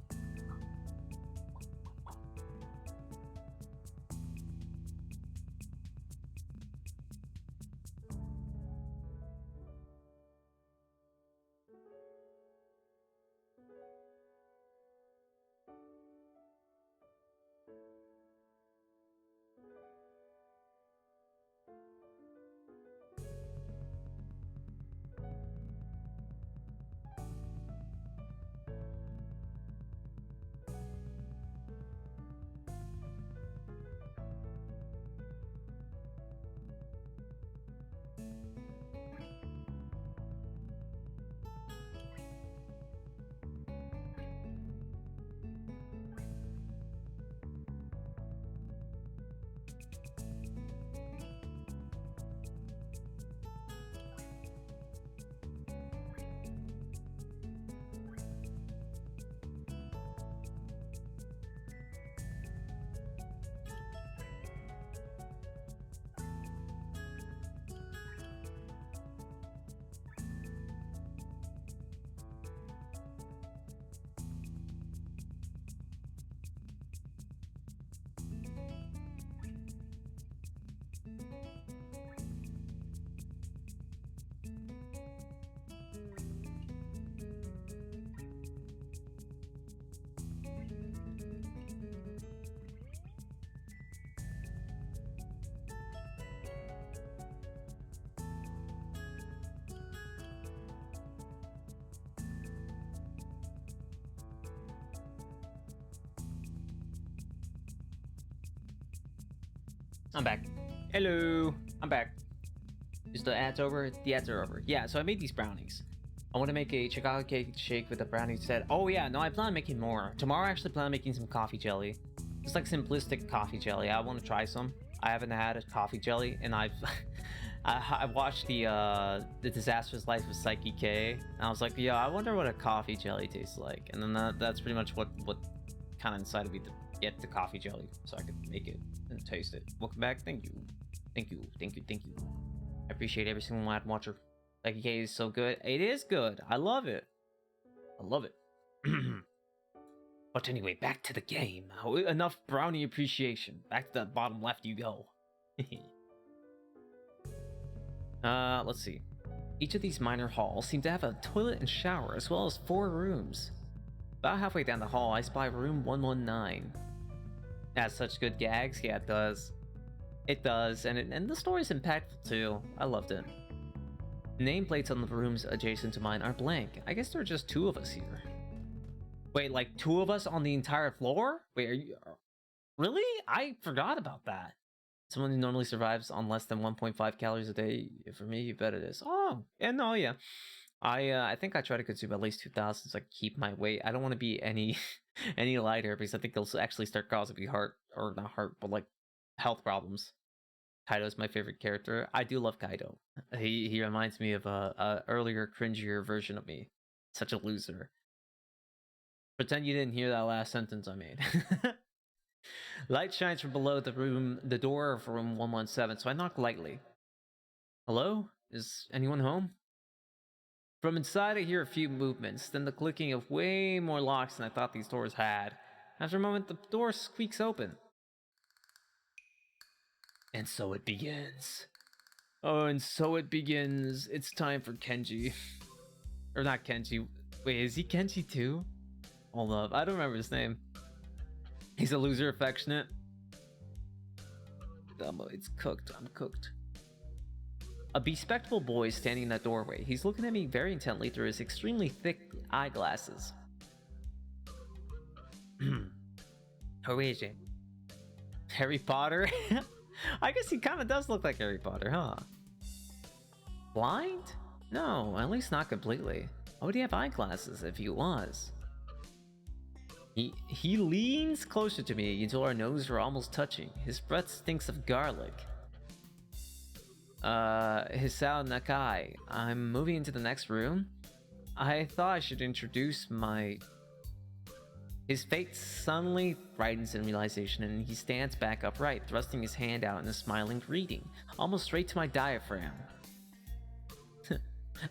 I'm back. Hello, I'm back. Is the ads over? The ads are over. Yeah, so I made these brownies. I want to make a chocolate cake shake with the brownie set. Oh yeah, no, I plan on making more. Tomorrow I actually plan on making some coffee jelly. It's like simplistic coffee jelly. I want to try some. I haven't had a coffee jelly, and I watched the Disastrous Life of Psyche K, and I was like, yeah, I wonder what a coffee jelly tastes like. And then that's pretty much what kind of decided me to get the coffee jelly so I could make it and taste it. Welcome back. Thank you. Thank you. Thank you. Thank you. I appreciate every single ad watcher. Psyche K is so good. It is good. I love it. I love it. But anyway, back to the game. Enough brownie appreciation. Back to the bottom left you go. Let's see. Each of these minor halls seem to have a toilet and shower, as well as 4 rooms. About halfway down the hall, I spy room 119. It has such good gags. Yeah, it does. It does, and the story's impactful too. I loved it. Nameplates on the rooms adjacent to mine are blank. I guess there are just 2 of us here. Wait, like 2 of us on the entire floor? Wait, are you... Really? I forgot about that. Someone who normally survives on less than 1.5 calories a day. For me, you bet it is. Oh, yeah, no, yeah. I think I try to consume at least 2,000 so I keep my weight. I don't want to be any any lighter because I think it'll actually start causing me heart, or not heart, but like health problems. Kaido's my favorite character. I do love Kaido. He reminds me of a earlier, cringier version of me. Such a loser. Pretend you didn't hear that last sentence I made. Light shines from below the door of room 117, so I knock lightly. Hello? Is anyone home? From inside, I hear a few movements, then the clicking of way more locks than I thought these doors had. After a moment, the door squeaks open. And so it begins. Oh, and so it begins. It's time for Kenji. Or not Kenji. Wait, is he Kenji too? Hold up, I don't remember his name. He's a loser affectionate. It's cooked. I'm cooked. A bespectacled boy is standing in that doorway. He's looking at me very intently through his extremely thick eyeglasses. Who is it? Harry Potter? I guess he kind of does look like Harry Potter, huh? Blind? No, at least not completely. Why would he have eyeglasses if he was? He leans closer to me until our noses are almost touching. His breath stinks of garlic. Hisao Nakai, I'm moving into the next room. I thought I should introduce my... His face suddenly brightens in realization and he stands back upright, thrusting his hand out in a smiling greeting, almost straight to my diaphragm.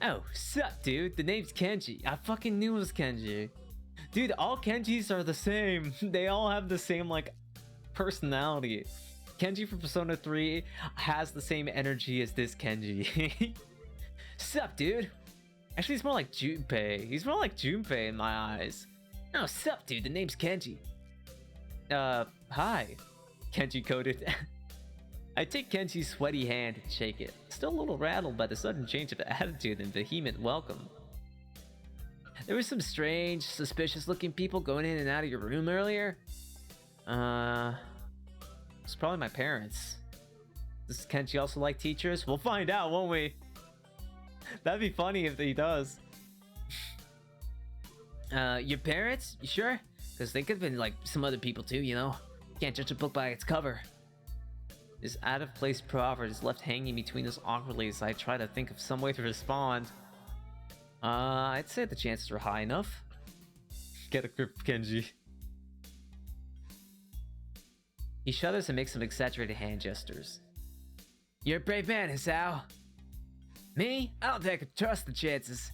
Oh, sup dude, the name's Kenji. I fucking knew it was Kenji. Dude, all Kenjis are the same. They all have the same, like, personality. Kenji from Persona 3 has the same energy as this Kenji. Sup, dude? Actually, it's more like Junpei. He's more like Junpei in my eyes. No, sup, dude? The name's Kenji. Hi. Kenji coded. I take Kenji's sweaty hand and shake it, still a little rattled by the sudden change of attitude and vehement welcome. There were some strange, suspicious-looking people going in and out of your room earlier. It's probably my parents. Does Kenji also like teachers? We'll find out, won't we? That'd be funny if he does. Your parents? You sure? Because they could have been like some other people too, you know? Can't judge a book by its cover. This out-of-place proverb is left hanging between us awkwardly as I try to think of some way to respond. I'd say the chances are high enough. Get a grip, Kenji. He shudders and makes some exaggerated hand gestures. You're a brave man, Hisao. Me? I don't think I could trust the chances.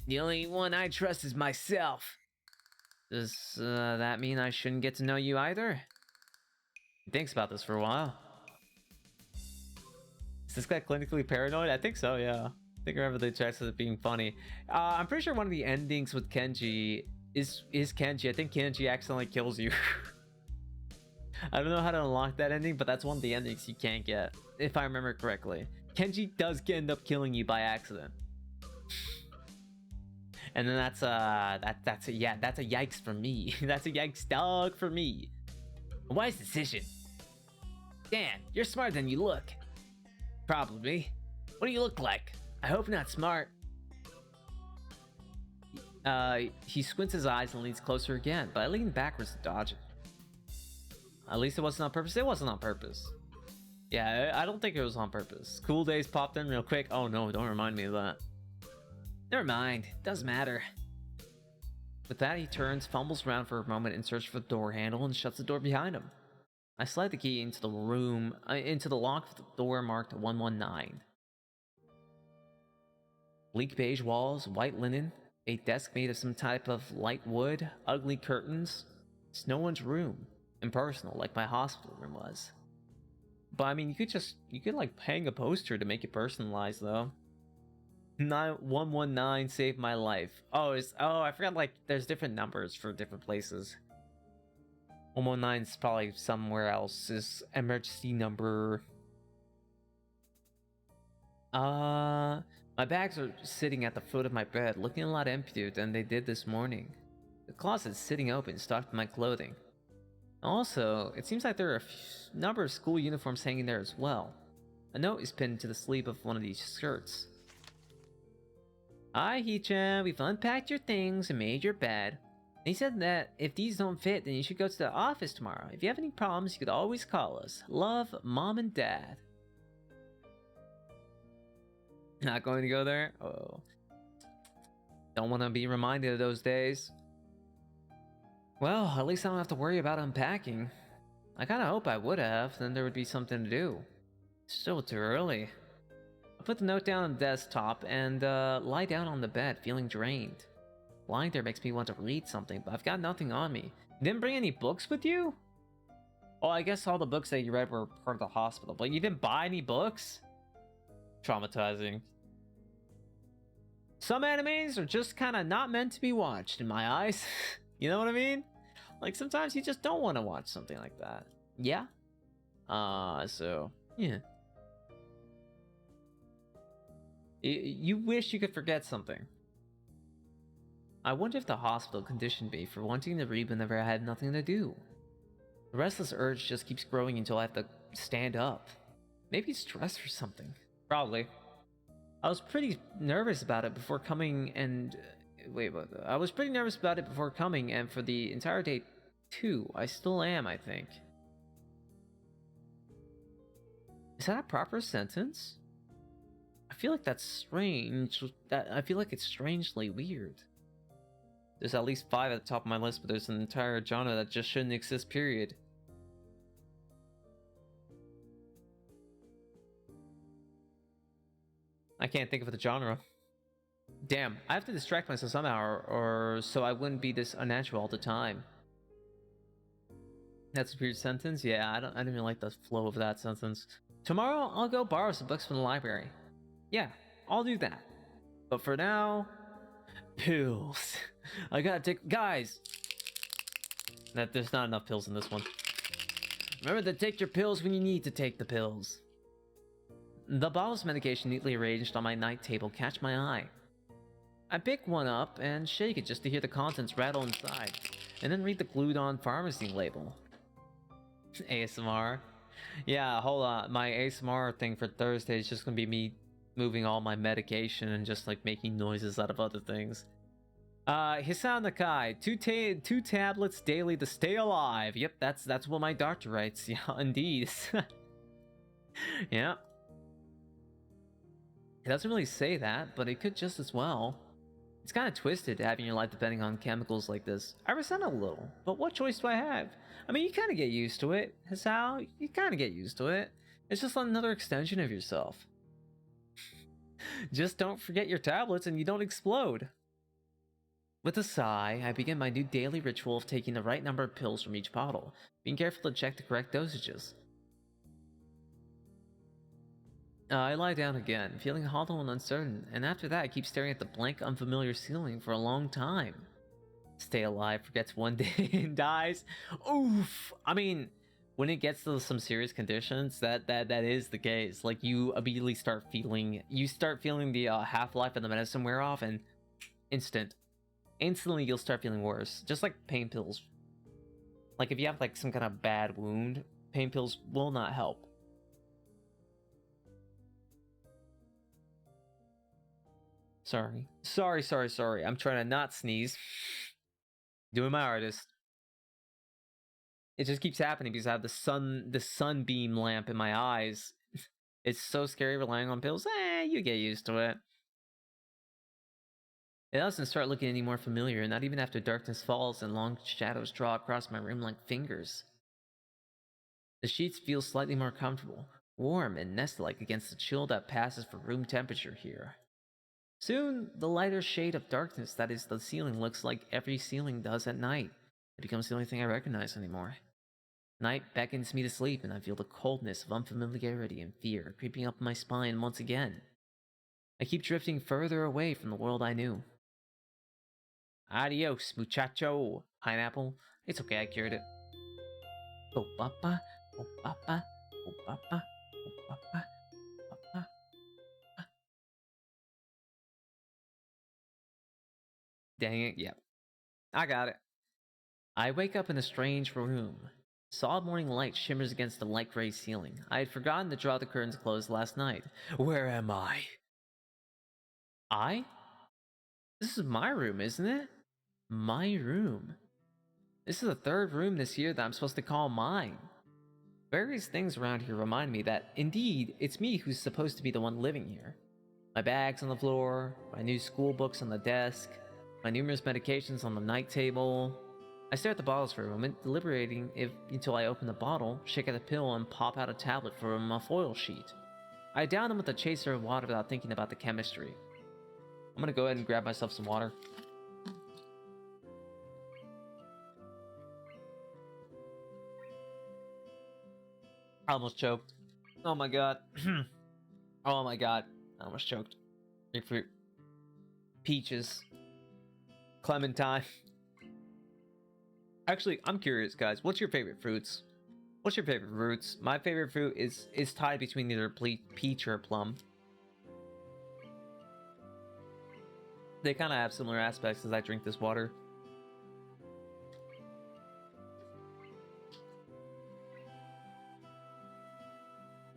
The only one I trust is myself. Does that mean I shouldn't get to know you either? He thinks about this for a while. Is this guy clinically paranoid? I think so, yeah. I think I remember the checks as it being funny. I'm pretty sure one of the endings with Kenji is Kenji. I think Kenji accidentally kills you. I don't know how to unlock that ending, but that's one of the endings you can't get, if I remember correctly. Kenji does end up killing you by accident. And then that's a yikes for me. That's a yikes dog for me. A wise decision. Dan, you're smarter than you look. Probably. What do you look like? I hope not smart. He squints his eyes and leans closer again, but I lean backwards to dodge it. At least it wasn't on purpose. It wasn't on purpose. Yeah, I don't think it was on purpose. Cool Days popped in real quick. Oh no, don't remind me of that. Never mind. Doesn't matter. With that, he turns, fumbles around for a moment in search for the door handle, and shuts the door behind him. I slide the key into the room, into the lock of the door marked 119. Bleak beige walls, white linen, a desk made of some type of light wood, ugly curtains. It's no one's room. Impersonal, like my hospital room was. But I mean, you could like hang a poster to make it personalized, though. 9119 saved my life. Oh, I forgot, like, there's different numbers for different places. 119 is probably somewhere else's emergency number. My bags are sitting at the foot of my bed, looking a lot emptier than they did this morning. The closet's sitting open, stocked with my clothing. Also, it seems like there are a number of school uniforms hanging there as well. A note is pinned to the sleeve of one of these skirts. Hi, Hichan. We've unpacked your things and made your bed. He said that if these don't fit, then you should go to the office tomorrow. If you have any problems, you could always call us. Love, Mom and Dad. Not going to go there? Oh. Don't want to be reminded of those days. Well, at least I don't have to worry about unpacking. I kind of hope I would have, then there would be something to do. Still too early. I put the note down on the desktop and lie down on the bed, feeling drained. Lying there makes me want to read something, but I've got nothing on me. You didn't bring any books with you? Oh, I guess all the books that you read were part of the hospital, but you didn't buy any books? Traumatizing. Some animes are just kind of not meant to be watched in my eyes. You know what I mean? Like, sometimes you just don't want to watch something like that. Yeah? So, yeah. You wish you could forget something. I wonder if the hospital conditioned me for wanting to read whenever I had nothing to do. The restless urge just keeps growing until I have to stand up. Maybe it's stress or something. Probably. I was pretty nervous about it before coming and... I was pretty nervous about it before coming, and for the entire day too. I still am, I think. Is that a proper sentence? I feel like that's strange. I feel like it's strangely weird. There's at least 5 at the top of my list, but there's an entire genre that just shouldn't exist, period. I can't think of the genre. Damn, I have to distract myself somehow, or so I wouldn't be this unnatural all the time. That's a weird sentence? Yeah, I didn't really like the flow of that sentence. Tomorrow, I'll go borrow some books from the library. Yeah, I'll do that. But for now... Pills. I gotta take... Guys! There's not enough pills in this one. Remember to take your pills when you need to take the pills. The bottles of medication neatly arranged on my night table catch my eye. I pick one up and shake it just to hear the contents rattle inside, and then read the glued-on pharmacy label. ASMR. Yeah, hold on. My ASMR thing for Thursday is just gonna be me moving all my medication and just like making noises out of other things. Hisan Nakai, two tablets daily to stay alive. Yep, that's what my doctor writes. Yeah, indeed. Yeah. It doesn't really say that, but it could just as well. It's kind of twisted having your life depending on chemicals like this. I resent it a little, but what choice do I have? I mean, you kind of get used to it. Hisao, you kind of get used to it. It's just another extension of yourself. Just don't forget your tablets and you don't explode. With a sigh, I begin my new daily ritual of taking the right number of pills from each bottle, being careful to check the correct dosages. I lie down again, feeling hollow and uncertain, and after that I keep staring at the blank, unfamiliar ceiling for a long time. Stay alive, forgets one day and dies. Oof! I mean, when it gets to some serious conditions, that is the case. Like, you immediately start feeling the half-life of the medicine wear off, and instantly you'll start feeling worse. Just like pain pills. Like, if you have like some kind of bad wound, pain pills will not help. Sorry. I'm trying to not sneeze. Doing my hardest. It just keeps happening because I have the sunbeam lamp in my eyes. It's so scary relying on pills. You get used to it. It doesn't start looking any more familiar, not even after darkness falls and long shadows draw across my room like fingers. The sheets feel slightly more comfortable, warm and nest-like against the chill that passes for room temperature here. Soon, the lighter shade of darkness that is the ceiling looks like every ceiling does at night. It becomes the only thing I recognize anymore. Night beckons me to sleep, and I feel the coldness of unfamiliarity and fear creeping up my spine once again. I keep drifting further away from the world I knew. Adios, muchacho. Pineapple. It's okay, I cured it. Oh, papa. Oh, papa. Oh, papa. Oh, papa. Papa. Dang it, yep. I got it. I wake up in a strange room. Solid morning light shimmers against the light gray ceiling. I had forgotten to draw the curtains closed last night. Where am I? I? This is my room, isn't it? My room. This is the third room this year that I'm supposed to call mine. Various things around here remind me that, indeed, it's me who's supposed to be the one living here. My bags on the floor, my new school books on the desk, my numerous medications on the night table. I stare at the bottles for a moment, deliberating if until I open the bottle, shake out the pill, and pop out a tablet from a foil sheet. I down them with a chaser of water without thinking about the chemistry. I'm gonna go ahead and grab myself some water. I almost choked. Oh my god. Oh my god. I almost choked. Grapefruit. Peaches. Clementine. Actually, I'm curious, guys. What's your favorite fruits? What's your favorite fruits? My favorite fruit is tied between either peach or plum. They kind of have similar aspects as I drink this water.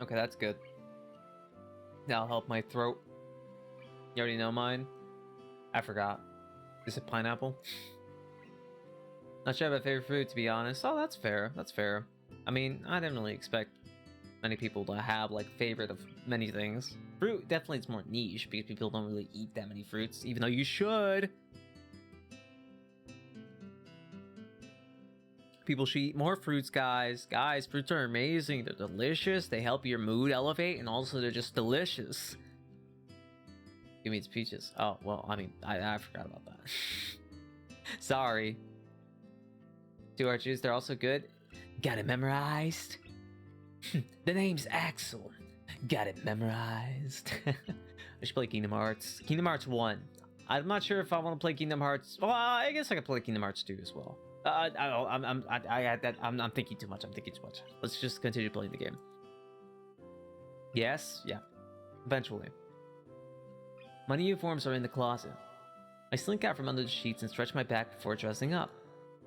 Okay, that's good. That'll help my throat. You already know mine? I forgot. Is it pineapple? Not sure I have a favorite fruit, to be honest. Oh, that's fair. That's fair. I mean, I didn't really expect many people to have, like, favorite of many things. Fruit definitely is more niche, because people don't really eat that many fruits, even though you should. People should eat more fruits, guys. Guys, fruits are amazing. They're delicious. They help your mood elevate, and also they're just delicious. You mean it's peaches? Oh, well, I mean, I forgot about that. Sorry. Two arches, they're also good. Got it memorized. The name's Axel. Got it memorized. I should play Kingdom Hearts. Kingdom Hearts 1. I'm not sure if I want to play Kingdom Hearts. Well, I guess I could play Kingdom Hearts 2 as well. I'm thinking too much. I'm thinking too much. Let's just continue playing the game. Yes? Yeah. Eventually. My uniforms are in the closet. I slink out from under the sheets and stretch my back before dressing up.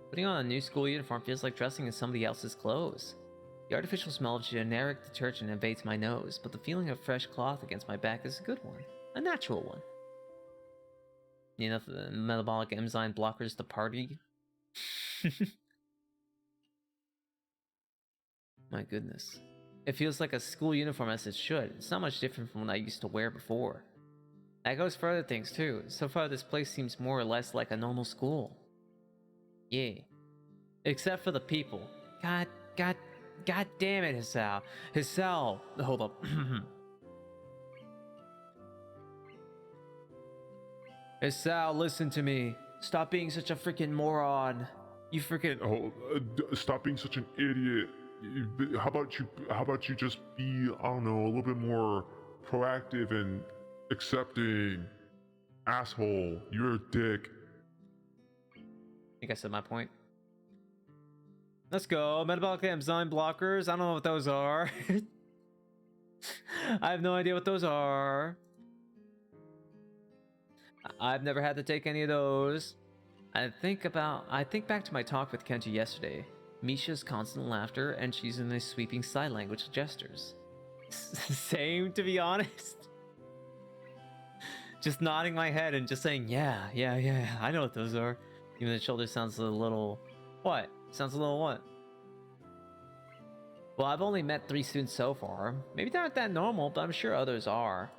Putting on a new school uniform feels like dressing in somebody else's clothes. The artificial smell of generic detergent invades my nose, but the feeling of fresh cloth against my back is a good one. A natural one. Enough metabolic enzyme blockers to party? My goodness. It feels like a school uniform as it should. It's not much different from what I used to wear before. That goes for other things too. So far this place seems more or less like a normal school. Yeah. Except for the people. God damn it, Hisao. Hisao! Hold up. Hisao, listen to me. Stop being such a freaking moron. You freaking... Stop being such an idiot. How about you just be, I don't know, a little bit more proactive and accepting. Asshole, you're a dick. I think I said my point. Let's go. Metabolic enzyme blockers. I don't know what those are. I have no idea what those are. I've never had to take any of those. I think back to my talk with Kenji yesterday. Misha's constant laughter, and she's in a sweeping sign language gestures. Same, to be honest. Just nodding my head and just saying, yeah, I know what those are. Even the shoulder sounds a little... What? Sounds a little what? Well, I've only met 3 students so far. Maybe they aren't that normal, but I'm sure others are.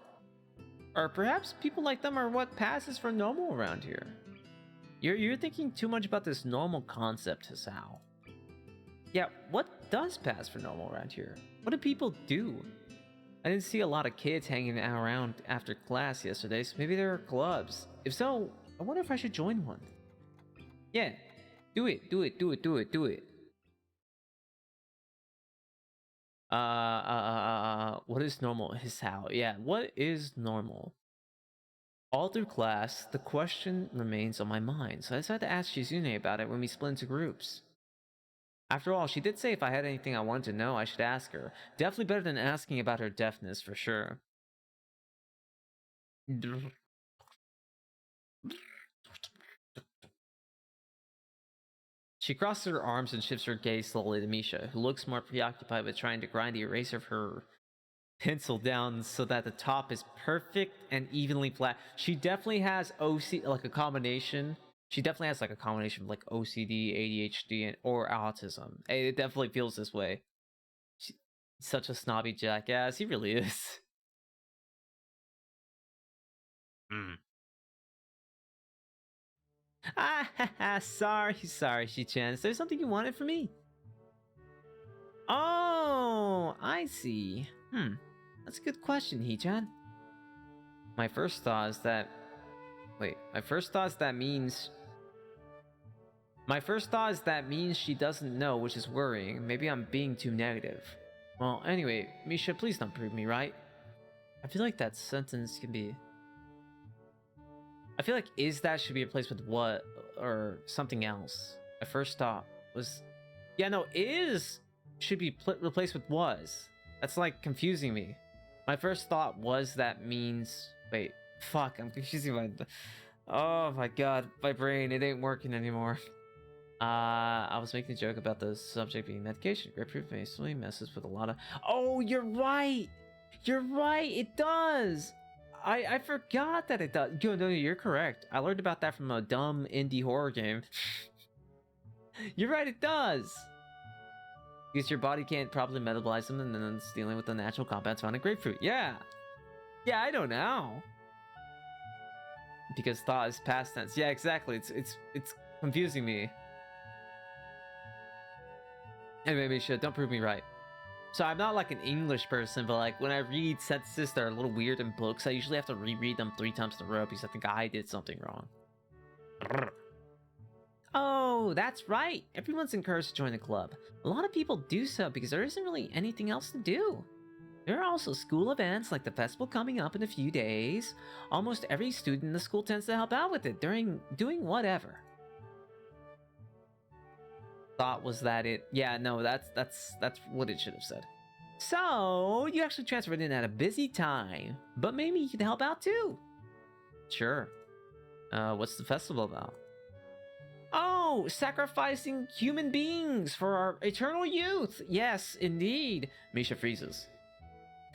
Or perhaps people like them are what passes for normal around here. You're thinking too much about this normal concept, Hisao. Yeah, what does pass for normal around here? What do people do? I didn't see a lot of kids hanging around after class yesterday, so maybe there are clubs. If so, I wonder if I should join one. Yeah, do it. What is normal? Hisao. Yeah, what is normal? All through class, the question remains on my mind, so I decided to ask Shizune about it when we split into groups. After all, she did say if I had anything I wanted to know, I should ask her. Definitely better than asking about her deafness, for sure. She crosses her arms and shifts her gaze slowly to Misha, who looks more preoccupied with trying to grind the eraser of her pencil down so that the top is perfect and evenly flat. She definitely has like a combination. She definitely has like a combination of like OCD, ADHD, or autism. It definitely feels this way. She's such a snobby jackass. He really is. Sorry, Shi-chan. Is there something you wanted from me? Oh, I see. That's a good question, Hee-chan. My first thought is that... Wait, my first thought is that means she doesn't know, which is worrying. Maybe I'm being too negative. Well, anyway, Misha, please don't prove me right. I feel like that sentence can be... I feel like is that should be replaced with what or something else. My first thought was... Yeah, no, is should be replaced with was. That's like confusing me. My first thought was that means... Wait, fuck, I'm confusing my... Oh my god, my brain, it ain't working anymore. I was making a joke about the subject being medication. Grapefruit basically messes with a lot of... Oh, you're right! You're right, it does! I forgot that it does. No, you're correct. I learned about that from a dumb indie horror game. You're right, it does! Because your body can't properly metabolize them and then it's dealing with the natural compounds found in grapefruit. Yeah! Yeah, I know now. Because thought is past tense. Yeah, exactly. It's confusing me. Anyway, Misha, don't prove me right. So I'm not like an English person, but like when I read sentences that are a little weird in books, I usually have to reread them 3 times in a row because I think I did something wrong. Oh, that's right. Everyone's encouraged to join the club. A lot of people do so because there isn't really anything else to do. There are also school events like the festival coming up in a few days. Almost every student in the school tends to help out with it during doing whatever. Thought was that it... Yeah, no, that's what it should have said. So, you actually transferred in at a busy time, but maybe you could help out too. Sure. What's the festival about? Oh, sacrificing human beings for our eternal youth. Yes, indeed. Misha freezes.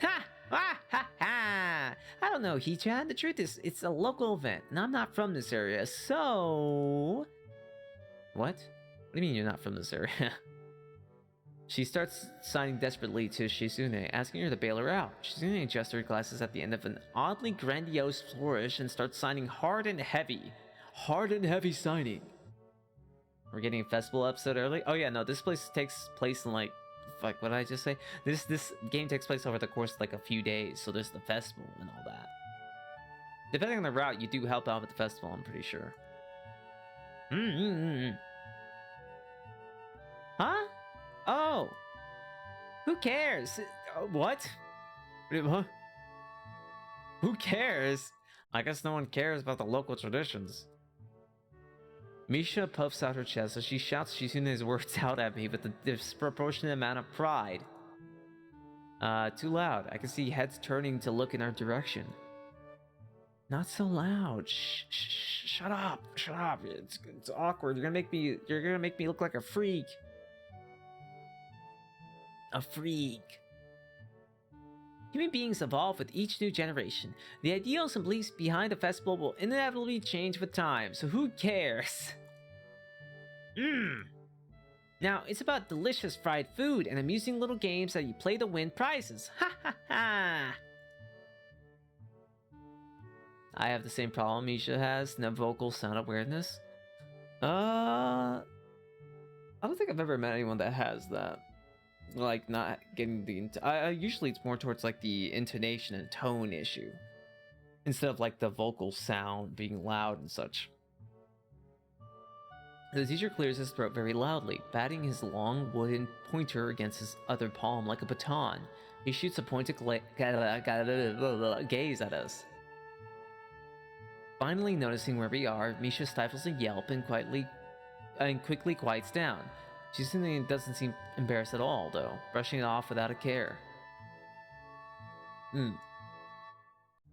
Ha! Ah, ha, ha! I don't know, Hee-chan. The truth is, it's a local event, and I'm not from this area, so... What? What do you mean you're not from this area? She starts signing desperately to Shizune, asking her to bail her out. Shizune adjusts her glasses at the end of an oddly grandiose flourish and starts signing hard and heavy. Hard and heavy signing. We're getting a festival episode early? Oh yeah, no, this place takes place in like... Fuck, what did I just say? This game takes place over the course of like a few days, so there's the festival and all that. Depending on the route, you do help out with the festival, I'm pretty sure. Huh? Oh. Who cares? What? Huh? Who cares? I guess no one cares about the local traditions. Misha puffs out her chest as she shouts Shizune's words out at me with a disproportionate amount of pride. Too loud. I can see heads turning to look in our direction. Not so loud. Shut up. Shut up. It's awkward. You're gonna make me look like a freak. A freak. Human beings evolve with each new generation. The ideals and beliefs behind the festival will inevitably change with time, so who cares? Now, it's about delicious fried food and amusing little games that you play to win prizes. Ha ha ha! I have the same problem Misha has, no vocal sound awareness. I don't think I've ever met anyone that has that. Like, not getting the... usually it's more towards, like, the intonation and tone issue. Instead of, like, the vocal sound being loud and such. The teacher clears his throat very loudly, batting his long wooden pointer against his other palm like a baton. He shoots a pointed gaze at us. Finally noticing where we are, Misha stifles a yelp and quickly quiets down. She certainly doesn't seem embarrassed at all, though, brushing it off without a care.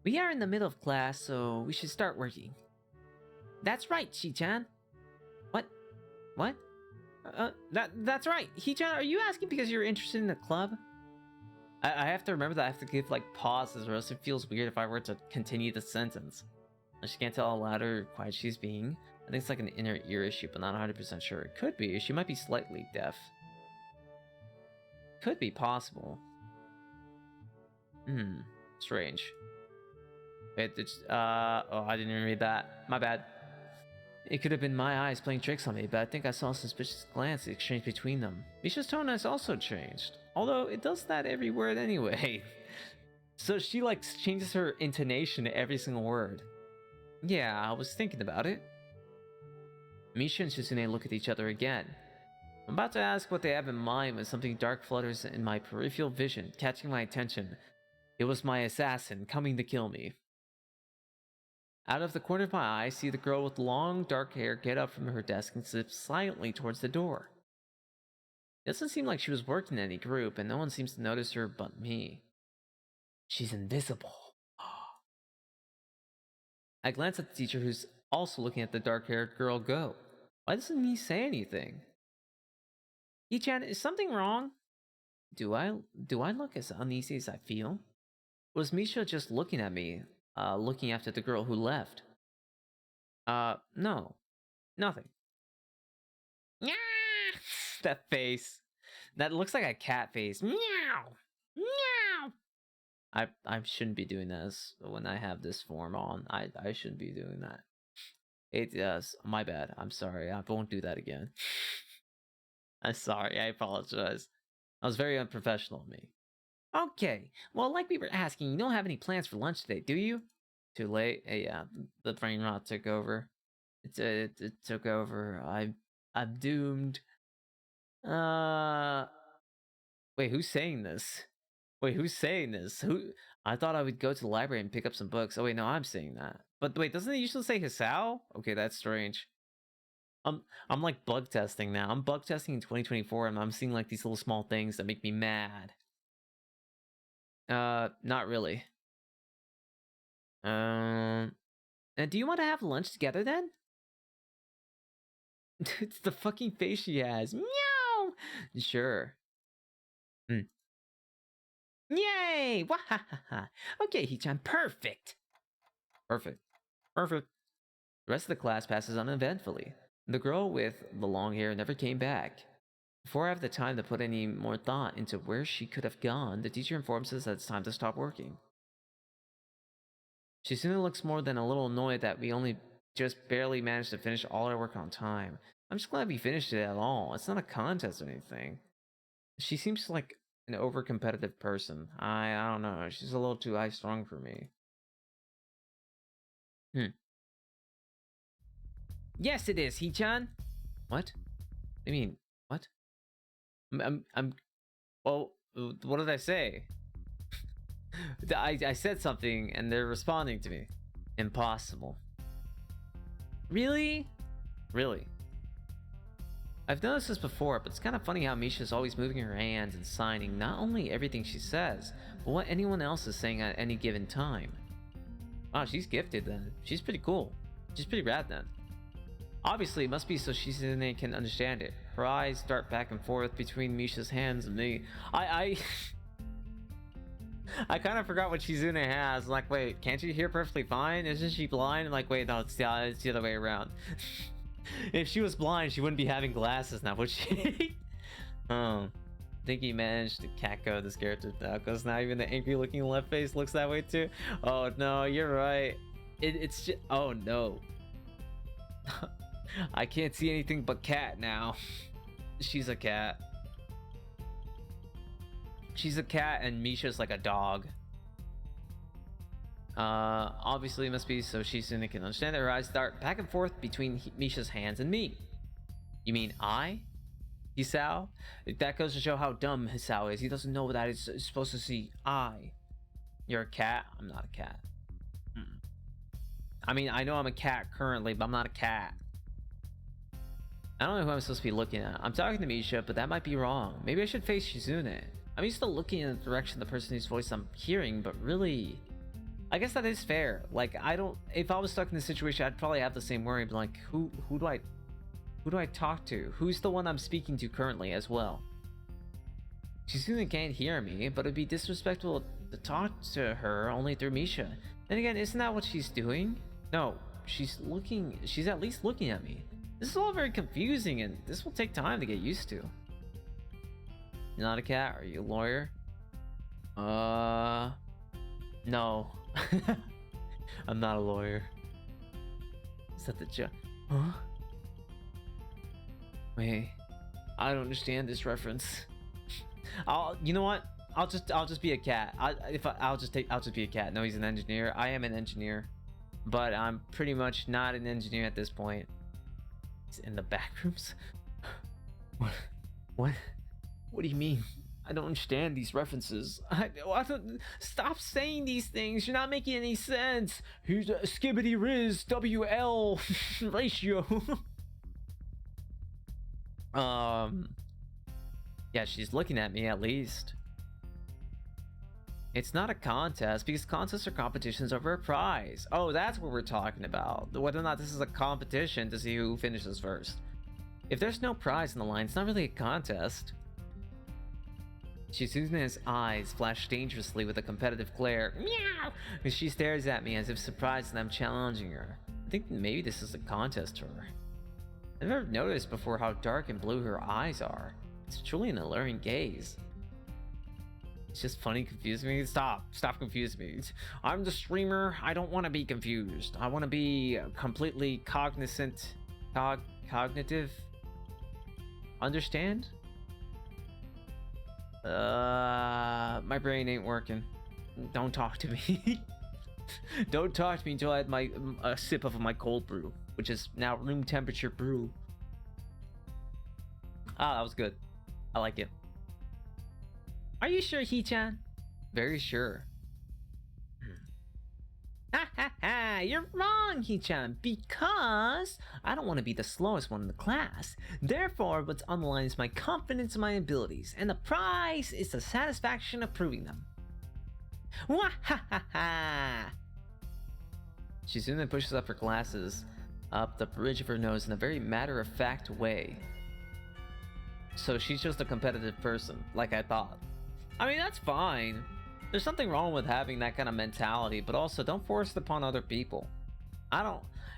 We are in the middle of class, so we should start working. That's right, Shi-chan. What? That's right. Hee-chan, are you asking because you're interested in the club? I have to remember that I have to give, like, pauses, or else it feels weird if I were to continue the sentence. She can't tell how loud or quiet she's being. I think it's like an inner ear issue, but not 100% sure. It could be. She might be slightly deaf. Could be possible. Strange. Wait, oh, I didn't even read that. My bad. It could have been my eyes playing tricks on me, but I think I saw a suspicious glance exchanged between them. Misha's tone has also changed, although it does that every word anyway. So she, like, changes her intonation to every single word. Yeah, I was thinking about it. Misha and Shizune look at each other again. I'm about to ask what they have in mind when something dark flutters in my peripheral vision, catching my attention. It was my assassin coming to kill me. Out of the corner of my eye, I see the girl with long dark hair get up from her desk and slip silently towards the door. It doesn't seem like she was working in any group, and no one seems to notice her but me. She's invisible. I glance at the teacher, who's also looking at the dark-haired girl go. Why doesn't he say anything? Hee-chan, is something wrong? Do I look as uneasy as I feel? Was Misha just looking at me, looking after the girl who left? No. Nothing. That face. That looks like a cat face. Meow! Meow! I shouldn't be doing this when I have this form on. I shouldn't be doing that. It does. My bad. I'm sorry. I won't do that again. I'm sorry. I apologize. That was very unprofessional of me. Okay. Well, like we were asking, you don't have any plans for lunch today, do you? Too late. Yeah, the brain rot took over. It took over. I'm doomed. Wait, who's saying this? Who? I thought I would go to the library and pick up some books. Oh wait, no, I'm saying that. But wait, doesn't it usually say Hisao? Okay, that's strange. I'm like bug testing now. I'm bug testing in 2024, and I'm seeing like these little small things that make me mad. Not really. Do you want to have lunch together then? It's the fucking face she has. Meow! Sure. Yay! Wahahaha! Okay, Hee-chan, perfect! Perfect. The rest of the class passes uneventfully. The girl with the long hair never came back. Before I have the time to put any more thought into where she could have gone, the teacher informs us that it's time to stop working. She soon looks more than a little annoyed that we only just barely managed to finish all our work on time. I'm just glad we finished it at all. It's not a contest or anything. She seems like an over-competitive person. I don't know. She's a little too high-strung for me. Yes, it is, Hee-chan. What? I mean, what? Well, what did I say? I said something and they're responding to me. Impossible. Really? Really. I've noticed this before, but it's kind of funny how Misha's always moving her hands and signing not only everything she says, but what anyone else is saying at any given time. Wow, she's gifted then. She's pretty cool. She's pretty rad then. Obviously, it must be so Shizune can understand it. Her eyes dart back and forth between Misha's hands and me. I kind of forgot what Shizune has. I'm like, wait, can't you hear perfectly fine? Isn't she blind? I'm like, wait, no, it's the other way around. If she was blind, she wouldn't be having glasses now, would she? Oh. I think he managed to catcode this character now, because now even the angry looking left face looks that way too. Oh no, you're right. It's just, oh no. I can't see anything but cat now. She's a cat. She's a cat and Misha's like a dog. Obviously it must be so Shizune can understand that. Her eyes dart back and forth between Misha's hands and me. You mean I? Hisao? That goes to show how dumb Hisao is. He doesn't know that he's supposed to see I. You're a cat? I'm not a cat. I mean, I know I'm a cat currently, but I'm not a cat. I don't know who I'm supposed to be looking at. I'm talking to Misha, but that might be wrong. Maybe I should face Shizune. I'm used to looking in the direction of the person whose voice I'm hearing, but really... I guess that is fair. Like, I don't... If I was stuck in this situation, I'd probably have the same worry. But like, who do I talk to? Who's the one I'm speaking to currently as well? Shizune can't hear me, but it'd be disrespectful to talk to her only through Misha. Then again, isn't that what she's doing? No, she's at least looking at me. This is all very confusing, and this will take time to get used to. You're not a cat, are you a lawyer? No. I'm not a lawyer. Is that the joke? Huh? Wait, I don't understand this reference. You know what? I'll just be a cat. I'll just be a cat. No, he's an engineer. I am an engineer, but I'm pretty much not an engineer at this point. He's in the back rooms. What? What do you mean? I don't understand these references. I don't. Stop saying these things. You're not making any sense. Here's a skibbity riz WL ratio. Yeah, she's looking at me at least. It's not a contest because contests are competitions over a prize. Oh, that's what we're talking about. Whether or not this is a competition to see who finishes first. If there's no prize in the line, it's not really a contest. Shizune's eyes flash dangerously with a competitive glare. Meow! As she stares at me as if surprised that I'm challenging her. I think maybe this is a contest to her. I've never noticed before how dark and blue her eyes are. It's truly an alluring gaze. It's just funny confusing me. Stop confusing me. I'm the streamer. I don't want to be confused. I want to be completely cognizant. Cognitive? Understand? My brain ain't working. Don't talk to me. Don't talk to me until I had a sip of my cold brew, which is now room temperature brew. Ah, that was good. I like it. Are you sure, Hee-chan? Very sure. Ha ha ha! You're wrong, Hee-chan, because I don't want to be the slowest one in the class. Therefore, what's on the line is my confidence in my abilities, and the prize is the satisfaction of proving them. Wah ha ha ha! Shizune pushes up her glasses up the bridge of her nose in a very matter-of-fact way. So she's just a competitive person, like I thought. I mean, that's fine. There's nothing wrong with having that kind of mentality, but also don't force it upon other people.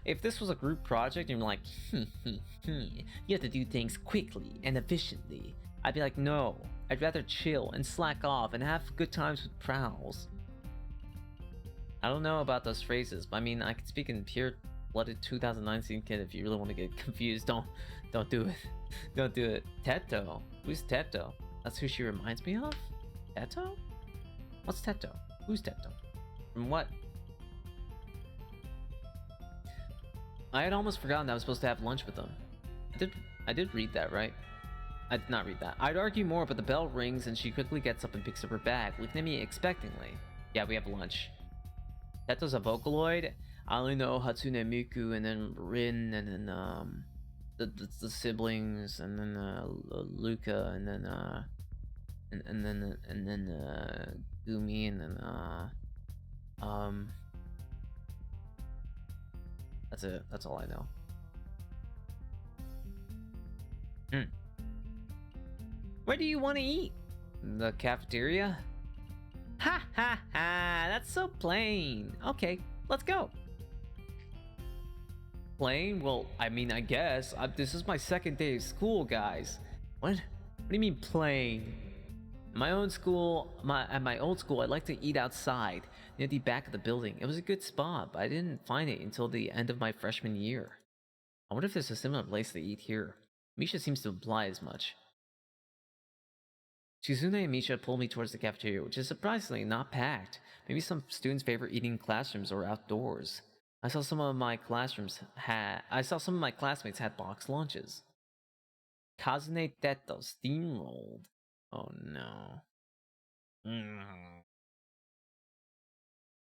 If this was a group project and you're like, you have to do things quickly and efficiently, I'd be like, no, I'd rather chill and slack off and have good times with prowls. I don't know about those phrases, but I mean, I can speak in pure-blooded 2019 kid if you really want to get confused. Don't do it. Don't do it. Teto? Who's Teto? That's who she reminds me of? Teto? What's Teto? Who's Teto? From what? I had almost forgotten that I was supposed to have lunch with them. I did read that, right? I did not read that. I'd argue more, but the bell rings and she quickly gets up and picks up her bag, looking at me expectantly. Yeah, we have lunch. Teto's a Vocaloid. I only know Hatsune Miku and then Rin and then the siblings and then Luca and then Gumi and then that's it. That's all I know. Where do you want to eat? The cafeteria? Ha ha ha! That's so plain. Okay, let's go. Plain? Well, I mean, I guess. This is my second day of school, guys. What? What do you mean plain? At my old school, I'd like to eat outside, near the back of the building. It was a good spot, but I didn't find it until the end of my freshman year. I wonder if there's a similar place to eat here. Misha seems to imply as much. Shizune and Misha pulled me towards the cafeteria, which is surprisingly not packed. Maybe some students favor eating in classrooms or outdoors. I saw some of my classmates had boxed lunches. Kazune Teto steamrolled. Oh no.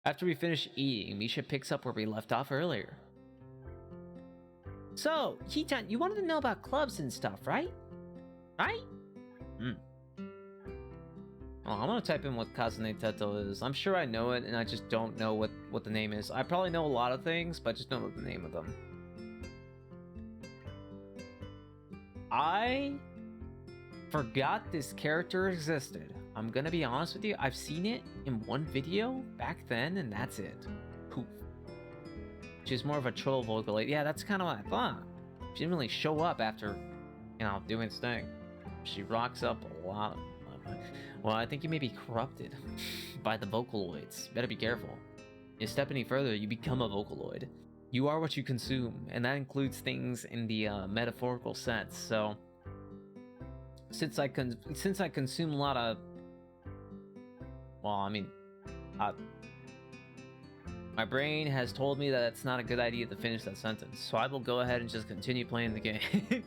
After we finish eating, Misha picks up where we left off earlier. So, Hee-chan, you wanted to know about clubs and stuff, right? Right? Oh, I'm gonna type in what Kazune Teto is. I'm sure I know it, and I just don't know what the name is. I probably know a lot of things, but I just don't know the name of them. I forgot this character existed. I'm gonna be honest with you, I've seen it in one video back then, and that's it. Poof. She's more of a troll Vocaloid. Yeah, that's kind of what I thought. She didn't really show up after, you know, doing its thing. She rocks up a lot. Well, I think you may be corrupted by the Vocaloids. Better be careful. You step any further, you become a Vocaloid. You are what you consume, and that includes things in the metaphorical sense. So, since I consume a lot of, well, I mean, my brain has told me that it's not a good idea to finish that sentence. So I will go ahead and just continue playing the game.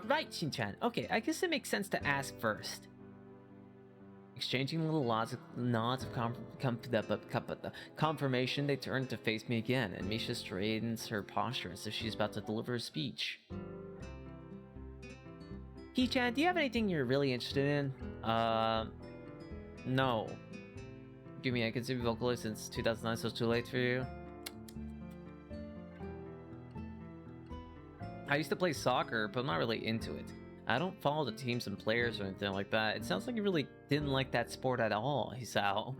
Right, Shin-chan. Okay, I guess it makes sense to ask first. Exchanging little nods of confirmation, they turn to face me again, and Misha straightens her posture as if she's about to deliver a speech. Hee-chan, do you have anything you're really interested in? No. Give me, I consider vocalist since 2009, so it's too late for you. I used to play soccer, but I'm not really into it. I don't follow the teams and players or anything like that. It sounds like you really didn't like that sport at all, Hisao.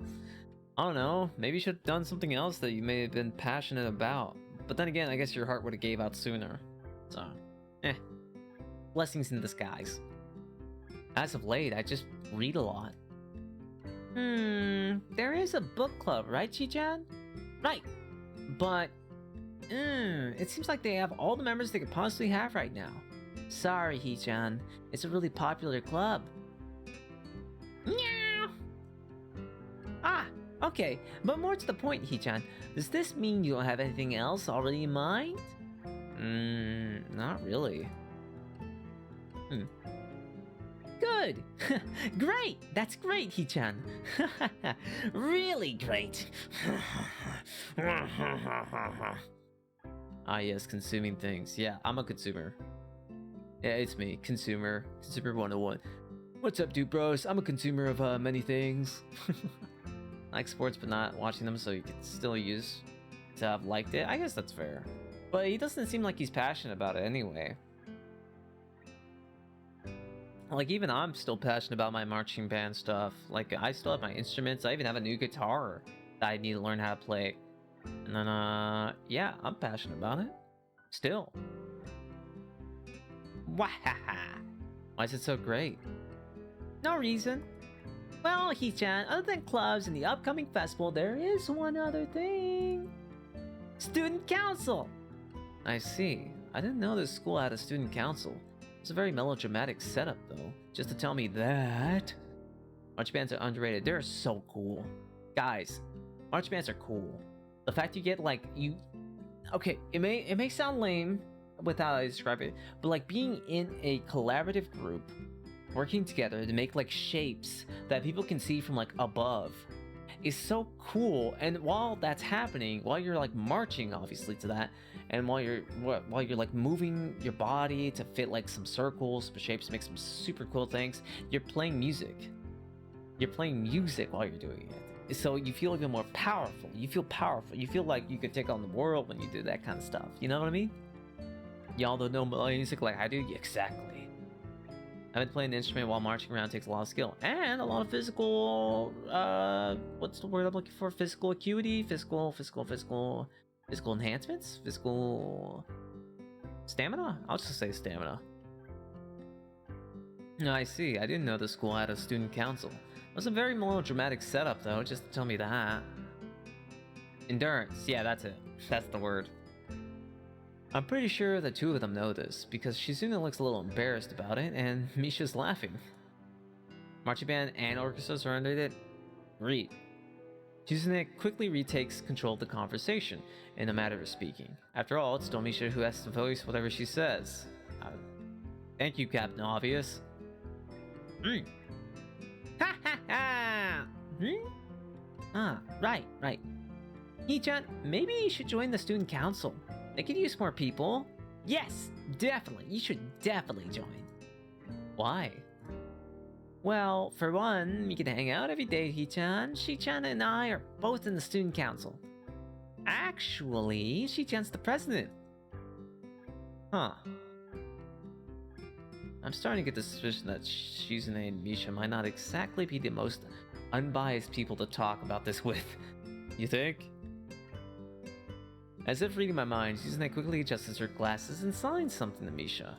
I don't know, maybe you should have done something else that you may have been passionate about. But then again, I guess your heart would have gave out sooner. So, blessings in disguise. As of late, I just read a lot. There is a book club, right, Chi-chan? Right, but it seems like they have all the members they could possibly have right now. Sorry, Hee-chan. It's a really popular club. Meow. Ah, okay. But more to the point, Hee-chan. Does this mean you don't have anything else already in mind? Not really. Good. Great. That's great, Hee-chan. Really great. Ah yes, consuming things. Yeah, I'm a consumer. Yeah, it's me, consumer 101. What's up, dude bros? I'm a consumer of many things. I like sports, but not watching them, so you can still use to have liked it. I guess that's fair. But he doesn't seem like he's passionate about it anyway. Like, even I'm still passionate about my marching band stuff. Like, I still have my instruments. I even have a new guitar that I need to learn how to play. And then, yeah, I'm passionate about it. Still. Wahaha. Why is it so great? No reason. Well, Hee-chan, other than clubs and the upcoming festival, there is one other thing. Student council! I see. I didn't know this school had a student council. It's a very melodramatic setup, though. Just to tell me that. March bands are underrated. They're so cool. Guys, march bands are cool. The fact you get, like, you... Okay, it may sound lame with how I describe it, but, like, being in a collaborative group, working together to make, like, shapes that people can see from, like, above is so cool. And while that's happening, while you're, like, marching, obviously, to that, and while you're like moving your body to fit like some circles, some shapes, make some super cool things, you're playing music. You're playing music while you're doing it. So you feel even more powerful. You feel powerful. You feel like you could take on the world when you do that kind of stuff. You know what I mean? Y'all don't know music like I do? Exactly. I've been playing the instrument while marching around takes a lot of skill and a lot of physical, what's the word I'm looking for? Physical acuity, physical enhancements? Physical stamina? I'll just say stamina. No, I see. I didn't know the school had a student council. It was a very melodramatic setup, though, just to tell me that. Endurance. Yeah, that's it. That's the word. I'm pretty sure the two of them know this, because Shizuna looks a little embarrassed about it, and Misha's laughing. Marching band and orchestras are under it? Read. Shizune quickly retakes control of the conversation, in a matter of speaking. After all, it's still Misha who has to voice whatever she says. Thank you, Captain Obvious. Ha ha ha! Ah, right. Hee-chan, maybe you should join the student council. They could use more people. Yes, definitely. You should definitely join. Why? Well, for one, we can hang out every day, Hee-chan. Shi-chan and I are both in the student council. Actually, Shi-chan's the president. Huh. I'm starting to get the suspicion that Shizune and Misha might not exactly be the most unbiased people to talk about this with. You think? As if reading my mind, Shizune quickly adjusts her glasses and signs something to Misha.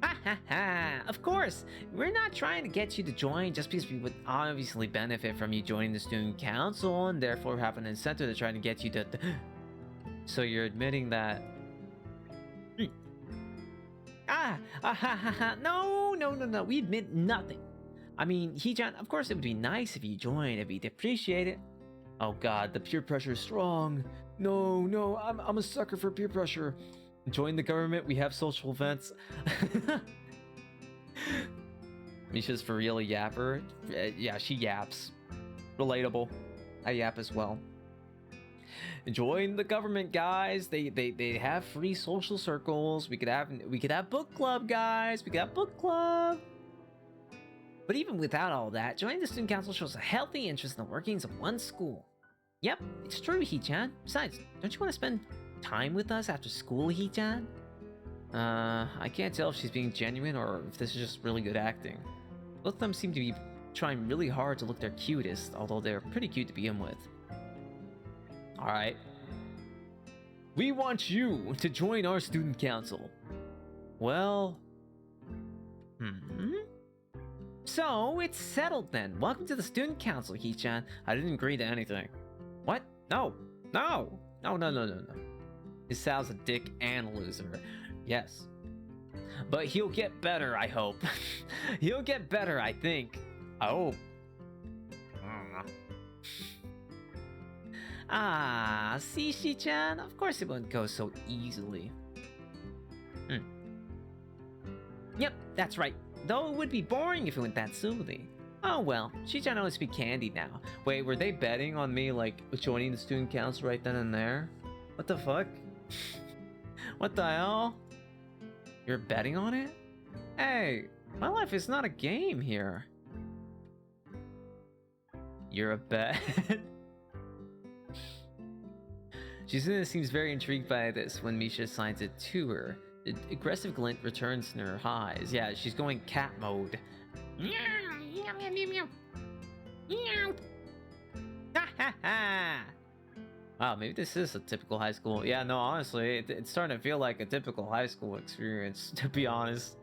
Ha ha ha! Of course! We're not trying to get you to join just because we would obviously benefit from you joining the student council and therefore have an incentive to try to get you to... So you're admitting that... No, we admit nothing. I mean, Hee-chan, of course it would be nice if you joined, if we'd appreciate it. Oh god, the peer pressure is strong. No, I'm a sucker for peer pressure. Join the government, we have social events. Misha's for real a yapper. Yeah, she yaps. Relatable. I yap as well. Join the government, guys. They have free social circles. We could have book club, guys. We could have book club. But even without all that, joining the student council shows a healthy interest in the workings of one school. Yep, it's true, Hee-chan. Besides, don't you want to spend time with us after school, Hee-chan? I can't tell if she's being genuine or if this is just really good acting. Both of them seem to be trying really hard to look their cutest, although they're pretty cute to begin with. Alright. We want you to join our student council. Well... So, it's settled then. Welcome to the student council, Hee-chan. I didn't agree to anything. What? No. His Sal's a dick and a loser. Yes. But he'll get better, I hope. He'll get better, I think. I hope. See, Shi-chan? Of course it won't go so easily. Yep, that's right. Though it would be boring if it went that smoothly. Oh well, Shi-chan knows to be candy now. Wait, were they betting on me, like, joining the student council right then and there? What the fuck? What the hell? You're betting on it? Hey, my life is not a game here. You're a bet? Shizune seems very intrigued by this when Misha assigns it to her. The aggressive glint returns in her eyes. Yeah, she's going cat mode. Wow, maybe this is a typical high school. Yeah, no, honestly, it's starting to feel like a typical high school experience, to be honest.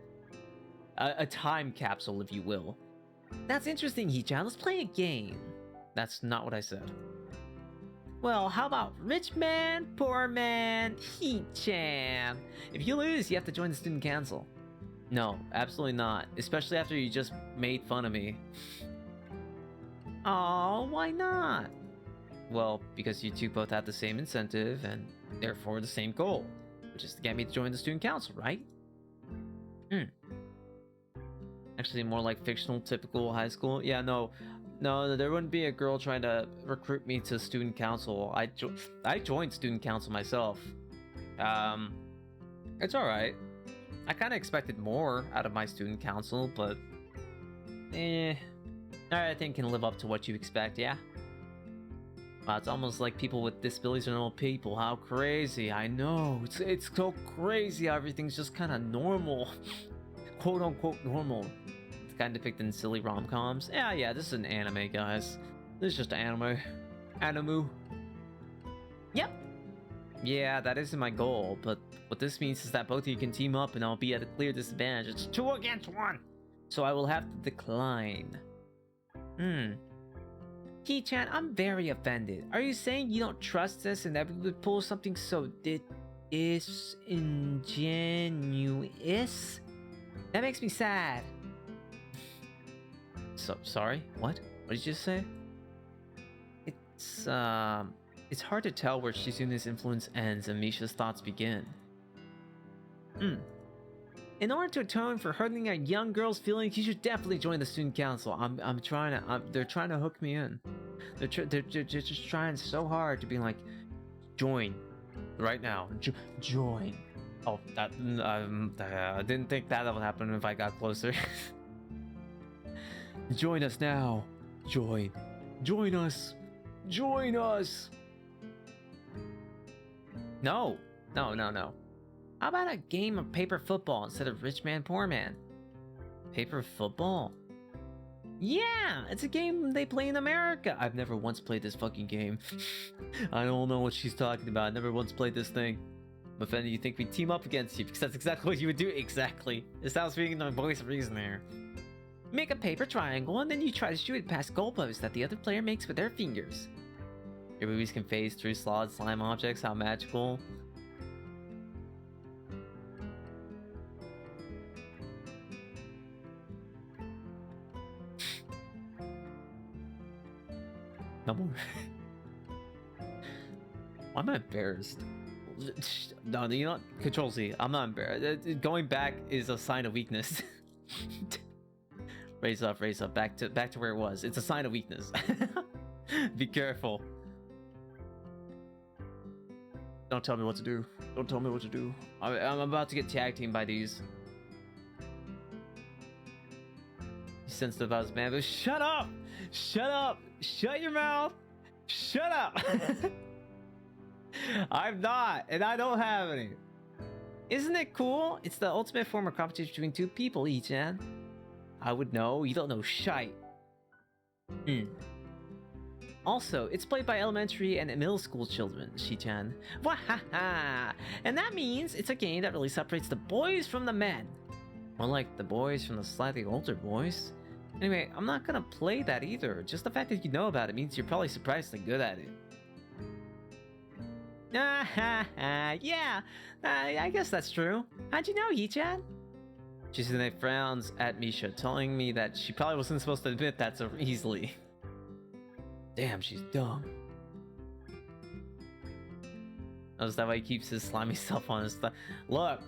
A time capsule, if you will. That's interesting, Hee-chan. Let's play a game. That's not what I said. Well, how about rich man, poor man, Hee-chan? If you lose, you have to join the student council. No, absolutely not. Especially after you just made fun of me. Oh, why not? Well, because you two both have the same incentive and therefore the same goal, which is to get me to join the student council, right? Actually, more like fictional, typical high school. Yeah, no, there wouldn't be a girl trying to recruit me to student council. I joined student council myself. It's all right. I kind of expected more out of my student council, but I think can live up to what you expect. Yeah. Wow, it's almost like people with disabilities are normal people. How crazy! I know it's so crazy how everything's just kind of normal, quote unquote normal. It's kind of depicted in silly rom-coms. Yeah, this is an anime, guys. This is just anime. Animu. Yep. Yeah, that isn't my goal, but what this means is that both of you can team up and I'll be at a clear disadvantage. It's 2 against 1. So I will have to decline. Hee-chan, I'm very offended. Are you saying you don't trust us and that we would pull something so disingenuous? That makes me sad. So, sorry? What? What did you just say? It's hard to tell where Shizune's influence ends and Misha's thoughts begin. In order to atone for hurting a young girl's feelings, you should definitely join the student council. I'm trying to. They're trying to hook me in. They're just trying so hard to be like, join, right now. Join. Oh, that I didn't think that would happen if I got closer. Join us now. Join us. Join us. No. How about a game of paper football instead of rich man, poor man? Paper football? Yeah, it's a game they play in America. I've never once played this fucking game. I don't know what she's talking about. I never once played this thing. But then you think we team up against you because that's exactly what you would do. Exactly. It sounds speaking the voice of reason there. Make a paper triangle and then you try to shoot it past goalposts that the other player makes with their fingers. Your movies can phase through solid slime objects. How magical. No more. Why am I embarrassed? No, you know what? Control Z. I'm not embarrassed. Going back is a sign of weakness. Raise up. Back to where it was. It's a sign of weakness. Be careful. Don't tell me what to do. I'm about to get tag teamed by these. Sensitive about his man, but shut up! Shut your mouth! Shut up! I'm not, and I don't have any. Isn't it cool? It's the ultimate form of competition between two people, Ichan. I would know. You don't know shite. Also, it's played by elementary and middle school children, Shichan. Wahaha! And that means it's a game that really separates the boys from the men. More like the boys from the slightly older boys. Anyway, I'm not gonna play that either. Just the fact that you know about it means you're probably surprisingly good at it. Yeah, I guess that's true. How'd you know, Hichan? Shizune frowns at Misha, telling me that she probably wasn't supposed to admit that so easily. Damn, she's dumb. Notice that way he keeps his slimy self on his stuff. Look,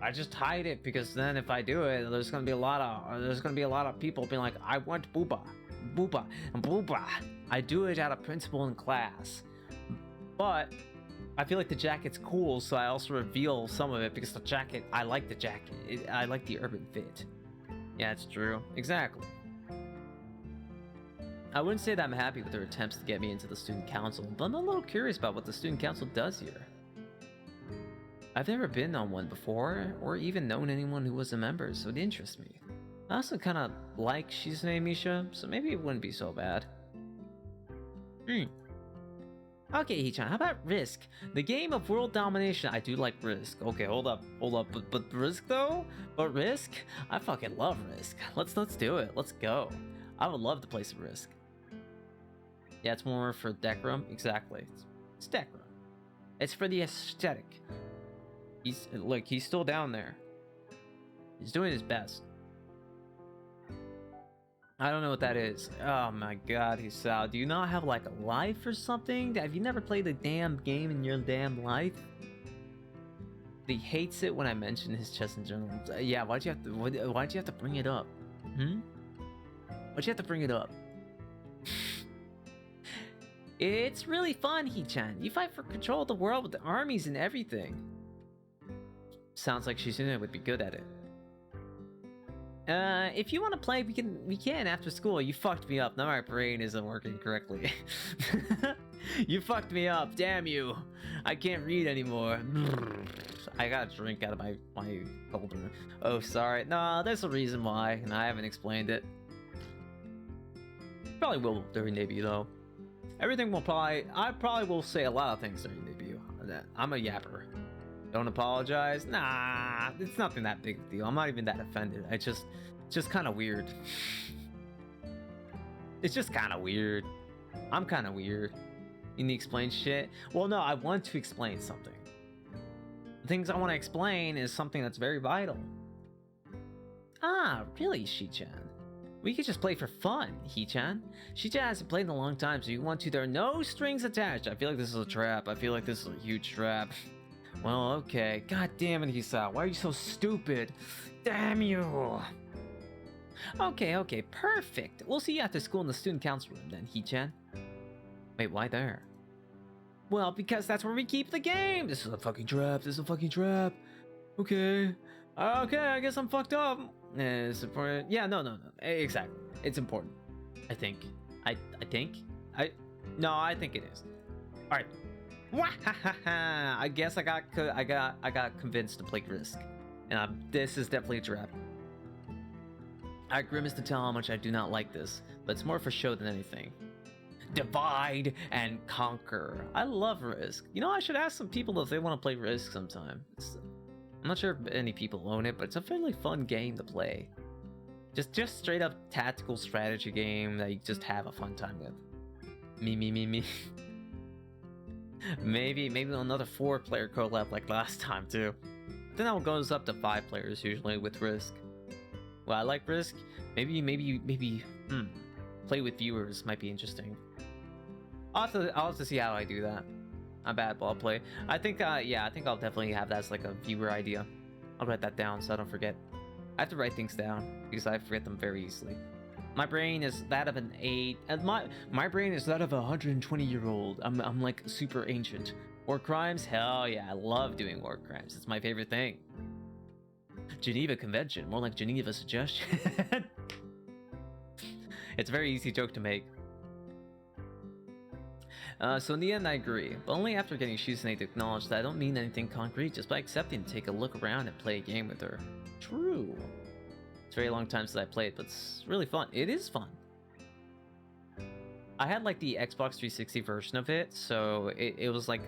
I just hide it because then if I do it, there's gonna be a lot of people being like, I want booba. I do it out of principle in class, but I feel like the jacket's cool, so I also reveal some of it because the jacket. I like the jacket. I like the urban fit. Yeah, it's true. Exactly. I wouldn't say that I'm happy with their attempts to get me into the student council, but I'm a little curious about what the student council does here. I've never been on one before, or even known anyone who was a member, so it interests me. I also kind of like Shizune Misha, so maybe it wouldn't be so bad. Okay, Hichan, how about Risk? The game of world domination. I do like Risk. Okay, hold up. But Risk though? But Risk? I fucking love Risk. Let's do it. Let's go. I would love to play some Risk. Yeah, it's more for deck room. Exactly. It's deck room. It's for the aesthetic. He's still down there. He's doing his best. I don't know what that is. Oh my god, Hisao. Do you not have like a life or something? Have you never played a damn game in your damn life? He hates it when I mention his chess in general. Yeah, why'd you have to bring it up? Why'd you have to bring it up? It's really fun, Hichan. You fight for control of the world with the armies and everything. Sounds like Shizune would be good at it. If you want to play, we can after school. You fucked me up. Now my brain isn't working correctly. You fucked me up. Damn you. I can't read anymore. I got a drink out of my holder. Oh, sorry. No, there's a reason why, and I haven't explained it. Probably will during debut though. I probably will say a lot of things during debut. I'm a yapper. Don't apologize. Nah, it's nothing that big of a deal. I'm not even that offended. It's just kind of weird. It's just kind of weird. I'm kind of weird. You need to explain shit? Well, no, I want to explain something. The things I want to explain is something that's very vital. Ah, really, Shichan? We could just play for fun, Hichan. Shichan hasn't played in a long time, so you want to. There are no strings attached. I feel like this is a trap. I feel like this is a huge trap. Well, okay. God damn it, Hisao. Why are you so stupid? Damn you! Okay, perfect. We'll see you after school in the student council room then, Hee-chan. Wait, why there? Well, because that's where we keep the game. This is a fucking trap. This is a fucking trap. Okay. Okay, I guess I'm fucked up. It's important. Yeah, no. Exactly. It's important. I think. I think. No, I think it is. All right. I guess I got convinced to play Risk, and this is definitely a trap. I grimace to tell how much I do not like this, but it's more for show than anything. Divide and conquer. I love Risk. You know, I should ask some people if they want to play Risk sometime. I'm not sure if any people own it, but it's a fairly fun game to play. Just straight up tactical strategy game that you just have a fun time with. Me. maybe another 4-player collab like last time too. Then that one goes up to 5 players usually with Risk. Well, I like Risk. Maybe play with viewers might be interesting. I'll have to see how I do that. I'm bad ball play. I think I'll definitely have that as like a viewer idea. I'll write that down so I don't forget. I have to write things down because I forget them very easily. My brain is that of an 8. My brain is that of a 120-year-old. I'm like super ancient. War crimes? Hell yeah, I love doing war crimes. It's my favorite thing. Geneva Convention, more like Geneva Suggestion. It's a very easy joke to make. So in the end, I agree, but only after getting Shizune to acknowledge that I don't mean anything concrete just by accepting to take a look around and play a game with her. True. It's a very long time since I played, but it's really fun. It is fun. I had like the Xbox 360 version of it, so it was like,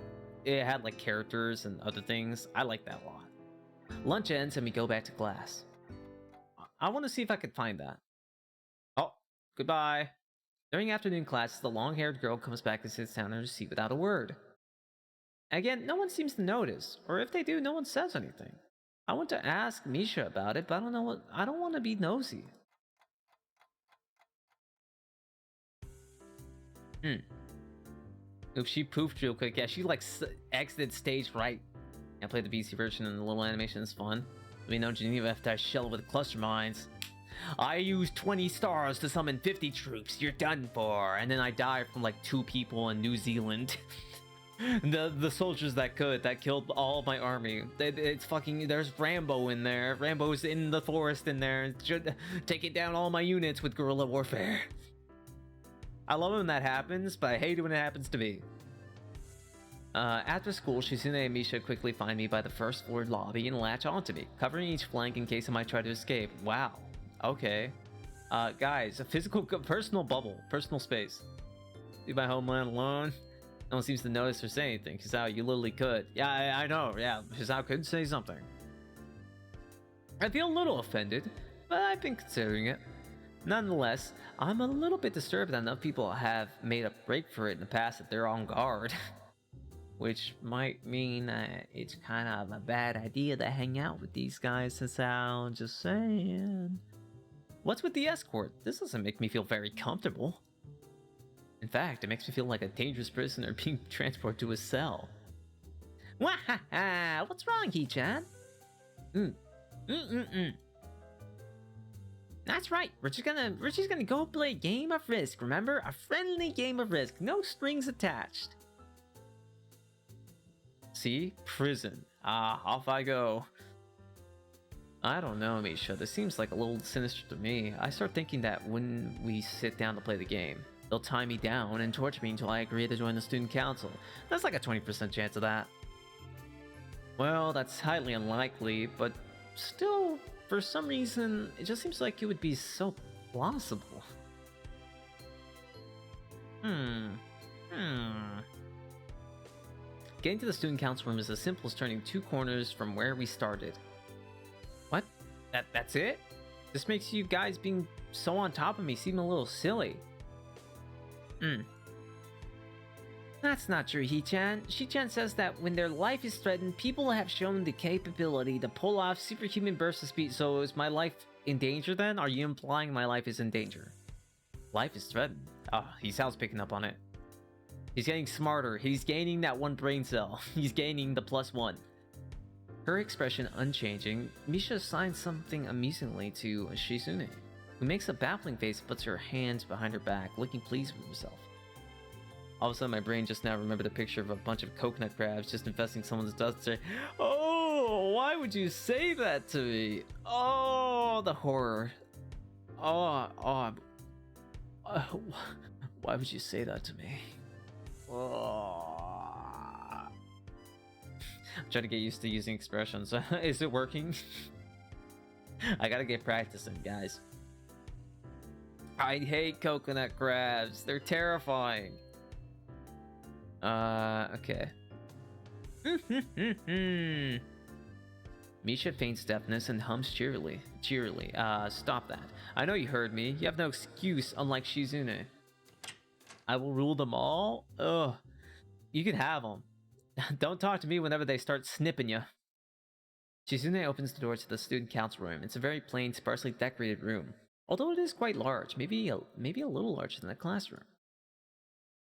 it had like characters and other things. I like that a lot. Lunch ends and we go back to class. I want to see if I could find that. Oh, goodbye. During afternoon classes, the long-haired girl comes back and sits down in her seat without a word. Again, no one seems to notice, or if they do, no one says anything. I want to ask Misha about it, but I don't want to be nosy. Oops, she poofed real quick. Yeah, she like exited stage right. I played the BC version and the little animation is fun. We know Geneva after I shell with cluster mines. I used 20 stars to summon 50 troops. You're done for. And then I died from like 2 people in New Zealand. the soldiers that killed all of my army. It's fucking, there's Rambo in there. Rambo's in the forest in there, taking down all my units with guerrilla warfare. I love it when that happens, but I hate it when it happens to me. After school, Shizune and Misha quickly find me by the first floor lobby and latch onto me, covering each flank in case I might try to escape. Wow. Okay. Guys, a physical, personal bubble, personal space. Leave my homeland alone. No one seems to notice or say anything. Shizao, you literally could. Yeah, I know. Yeah, Shizao could say something. I feel a little offended, but I've been considering it. Nonetheless, I'm a little bit disturbed that enough people have made a break for it in the past that they're on guard. Which might mean that it's kind of a bad idea to hang out with these guys, Shizao. Just saying. What's with the escort? This doesn't make me feel very comfortable. In fact, it makes me feel like a dangerous prisoner being transported to a cell. Wahaha! What's wrong, Hee-chan? That's right. We're just gonna go play a game of Risk. Remember, a friendly game of Risk, no strings attached. See, prison. Off I go. I don't know, Misha. This seems like a little sinister to me. I start thinking that when we sit down to play the game, they'll tie me down and torture me until I agree to join the student council. That's like a 20% chance of that. Well, that's highly unlikely, but still, for some reason, it just seems like it would be so plausible. Getting to the student council room is as simple as turning 2 corners from where we started. What? That's it? This makes you guys being so on top of me seem a little silly. That's not true, Hee-chan. Shi-chan says that when their life is threatened, people have shown the capability to pull off superhuman bursts of speed. So is my life in danger then? Are you implying my life is in danger? Life is threatened. He sounds picking up on it. He's getting smarter. He's gaining that 1 brain cell. He's gaining the +1. Her expression unchanging, Misha signs something amusingly to Shizune, who makes a baffling face and puts her hands behind her back, looking pleased with herself. All of a sudden, my brain just now remembered a picture of a bunch of coconut crabs just infesting someone's dust and say, "Oh, why would you say that to me? Oh, the horror. Why would you say that to me?" Oh. I'm trying to get used to using expressions. Is it working? I gotta get practicing, guys. I hate coconut crabs. They're terrifying. Okay. Misha feigns deafness and hums cheerily. Stop that. I know you heard me. You have no excuse, unlike Shizune. I will rule them all? Ugh. You can have them. Don't talk to me whenever they start snipping you. Shizune opens the door to the student council room. It's a very plain, sparsely decorated room. Although it is quite large, maybe a little larger than a classroom.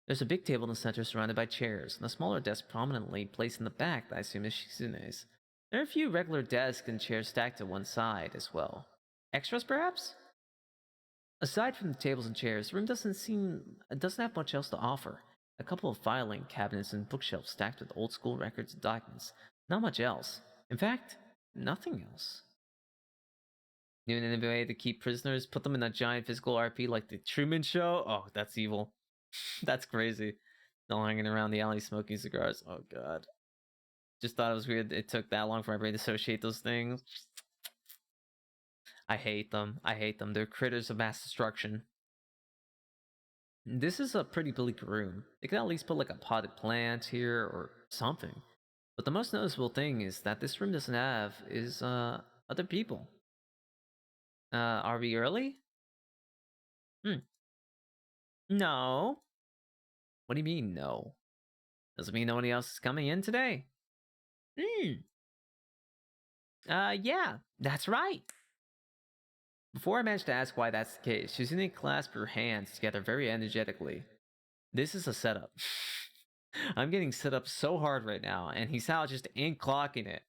There's a big table in the center surrounded by chairs, and a smaller desk prominently placed in the back that I assume is Shizune's. There are a few regular desks and chairs stacked to one side as well. Extras, perhaps? Aside from the tables and chairs, the room doesn't have much else to offer. A couple of filing cabinets and bookshelves stacked with old school records and documents. Not much else. In fact, nothing else. New and innovative way to keep prisoners, put them in a giant physical RP like the Truman Show? Oh, that's evil. That's crazy. Still hanging around the alley smoking cigars. Oh god. Just thought it was weird it took that long for my brain to associate those things. I hate them. They're critters of mass destruction. This is a pretty bleak room. They could at least put like a potted plant here or something. But the most noticeable thing is that this room doesn't have is other people. Are we early? No. What do you mean, no? Doesn't mean nobody else is coming in today. Yeah, that's right. Before I managed to ask why that's the case, Shizune clasped her hands together very energetically. This is a setup. I'm getting set up so hard right now, and Hisao just ain't clocking it.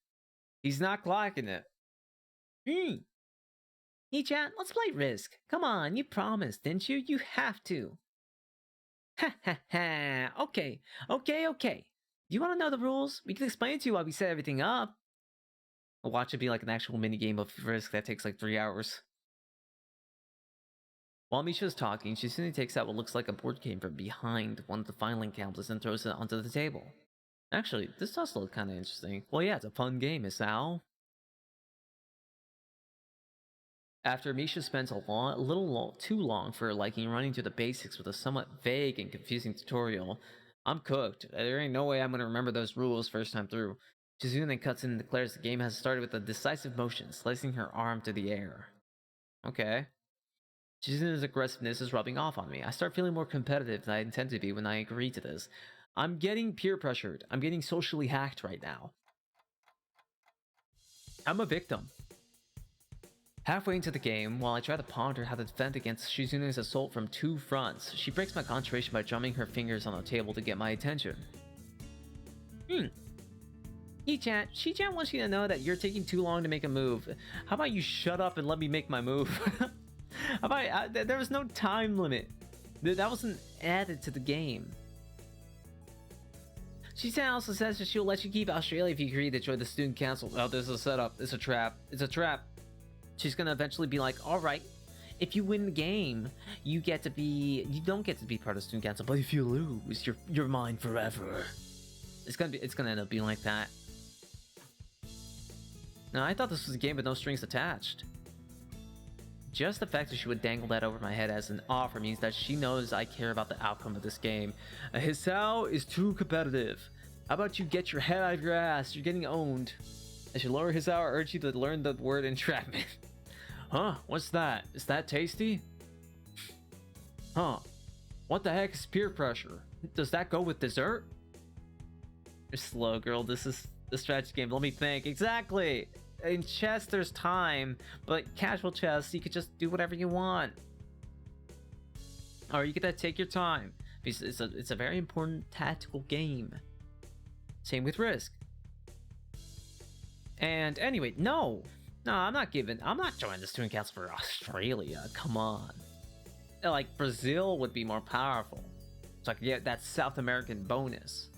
He's not clocking it. Ichan, let's play Risk. Come on, you promised, didn't you? You have to. Ha ha ha. Okay. Do you want to know the rules? We can explain it to you while we set everything up. I'll watch it be like an actual minigame of Risk that takes like 3 hours. While Misha's talking, Shizune takes out what looks like a board game from behind one of the filing cabinets and throws it onto the table. Actually, this does look kind of interesting. Well, yeah, it's a fun game, Misao. After Misha spends too long for liking running through the basics with a somewhat vague and confusing tutorial, I'm cooked. There ain't no way I'm gonna remember those rules first time through. Shizune then cuts in and declares the game has started with a decisive motion, slicing her arm through the air. Okay. Shizune's aggressiveness is rubbing off on me. I start feeling more competitive than I intend to be when I agree to this. I'm getting peer pressured. I'm getting socially hacked right now. I'm a victim. Halfway into the game, while I try to ponder how to defend against Shizune's assault from two fronts, she breaks my concentration by drumming her fingers on the table to get my attention. Ichan, Shichan wants you to know that you're taking too long to make a move. How about you shut up and let me make my move? How about there was no time limit. That wasn't added to the game. Shichan also says that she'll let you keep Australia if you agree to join the student council. Oh, this is a setup. It's a trap. It's a trap. She's gonna eventually be like, all right, if you win the game, you don't get to be part of the student council, but if you lose, you're mine forever. It's gonna end up being like that. No, I thought this was a game with no strings attached. Just the fact that she would dangle that over my head as an offer means that she knows I care about the outcome of this game. Hisao is too competitive. How about you get your head out of your ass? You're getting owned. I should lower Hisao or urge you to learn the word entrapment. Huh? What's that? Is that tasty? Huh? What the heck is peer pressure? Does that go with dessert? You're slow, girl. This is the strategy game. Let me think. Exactly! In chess, there's time, but casual chess, you could just do whatever you want. Or you get to take your time. Because it's a very important tactical game. Same with Risk. And anyway, no, I'm not joining the student council for Australia. Come on. Like, Brazil would be more powerful, so I could get that South American bonus.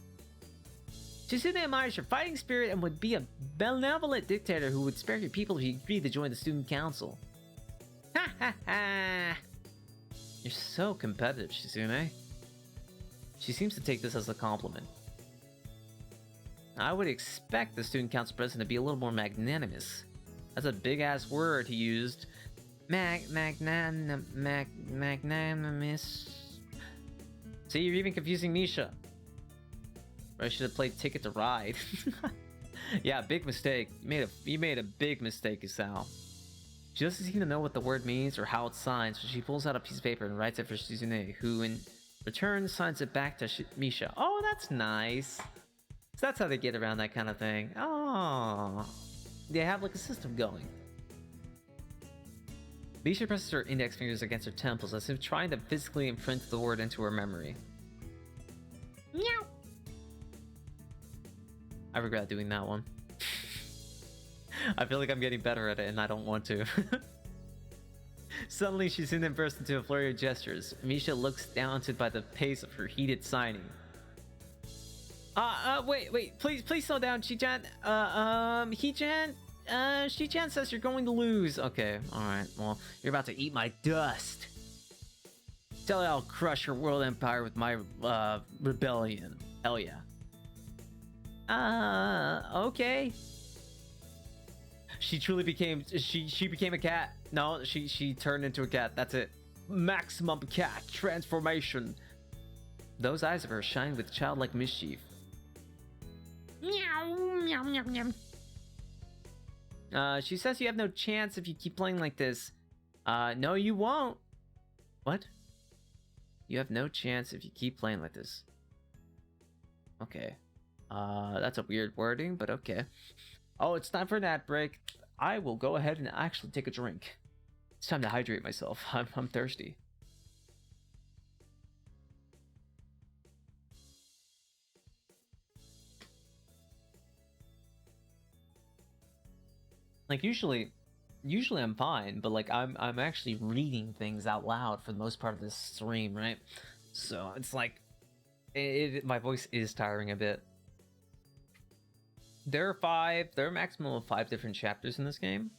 Shizune admires your fighting spirit and would be a benevolent dictator who would spare your people if you agreed to join the student council. Ha ha ha! You're so competitive, Shizune. She seems to take this as a compliment. I would expect the student council president to be a little more magnanimous. That's a big-ass word he used. Magnanimous. See, you're even confusing Misha. Or I should have played Ticket to Ride. Yeah, big mistake. You made a big mistake, Isao. She doesn't seem to know what the word means or how it's signed, so she pulls out a piece of paper and writes it for Shizune, who in return signs it back to Misha. Oh, that's nice. So that's how they get around that kind of thing. Oh, they have like a system going. Misha presses her index fingers against her temples as if trying to physically imprint the word into her memory. Meow. I regret doing that one. I feel like I'm getting better at it and I don't want to. Suddenly, Shizune bursts into a flurry of gestures. Misha looks daunted by the pace of her heated signing. Wait, please slow down, Shi-chan. He-chan, Shi-chan says you're going to lose. Okay, alright, well, you're about to eat my dust. Tell her I'll crush her world empire with my, rebellion. Hell yeah. Okay. She truly became, she became a cat. No, she turned into a cat, that's it. Maximum cat transformation. Those eyes of hers shine with childlike mischief. Meow, meow, meow, meow. She says you have no chance if you keep playing like this. No, you won't. What? You have no chance if you keep playing like this. Okay. That's a weird wording, but okay. Oh, it's time for an ad break. I will go ahead and actually take a drink. It's time to hydrate myself. I'm thirsty. Like usually I'm fine, but like I'm actually reading things out loud for the most part of this stream, right? So it's like my voice is tiring a bit. There are a maximum of 5 different chapters in this game,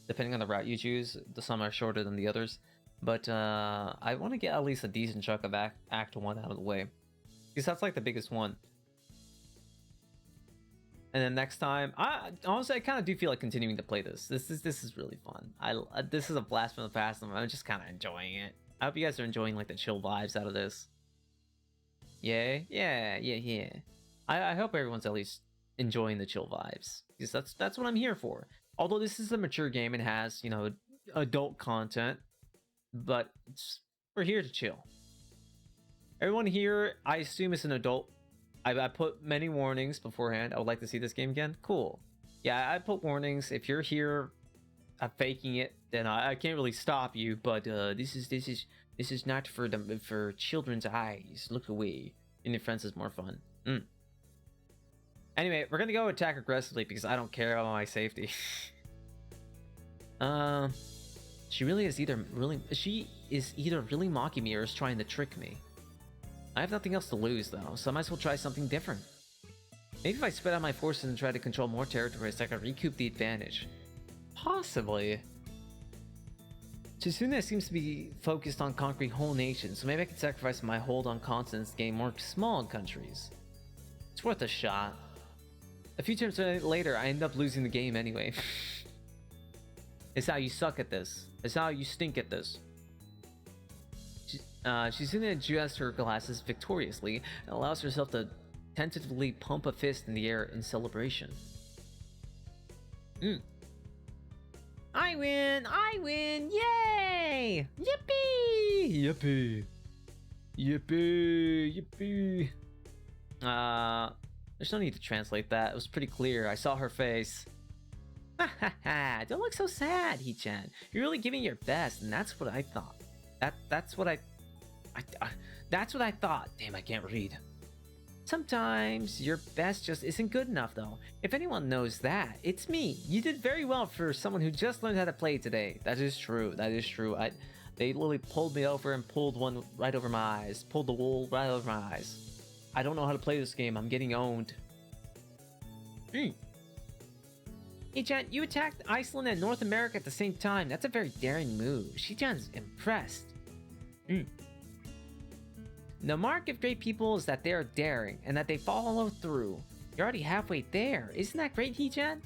depending on the route you choose. Some are shorter than the others, but I want to get at least a decent chunk of Act 1 out of the way, because that's like the biggest one. And then next time, honestly, I kind of do feel like continuing to play this. This is really fun. This is a blast from the past, and I'm just kind of enjoying it. I hope you guys are enjoying like the chill vibes out of this. Yeah. I hope everyone's at least enjoying the chill vibes, because that's what I'm here for. Although this is a mature game and has, you know, adult content, but we're here to chill. Everyone here, I assume, is an adult. I put many warnings beforehand. I would like to see this game again. Cool. Yeah, I put warnings. If you're here faking it, then I can't really stop you. But this is not for children's eyes. Look away. And your friends is more fun. Anyway, we're gonna go attack aggressively because I don't care about my safety. She is either really mocking me or is trying to trick me. I have nothing else to lose, though, so I might as well try something different. Maybe if I spread out my forces and try to control more territories, I can recoup the advantage. Possibly. Chizune seems to be focused on conquering whole nations, so maybe I can sacrifice my hold on continents to gain more small countries. It's worth a shot. A few turns later, I end up losing the game anyway. It's how you suck at this. It's how you stink at this. Shizune adjusts her glasses victoriously and allows herself to tentatively pump a fist in the air in celebration. I win! I win! Yay! Yippee! Yippee! Yippee! Yippee! There's no need to translate that. It was pretty clear. I saw her face. Ha ha ha! Don't look so sad, Hee-chan. You're really giving your best, and that's what I thought. That's what I thought. Damn, I can't read. Sometimes your best just isn't good enough, though. If anyone knows that, it's me. You did very well for someone who just learned how to play today. That is true. That is true. They literally pulled me over and pulled one right over my eyes. Pulled the wool right over my eyes. I don't know how to play this game. I'm getting owned. Hey, Chan, you attacked Iceland and North America at the same time. That's a very daring move. Shi-chan's impressed. The mark of great people is that they are daring and that they follow through. You're already halfway there. Isn't that great, Hee-chan?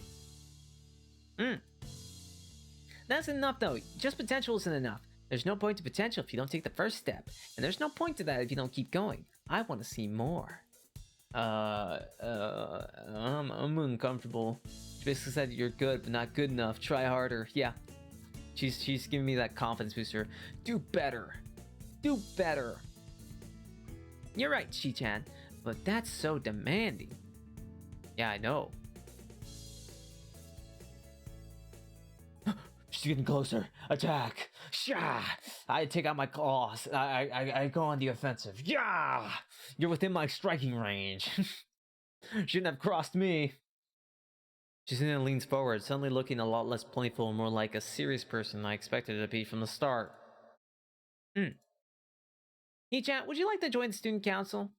That's enough, though. Just potential isn't enough. There's no point to potential if you don't take the first step. And there's no point to that if you don't keep going. I want to see more. I'm uncomfortable. She basically said you're good, but not good enough. Try harder. Yeah. She's giving me that confidence booster. Do better. Do better. You're right, Shi-chan, but that's so demanding. Yeah, I know. She's getting closer. Attack! Shah! I take out my claws. I go on the offensive. Yeah! You're within my striking range. Shouldn't have crossed me. Shizune leans forward, suddenly looking a lot less playful and more like a serious person than I expected her to be from the start. Hee-chan, would you like to join the student council?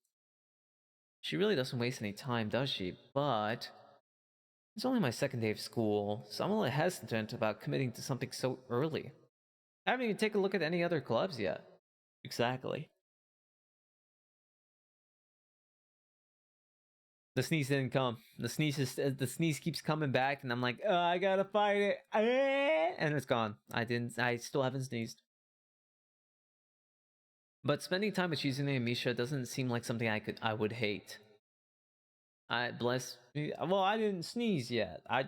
She really doesn't waste any time, does she? But it's only my second day of school, so I'm a little hesitant about committing to something so early. I haven't even taken a look at any other clubs yet. Exactly. The sneeze didn't come. The sneeze keeps coming back, and I'm like, I gotta fight it, and it's gone. I still haven't sneezed. But spending time with Shizune and Misha doesn't seem like something I would hate. Well, I didn't sneeze yet. I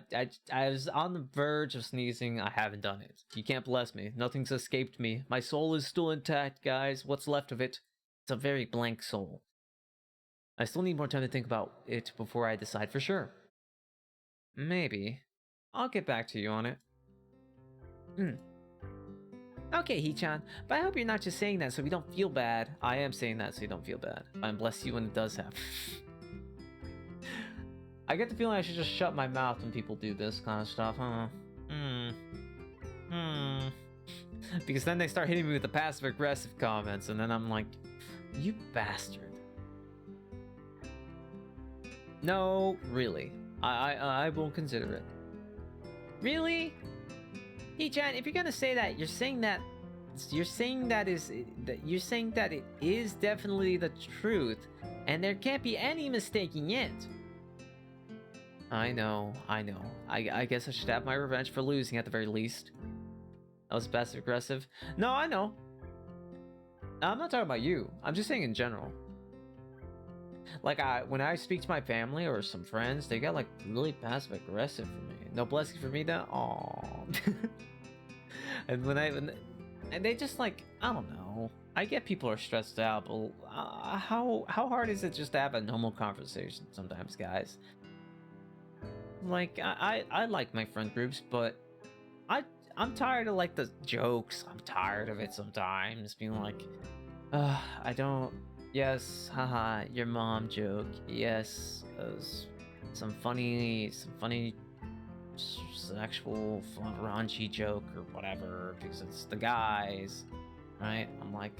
was on the verge of sneezing. I haven't done it. You can't bless me. Nothing's escaped me. My soul is still intact, guys. What's left of it? It's a very blank soul. I still need more time to think about it before I decide for sure. Maybe. I'll get back to you on it. Okay, Hee-chan, but I hope you're not just saying that so we don't feel bad. I am saying that so you don't feel bad. I'm bless you when it does happen. I get the feeling I should just shut my mouth when people do this kind of stuff, huh? Because then they start hitting me with the passive-aggressive comments, and then I'm like, you bastard. No, really. I won't consider it. Really? Hee-chan, if you're gonna say that, you're saying that it is definitely the truth, and there can't be any mistaking it. I know. I guess I should have my revenge for losing at the very least. That was passive aggressive. No, I know. I'm not talking about you. I'm just saying in general. Like, when I speak to my family or some friends, they get like really passive aggressive for me. No blessing for me though. Aww. and they just like, I don't know. I get people are stressed out, but how hard is it just to have a normal conversation sometimes, guys? Like, I like my friend groups, but I'm tired of like the jokes. I'm tired of it sometimes, being like, I don't. Yes, haha, your mom joke. Yes, some funny sexual raunchy joke or whatever because it's the guys, right? I'm like,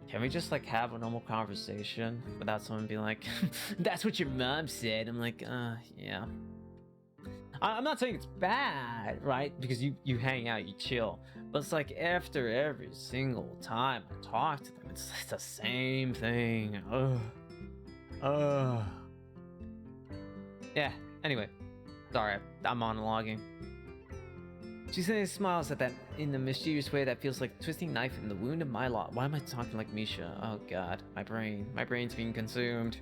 can we just like have a normal conversation without someone being like, that's what your mom said? I'm like, yeah. I'm not saying it's bad, right? Because you hang out, you chill. But it's like after every single time I talk to them, it's the same thing. Yeah, anyway. Sorry, I'm monologuing. She smiles at that in a mischievous way that feels like a twisting knife in the wound of my lot. Why am I talking like Misha? Oh god, my brain's being consumed.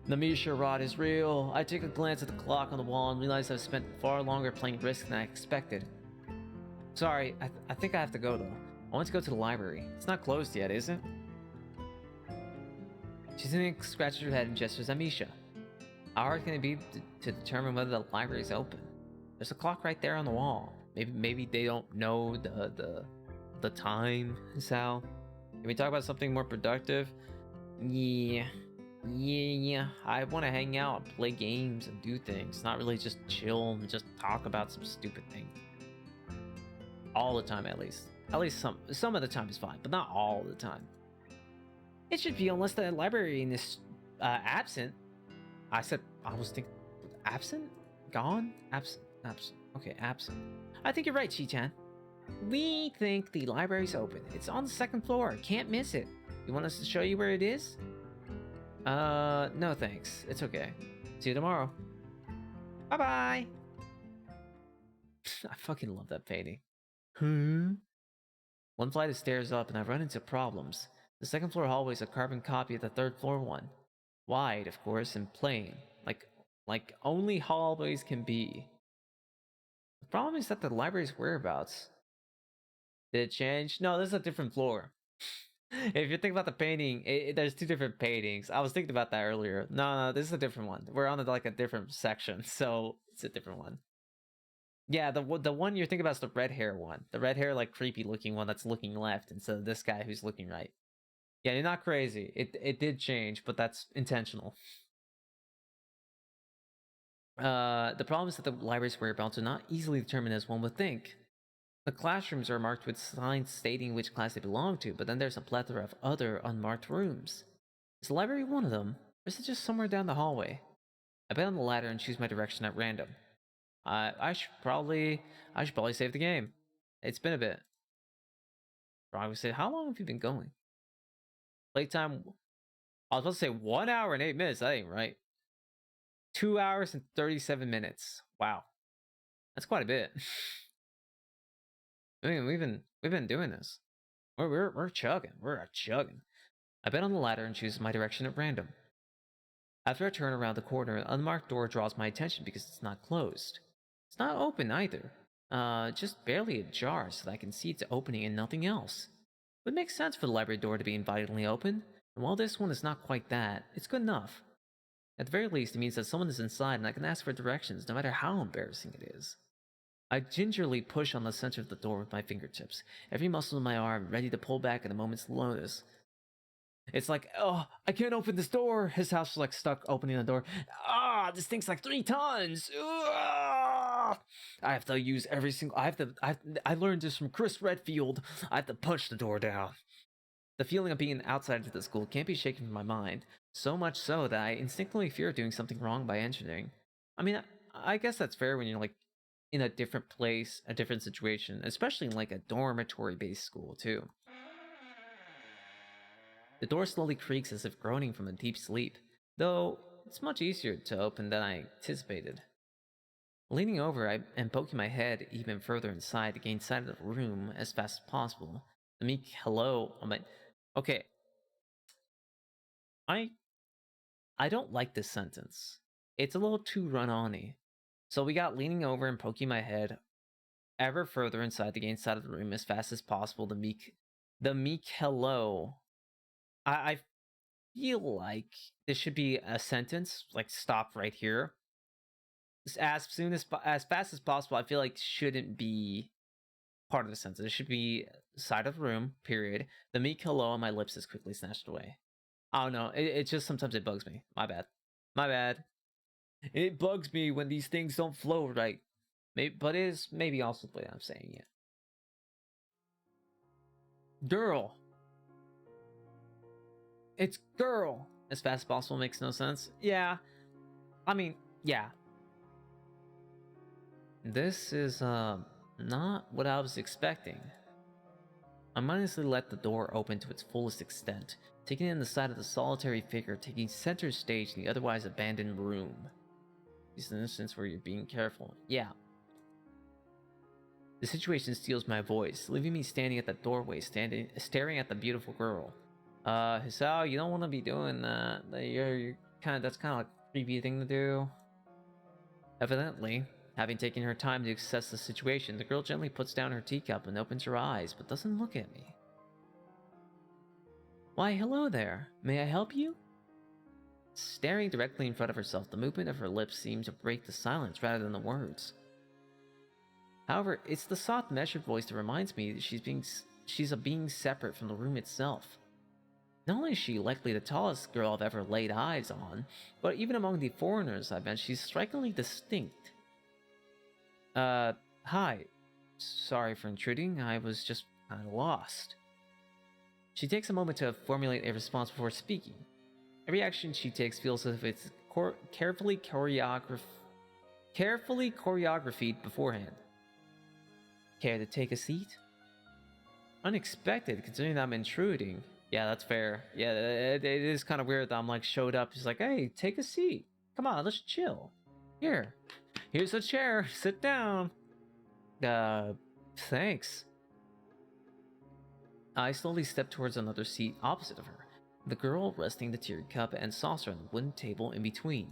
The Misha rot is real. I take a glance at the clock on the wall and realize I've spent far longer playing Risk than I expected. Sorry, I think I have to go though. I want to go to the library. It's not closed yet, is it? Shizune scratches her head and gestures at Misha. How hard can it be to determine whether the library is open? There's a clock right there on the wall. Maybe they don't know the time, Sal. Can we talk about something more productive? Yeah. Yeah, I want to hang out, play games, and do things. Not really just chill and just talk about some stupid thing. All the time, at least. At least some of the time is fine, but not all the time. It should be unless the librarian is absent. I was thinking absent, gone, absent. Okay, absent. I think you're right, Chi-chan. We think the library's open. It's on the second floor. Can't miss it. You want us to show you where it is? No thanks. It's okay. See you tomorrow. Bye-bye. I fucking love that painting. One flight of stairs up and I've run into problems. The second floor hallway is a carbon copy of the third floor one. Wide, of course, and plain. Like only hallways can be. The problem is that the library's whereabouts. Did it change? No, this is a different floor. If you think about the painting, there's two different paintings. I was thinking about that earlier. No, this is a different one. We're on like a different section, so it's a different one. Yeah, the one you're thinking about is the red hair one. The red hair, like creepy looking one that's looking left instead of this guy who's looking right. Yeah, you're not crazy. It did change, but that's intentional. The problem is that the library's whereabouts are not easily determined as one would think. The classrooms are marked with signs stating which class they belong to, but then there's a plethora of other unmarked rooms. Is the library one of them, or is it just somewhere down the hallway? I bet on the ladder and choose my direction at random. I should probably save the game. It's been a bit. Probably say, how long have you been going? Playtime. I was about to say 1 hour and 8 minutes. That ain't right. 2 hours and 37 minutes. Wow, that's quite a bit. I mean, we've been doing this. We're chugging. We're chugging. I bet on the ladder and choose my direction at random. After I turn around the corner, an unmarked door draws my attention because it's not closed. It's not open either. Just barely ajar so that I can see its opening and nothing else. It would make sense for the library door to be invitingly open, and while this one is not quite that, it's good enough. At the very least, it means that someone is inside and I can ask for directions no matter how embarrassing it is. I gingerly push on the center of the door with my fingertips, every muscle in my arm ready to pull back at a moment's notice. It's like, oh, I can't open this door. His house is like stuck opening the door. This thing's like 3 tons. I have to use every single. I learned this from Chris Redfield. I have to punch the door down. The feeling of being outside of the school can't be shaken from my mind, so much so that I instinctively fear doing something wrong by entering. I mean, I guess that's fair when you're like in a different place, a different situation, especially in like a dormitory-based school too. The door slowly creaks as if groaning from a deep sleep, though it's much easier to open than I anticipated. Leaning over, I am poking my head even further inside to gain sight of the room as fast as possible. The meek hello on my... Okay. I don't like this sentence. It's a little too run-on-y. So we got leaning over and poking my head ever further inside to gain sight of the room as fast as possible. The meek hello. I feel like this should be a sentence, like stop right here. As fast as possible, I feel like shouldn't be part of the sentence. It should be side of the room, period. The meek hello on my lips is quickly snatched away. I don't know. It just sometimes it bugs me. My bad. My bad. It bugs me when these things don't flow right. But it is maybe also the way I'm saying it. Girl. It's girl. As fast as possible makes no sense. Yeah. I mean, yeah. This is, not what I was expecting. I mindlessly let the door open to its fullest extent, taking in the sight of the solitary figure taking center stage in the otherwise abandoned room. This is an instance where you're being careful. Yeah. The situation steals my voice, leaving me standing at the doorway, staring at the beautiful girl. Hisao, you don't want to be doing that. That's kind of like a creepy thing to do. Evidently, having taken her time to assess the situation, the girl gently puts down her teacup and opens her eyes, but doesn't look at me. Why, hello there. May I help you? Staring directly in front of herself, the movement of her lips seemed to break the silence rather than the words. However, it's the soft, measured voice that reminds me that she's a being separate from the room itself. Not only is she likely the tallest girl I've ever laid eyes on, but even among the foreigners I've met, she's strikingly distinct. Hi. Sorry for intruding, I was just kinda lost. She takes a moment to formulate a response before speaking. Every action she takes feels as if it's carefully choreographed beforehand. Care to take a seat? Unexpected, considering that I'm intruding. Yeah, that's fair. Yeah, it is kind of weird that I'm like showed up. He's like, hey, take a seat. Come on, let's chill. Here's a chair. Sit down. Thanks. I slowly step towards another seat opposite of her, the girl resting the tear cup and saucer on the wooden table in between.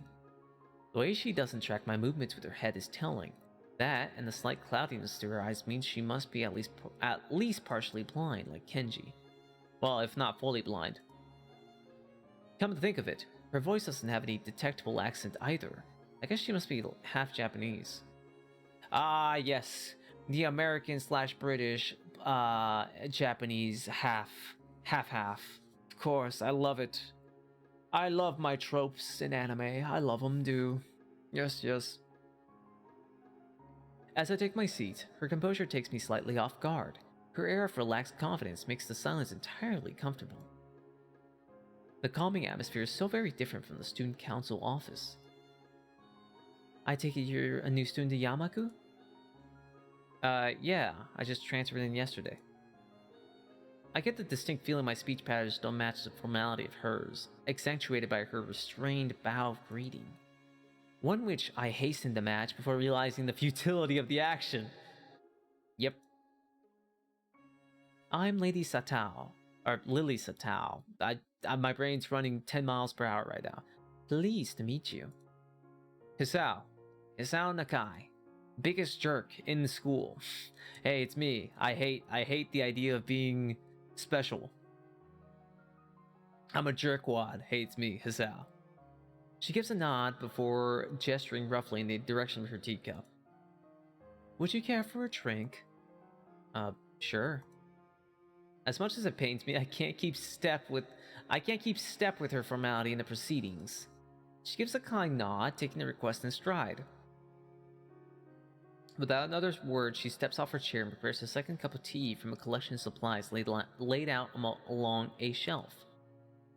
The way she doesn't track my movements with her head is telling. That, and the slight cloudiness to her eyes, means she must be at least partially blind, like Kenji. Well, if not fully blind. Come to think of it, her voice doesn't have any detectable accent either. I guess she must be half Japanese. Ah, yes. The American/British, Japanese half. Of course, I love it. I love my tropes in anime. I love them, do. Yes. As I take my seat, her composure takes me slightly off guard. Her air of relaxed confidence makes the silence entirely comfortable. The calming atmosphere is so very different from the student council office. I take it you're a new student to Yamaku? Yeah, I just transferred in yesterday. I get the distinct feeling my speech patterns don't match the formality of hers, accentuated by her restrained bow of greeting. One which I hasten to match before realizing the futility of the action. Yep. I'm Lady Satao, or Lily Satao. My brain's running 10 miles per hour right now. Pleased to meet you. Hisao Nakai. Biggest jerk in the school. Hey, it's me. I hate the idea of being special. I'm a jerkwad. Hey, it's me, Hisao. She gives a nod before gesturing roughly in the direction of her teacup. Would you care for a drink? Sure. As much as it pains me, I can't keep step with her formality in the proceedings. She gives a kind nod, taking the request in stride. Without another word, she steps off her chair and prepares a second cup of tea from a collection of supplies laid out along a shelf.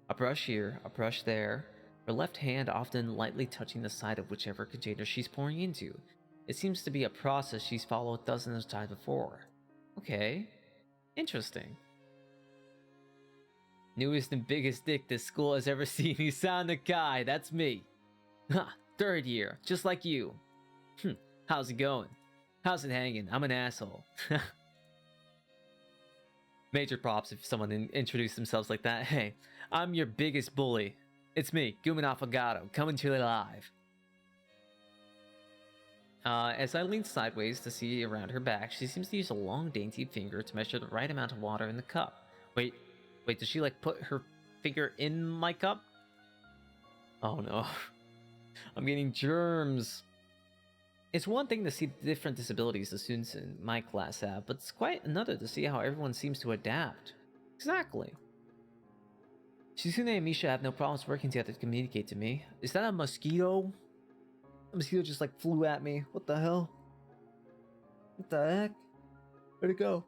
A brush here, a brush there, her left hand often lightly touching the side of whichever container she's pouring into. It seems to be a process she's followed dozens of times before. Okay, interesting. Newest and biggest dick this school has ever seen. Hisao Nakai, that's me. Ha, third year, just like you. How's it going? How's it hanging? I'm an asshole. Major props if someone introduced themselves like that. Hey, I'm your biggest bully. It's me, Gumin Affogato, coming to you live. As I lean sideways to see around her back, she seems to use a long, dainty finger to measure the right amount of water in the cup. Wait, does she like put her finger in my cup? Oh no. I'm getting germs. It's one thing to see the different disabilities the students in my class have, but it's quite another to see how everyone seems to adapt. Exactly. Shizune and Misha have no problems working together to communicate to me. Is that a mosquito? A mosquito just like flew at me. What the hell? What the heck? Where'd it go?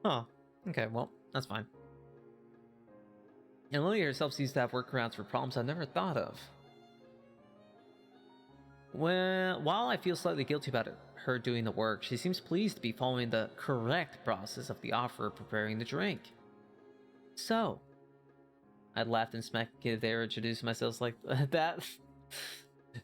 Huh. Okay, well, that's fine. And Lily herself seems to have workarounds for problems I've never thought of. Well, while I feel slightly guilty about her doing the work, she seems pleased to be following the correct process of the offer of preparing the drink. So, I laughed and smacked there, introduced myself like that.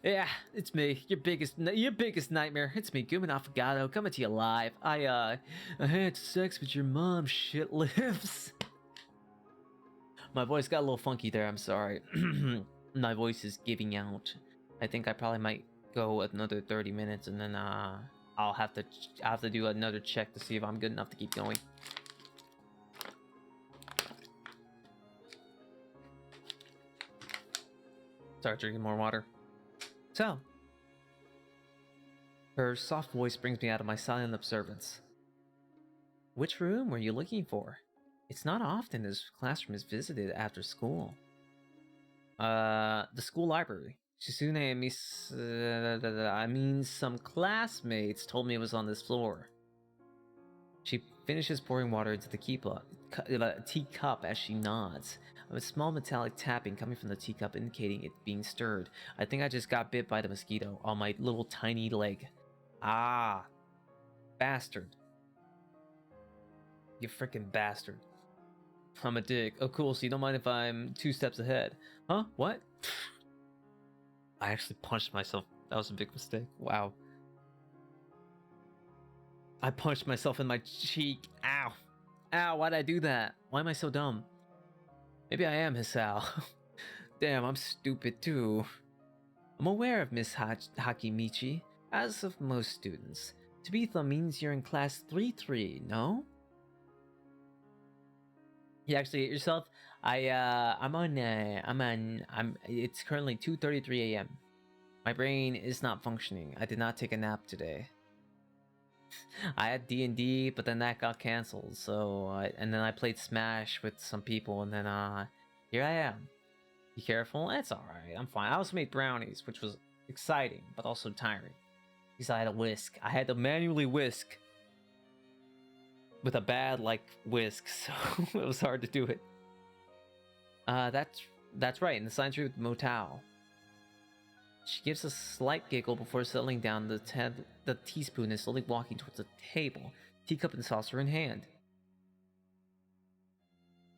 Yeah, it's me, your biggest nightmare. It's me, Gumin Affogato, coming to you live. I had sex with your mom, shit lips. My voice got a little funky there, I'm sorry. My voice is giving out. I think I probably might go another 30 minutes and then I'll have to do another check to see if I'm good enough to keep going. Start drinking more water. So, her soft voice brings me out of my silent observance. Which room were you looking for? It's not often this classroom is visited after school. The school library. Shizune Miss... I mean, some classmates told me it was on this floor. She finishes pouring water into the teacup as she nods. A small metallic tapping coming from the teacup indicating it being stirred. I think I just got bit by the mosquito on my little tiny leg. Ah. Bastard. You freaking bastard. I'm a dick. Oh cool, so you don't mind if I'm 2 steps ahead. Huh? What? I actually punched myself. That was a big mistake. Wow. I punched myself in my cheek. Ow. Ow, why'd I do that? Why am I so dumb? Maybe I am Hisao. Damn, I'm stupid too. I'm aware of Miss Hakimichi, as of most students. Tabitha means you're in class 3-3, no? You actually hit yourself? It's currently 2:33 a.m. My brain is not functioning. I did not take a nap today. I had D&D, but then that got canceled. And then I played Smash with some people, and then here I am. Be careful. It's all right. I'm fine. I also made brownies, which was exciting, but also tiring. Because I had to whisk. I had to manually whisk with a bad whisk, so it was hard to do it. That's right. In the science room with Motao. She gives a slight giggle before settling down the teaspoon and slowly walking towards the table, teacup and saucer in hand.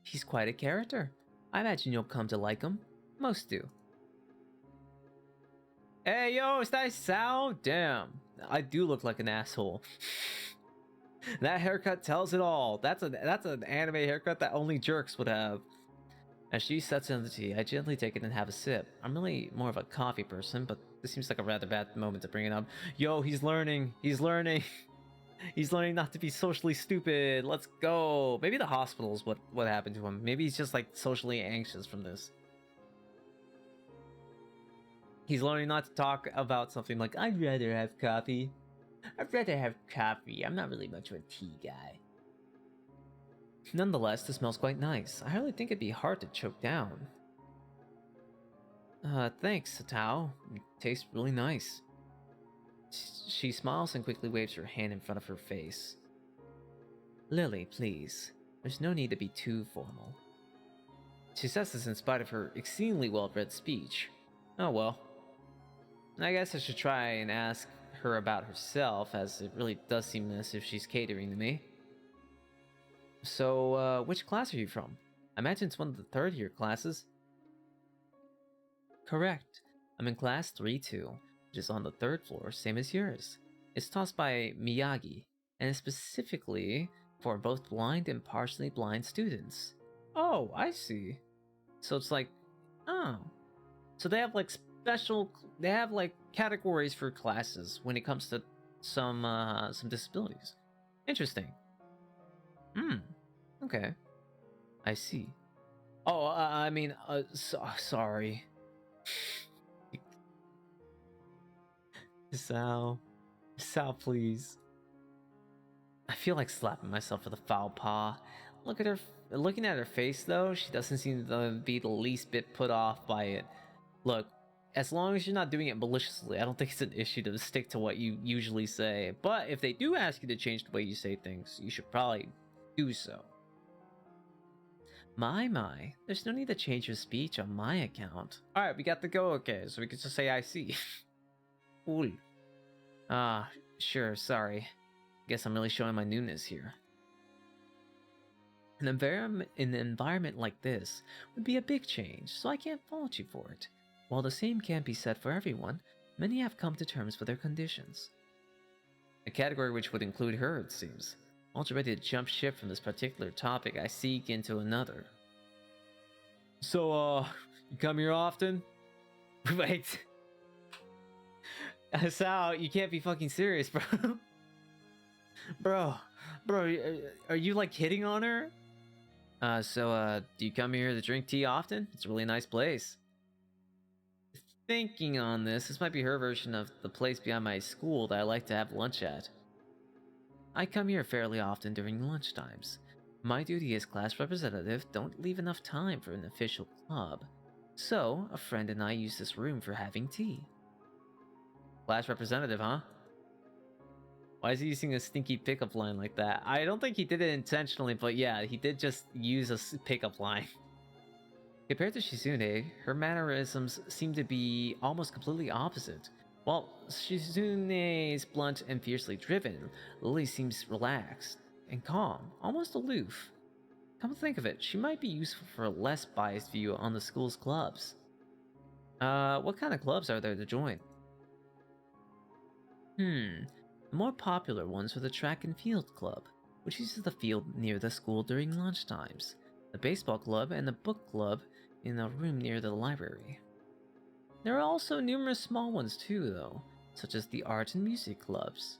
He's quite a character. I imagine you'll come to like him. Most do. Hey yo, is that Sal? Damn, I do look like an asshole. That haircut tells it all. That's an anime haircut that only jerks would have. As she sets in the tea, I gently take it and have a sip. I'm really more of a coffee person, but this seems like a rather bad moment to bring it up. Yo, he's learning. He's learning. He's learning not to be socially stupid. Let's go. Maybe the hospital's what happened to him. Maybe he's just socially anxious from this. He's learning not to talk about something like, I'd rather have coffee. I'd rather have coffee. I'm not really much of a tea guy. Nonetheless, this smells quite nice. I hardly think it'd be hard to choke down. Thanks, Satao. It tastes really nice. She smiles and quickly waves her hand in front of her face. Lily, please. There's no need to be too formal. She says this in spite of her exceedingly well-read speech. Oh well. I guess I should try and ask her about herself, as it really does seem as if she's catering to me. So, which class are you from? I imagine it's one of the third-year classes. Correct. I'm in class 3-2, which is on the 3rd floor, same as yours. It's taught by Miyagi, and it's specifically for both blind and partially blind students. Oh, I see. So it's oh. So they have they have categories for classes when it comes to some disabilities. Interesting. Okay. I see. Oh, sorry. Sal, please. I feel like slapping myself for the foul paw. Looking at her face though, she doesn't seem to be the least bit put off by it. Look, as long as you're not doing it maliciously, I don't think it's an issue to stick to what you usually say. But if they do ask you to change the way you say things, you should probably do so. My, there's no need to change your speech on my account. Alright, we got the go okay, so we can just say I see. Cool. Sure, sorry. Guess I'm really showing my newness here. An environment like this would be a big change, so I can't fault you for it. While the same can't be said for everyone, many have come to terms with their conditions. A category which would include her, it seems. Also ready to jump ship from this particular topic, I seek into another. So, you come here often? Wait. Sal, you can't be fucking serious, bro. Bro, are you hitting on her? Do you come here to drink tea often? It's a really nice place. Thinking on this might be her version of the place behind my school that I like to have lunch at. I come here fairly often during lunchtimes. My duty as class representative don't leave enough time for an official club. So, a friend and I use this room for having tea. Class representative, huh? Why is he using a stinky pickup line like that? I don't think he did it intentionally, but yeah, he did just use a pickup line. Compared to Shizune, her mannerisms seem to be almost completely opposite. While Shizune's blunt and fiercely driven, Lily seems relaxed and calm, almost aloof. Come to think of it, she might be useful for a less biased view on the school's clubs. What kind of clubs are there to join? The more popular ones are the track and field club, which uses the field near the school during lunchtimes, the baseball club, and the book club in a room near the library. There are also numerous small ones too, though, such as the art and music clubs.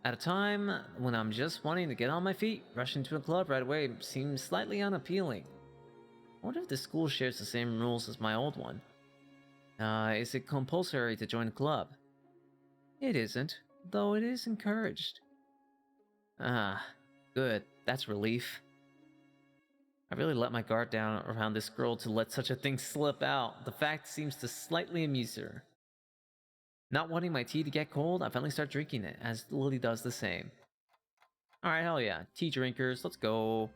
At a time when I'm just wanting to get on my feet, rushing to a club right away seems slightly unappealing. I wonder if the school shares the same rules as my old one. Is it compulsory to join a club? It isn't, though it is encouraged. Ah, good. That's relief. I really let my guard down around this girl to let such a thing slip out. The fact seems to slightly amuse her. Not wanting my tea to get cold, I finally start drinking it, as Lily does the same. Alright, hell yeah. Tea drinkers, let's go.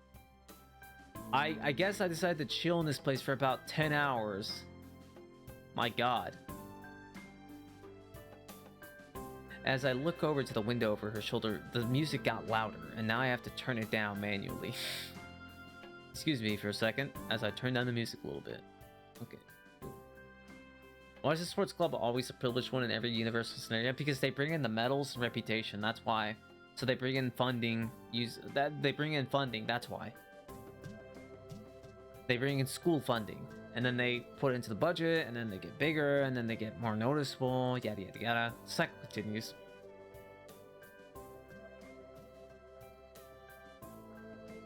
I guess I decided to chill in this place for about 10 hours. My god. As I look over to the window over her shoulder, the music got louder, and now I have to turn it down manually. Excuse me for a second, as I turn down the music a little bit. Okay. Why is the sports club always a privileged one in every universal scenario? Because they bring in the medals and reputation, that's why. So they bring in funding, they bring in funding, that's why. They bring in school funding, and then they put it into the budget, and then they get bigger, and then they get more noticeable, yada yada yada. The cycle continues.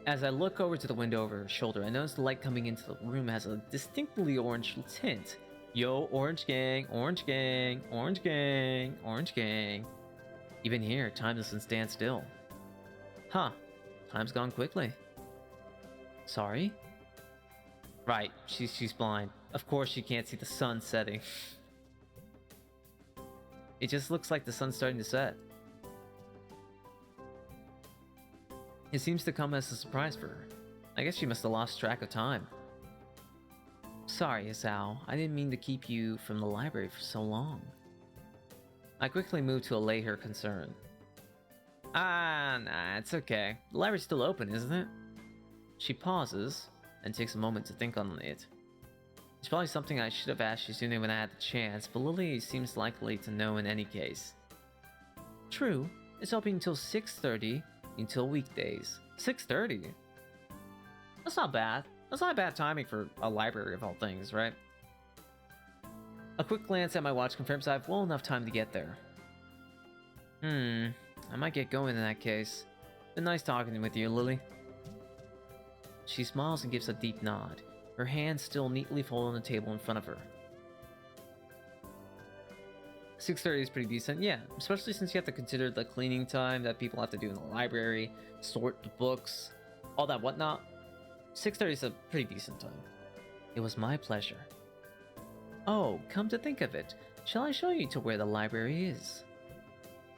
As I look over to the window over her shoulder, I notice the light coming into the room has a distinctly orange tint. Yo, orange gang, orange gang, orange gang, orange gang. Even here, time doesn't stand still. Huh, time's gone quickly. Sorry? Right, she's blind. Of course she can't see the sun setting. It just looks like the sun's starting to set. It seems to come as a surprise for her. I guess she must have lost track of time. Sorry, Isao. I didn't mean to keep you from the library for so long. I quickly move to allay her concern. Nah, it's okay. The library's still open, isn't it? She pauses and takes a moment to think on it. It's probably something I should have asked Shizune when I had the chance, but Lily seems likely to know in any case. True, it's open until 6:30 until weekdays. 6:30? That's not bad. That's not bad timing for a library of all things, right? A quick glance at my watch confirms I have well enough time to get there. I might get going in that case. Been nice talking with you, Lily. She smiles and gives a deep nod, her hands still neatly folded on the table in front of her. 6:30 is pretty decent, yeah, especially since you have to consider the cleaning time that people have to do in the library, sort the books, all that whatnot. 6:30 is a pretty decent time. It was my pleasure. Oh, come to think of it, shall I show you to where the library is?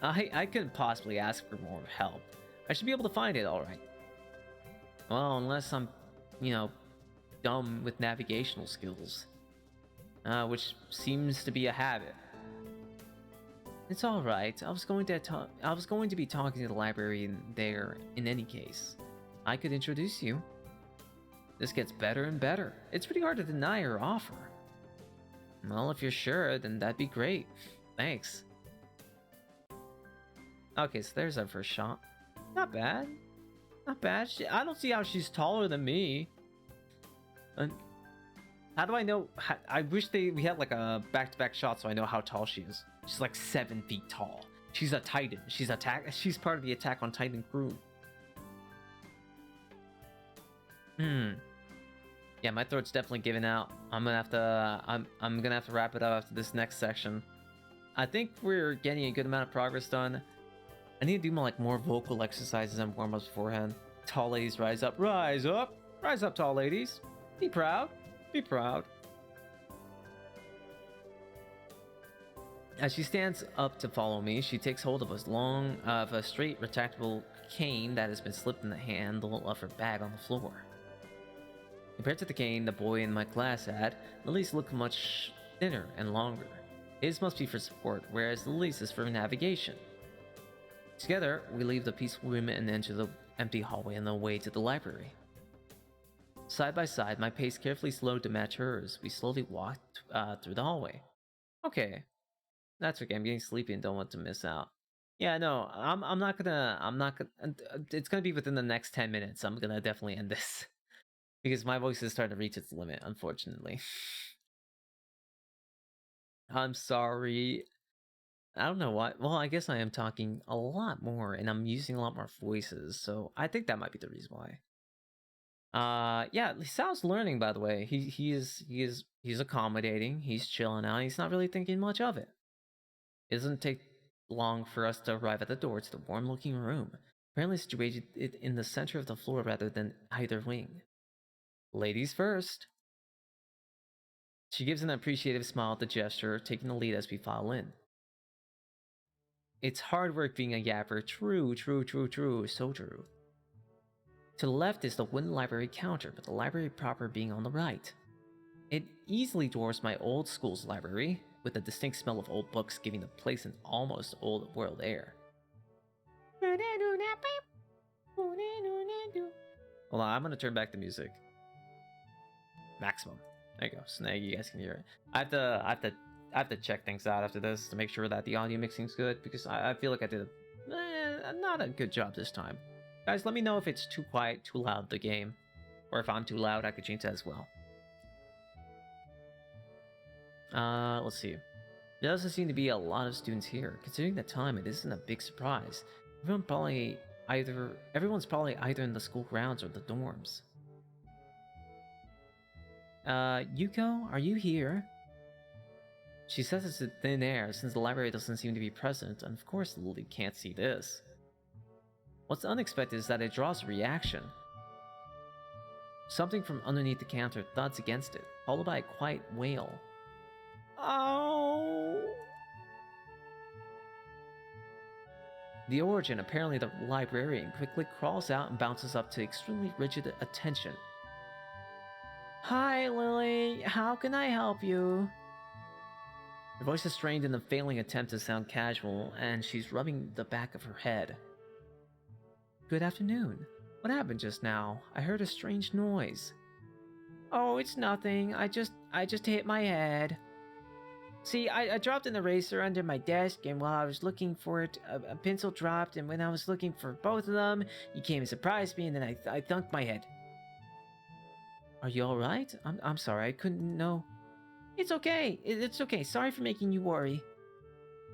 I couldn't possibly ask for more help. I should be able to find it, alright. Well, unless I'm, dumb with navigational skills. Which seems to be a habit. It's alright, I was going to be talking to the library there in any case. I could introduce you. This gets better and better. It's pretty hard to deny her offer. Well, if you're sure, then that'd be great. Thanks. Okay, so there's our first shot. Not bad. Not bad. I don't see how she's taller than me. How do I know? I wish we had like a back-to-back shot so I know how tall she is. She's like 7 feet tall. She's a Titan. She's She's part of the Attack on Titan crew. Yeah, my throat's definitely giving out. I'm gonna have to wrap it up after this next section. I think we're getting a good amount of progress done. I need to do more vocal exercises and warm-ups beforehand. Tall ladies rise up. Rise up! Rise up, tall ladies. Be proud. Be proud. As she stands up to follow me, she takes hold of a straight retractable cane that has been slipped in the handle of her bag on the floor. Compared to the cane the boy in my class had, Lily's looked much thinner and longer. His must be for support, whereas Lily's is for navigation. Together, we leave the peaceful room and enter the empty hallway on the way to the library. Side by side, my pace carefully slowed to match hers. We slowly walked through the hallway. Okay, that's okay. I'm getting sleepy and don't want to miss out. Yeah, no, I'm not gonna. It's gonna be within the next 10 minutes. I'm gonna definitely end this because my voice is starting to reach its limit, unfortunately. I'm sorry. I don't know why. Well, I guess I am talking a lot more and I'm using a lot more voices, so I think that might be the reason why. Yeah, Sal's learning, by the way. He's accommodating. He's chilling out. He's not really thinking much of it. It doesn't take long for us to arrive at the door to the warm-looking room, apparently situated in the center of the floor rather than either wing. Ladies first. She gives an appreciative smile at the gesture, taking the lead as we file in. It's hard work being a yapper. True, so true. To the left is the wooden library counter, but the library proper being on the right. It easily dwarfs my old school's library, with the distinct smell of old books giving the place an almost old world air. Hold on, I'm gonna turn back the music. Maximum. There you go. So now you guys can hear it. I have to check things out after this to make sure that the audio mixing's good because I feel like I did not a good job this time. Guys, let me know if it's too quiet, too loud, the game. Or if I'm too loud, I could change that as well. Let's see. There doesn't seem to be a lot of students here. Considering the time, it isn't a big surprise. Everyone's probably either in the school grounds or the dorms. Yuko, are you here? She says it's in thin air since the library doesn't seem to be present, and of course Lily can't see this. What's unexpected is that it draws a reaction. Something from underneath the counter thuds against it, followed by a quiet wail. Oh! The origin, apparently the librarian, quickly crawls out and bounces up to extremely rigid attention. Hi, Lily. How can I help you? Her voice is strained in a failing attempt to sound casual, and she's rubbing the back of her head. Good afternoon. What happened just now? I heard a strange noise. Oh, it's nothing. I just hit my head. See, I dropped an eraser under my desk, and while I was looking for it, a pencil dropped, and when I was looking for both of them, you came and surprised me, and then I thunked my head. Are you alright? I'm sorry, I couldn't know. It's okay. It's okay. Sorry for making you worry.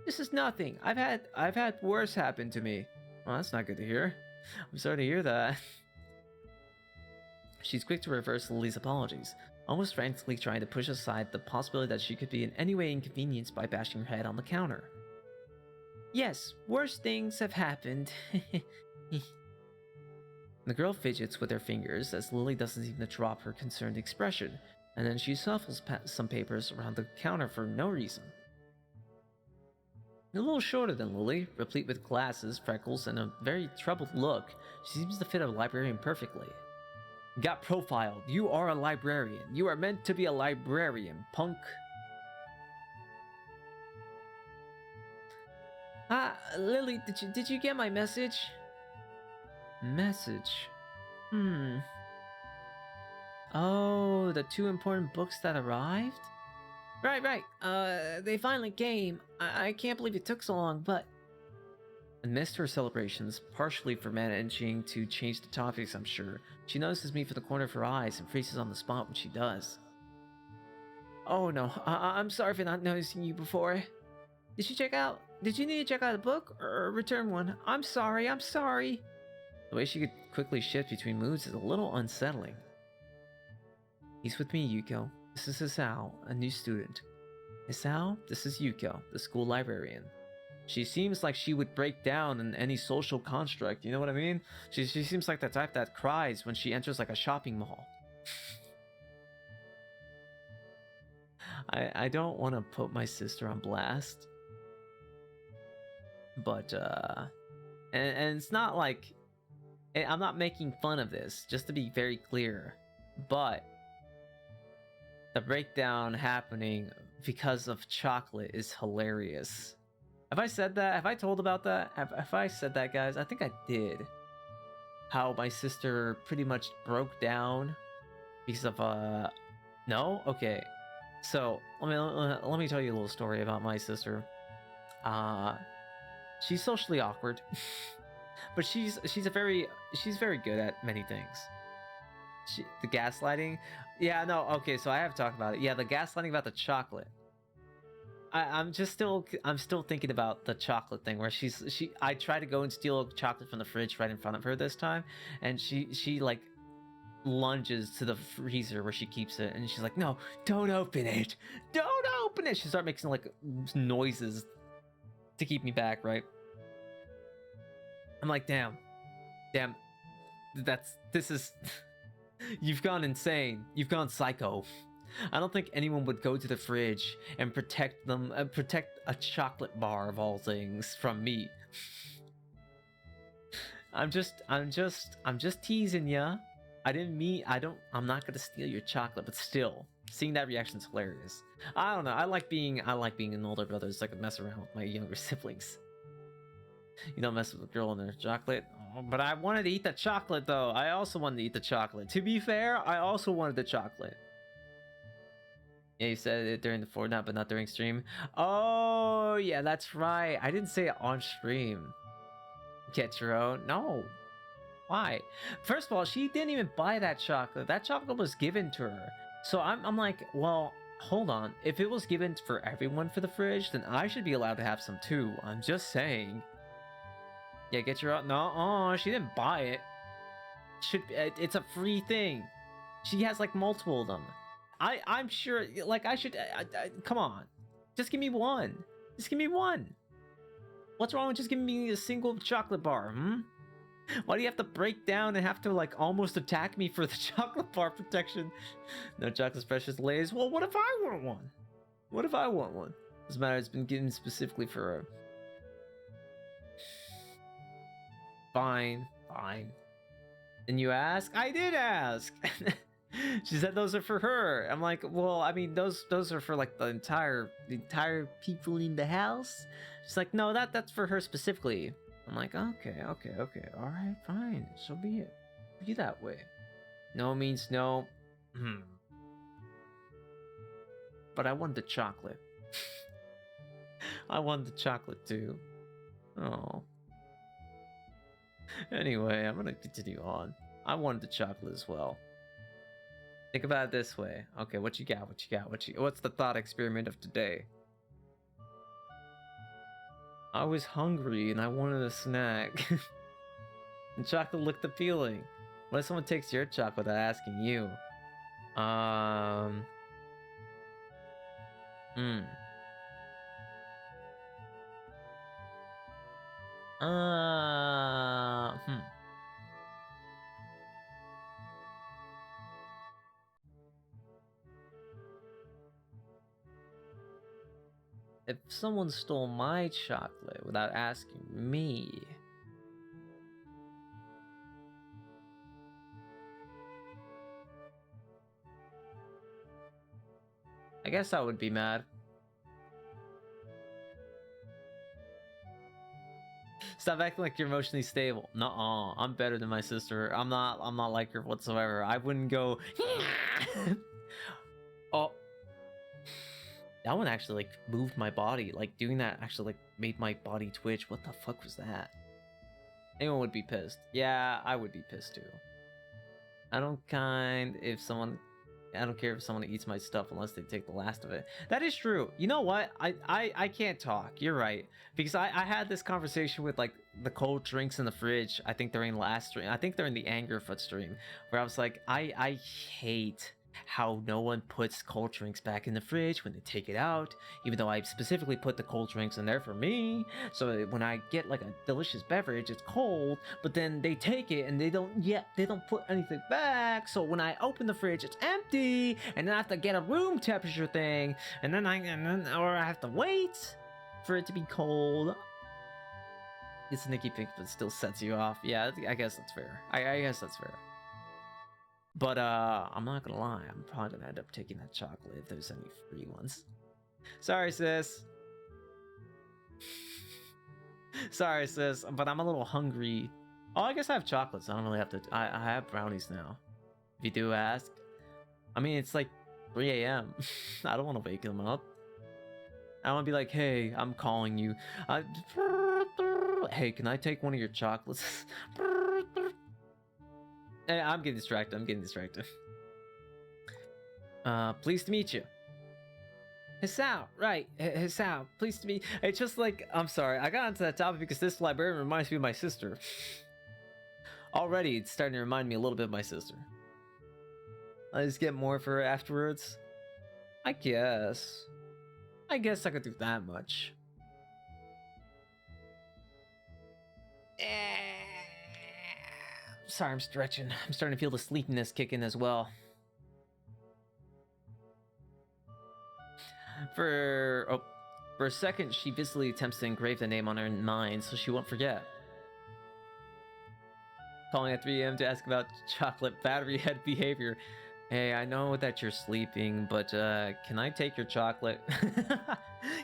This is nothing. I've had worse happen to me. Well, that's not good to hear. I'm sorry to hear that. She's quick to reverse Lily's apologies, almost frantically trying to push aside the possibility that she could be in any way inconvenienced by bashing her head on the counter. Yes, worse things have happened. The girl fidgets with her fingers as Lily doesn't seem to drop her concerned expression, and then she shuffles some papers around the counter for no reason. A little shorter than Lily, replete with glasses, freckles, and a very troubled look, she seems to fit a librarian perfectly. Got profiled. You are a librarian. You are meant to be a librarian, punk. Lily, did you get my message? Message? Oh, the 2 important books that arrived? Right. They finally came. I can't believe it took so long, but... Amidst her celebrations, partially for managing to change the topics, I'm sure, she notices me from the corner of her eyes and freezes on the spot when she does. Oh no, I'm sorry for not noticing you before. Did you need to check out a book or return one? I'm sorry. The way she could quickly shift between moods is a little unsettling. He's with me, Yuko. This is Hisao, a new student. Hisao, this is Yuko, the school librarian. She seems like she would break down in any social construct, you know what I mean? She seems like the type that cries when she enters like a shopping mall. I don't want to put my sister on blast, but and it's not like I'm not making fun of this, just to be very clear, but the breakdown happening because of chocolate is hilarious. Have I said that? Have I told about that? Have I said that, guys? I think I did. How my sister pretty much broke down because of no? Okay. So let me tell you a little story about my sister. She's socially awkward, but she's very good at many things. The gaslighting, yeah, no, okay, so I have to talk about it. Yeah, the gaslighting about the chocolate. I'm still thinking about the chocolate thing where I try to go and steal chocolate from the fridge right in front of her this time, and she like lunges to the freezer where she keeps it, and she's like, no, don't open it, she starts making like noises to keep me back, right? I'm like, damn, this is you've gone insane, you've gone psycho. I don't think anyone would go to the fridge and protect a chocolate bar of all things from me. I'm just teasing ya. I'm not gonna steal your chocolate, but still, seeing that reaction's hilarious. I don't know. I like being an older brother so I can mess around with my younger siblings. You don't mess with a girl and their chocolate. Oh, but I wanted to eat the chocolate though. I also wanted to eat the chocolate. To be fair, I also wanted the chocolate. Yeah, you said it during the Fortnite, but not during stream. Oh, yeah, that's right. I didn't say it on stream. Get your own? No. Why? First of all, she didn't even buy that chocolate. That chocolate was given to her. So I'm like, well, hold on. If it was given for everyone for the fridge, then I should be allowed to have some too. I'm just saying. Yeah, get your own. No, she didn't buy it. It's a free thing. She has like multiple of them. I'm sure, like, I should, come on. Just give me one. Just give me one. What's wrong with just giving me a single chocolate bar, Why do you have to break down and have to, like, almost attack me for the chocolate bar protection? No chocolate's precious Lays. Well, what if I want one? What if I want one? Doesn't matter, it's been given specifically for her. Fine. And you ask? I did ask! She said those are for her. I'm like, well, I mean, those are for like the entire people in the house. She's like, no, that's for her specifically. I'm like, okay, all right, fine, so be it. Be that way. No means no. But I want the chocolate. I want the chocolate too. Oh. Anyway, I'm gonna continue on. I wanted the chocolate as well. Think about it this way. Okay, what you got? What's the thought experiment of today? I was hungry and I wanted a snack. And chocolate looked appealing. What if someone takes your chocolate without asking you? If someone stole my chocolate without asking me... I guess I would be mad. Stop acting like you're emotionally stable. Nuh-uh, I'm better than my sister. I'm not like her whatsoever. I wouldn't go... Oh... That one actually, like, moved my body. Like, doing that actually, like, made my body twitch. What the fuck was that? Anyone would be pissed. Yeah, I would be pissed, too. I don't care if someone eats my stuff unless they take the last of it. That is true. You know what? I can't talk. You're right. Because I had this conversation with, like, the cold drinks in the fridge. I think during last stream. I think during the Angerfoot stream. Where I was like, I hate how no one puts cold drinks back in the fridge when they take it out, even though I specifically put the cold drinks in there for me. So that when I get like a delicious beverage, it's cold, but then they take it and they don't put anything back. So when I open the fridge, it's empty, and then I have to get a room temperature thing, or I have to wait for it to be cold. It's Nicky Pink, but still sets you off. Yeah, I guess that's fair. I guess that's fair. But I'm not gonna lie, I'm probably gonna end up taking that chocolate if there's any free ones. Sorry, sis. Sorry, sis, but I'm a little hungry. Oh, I guess I have chocolates. I don't really have to. I have brownies now. If you do ask. I mean, it's like 3 a.m. I don't want to wake them up. I want to be like, hey, I'm calling you. Hey, can I take one of your chocolates? Hey, I'm getting distracted. Pleased to meet you. Hisao, right. Hisao, pleased to meet. It's just like, I'm sorry. I got onto that topic because this librarian reminds me of my sister. Already, it's starting to remind me a little bit of my sister. I just get more for her afterwards. I guess I could do that much. Sorry, I'm stretching. I'm starting to feel the sleepiness kick in as well. For a second, she visibly attempts to engrave the name on her mind so she won't forget. Calling at 3 a.m. to ask about chocolate battery head behavior. Hey, I know that you're sleeping, but can I take your chocolate?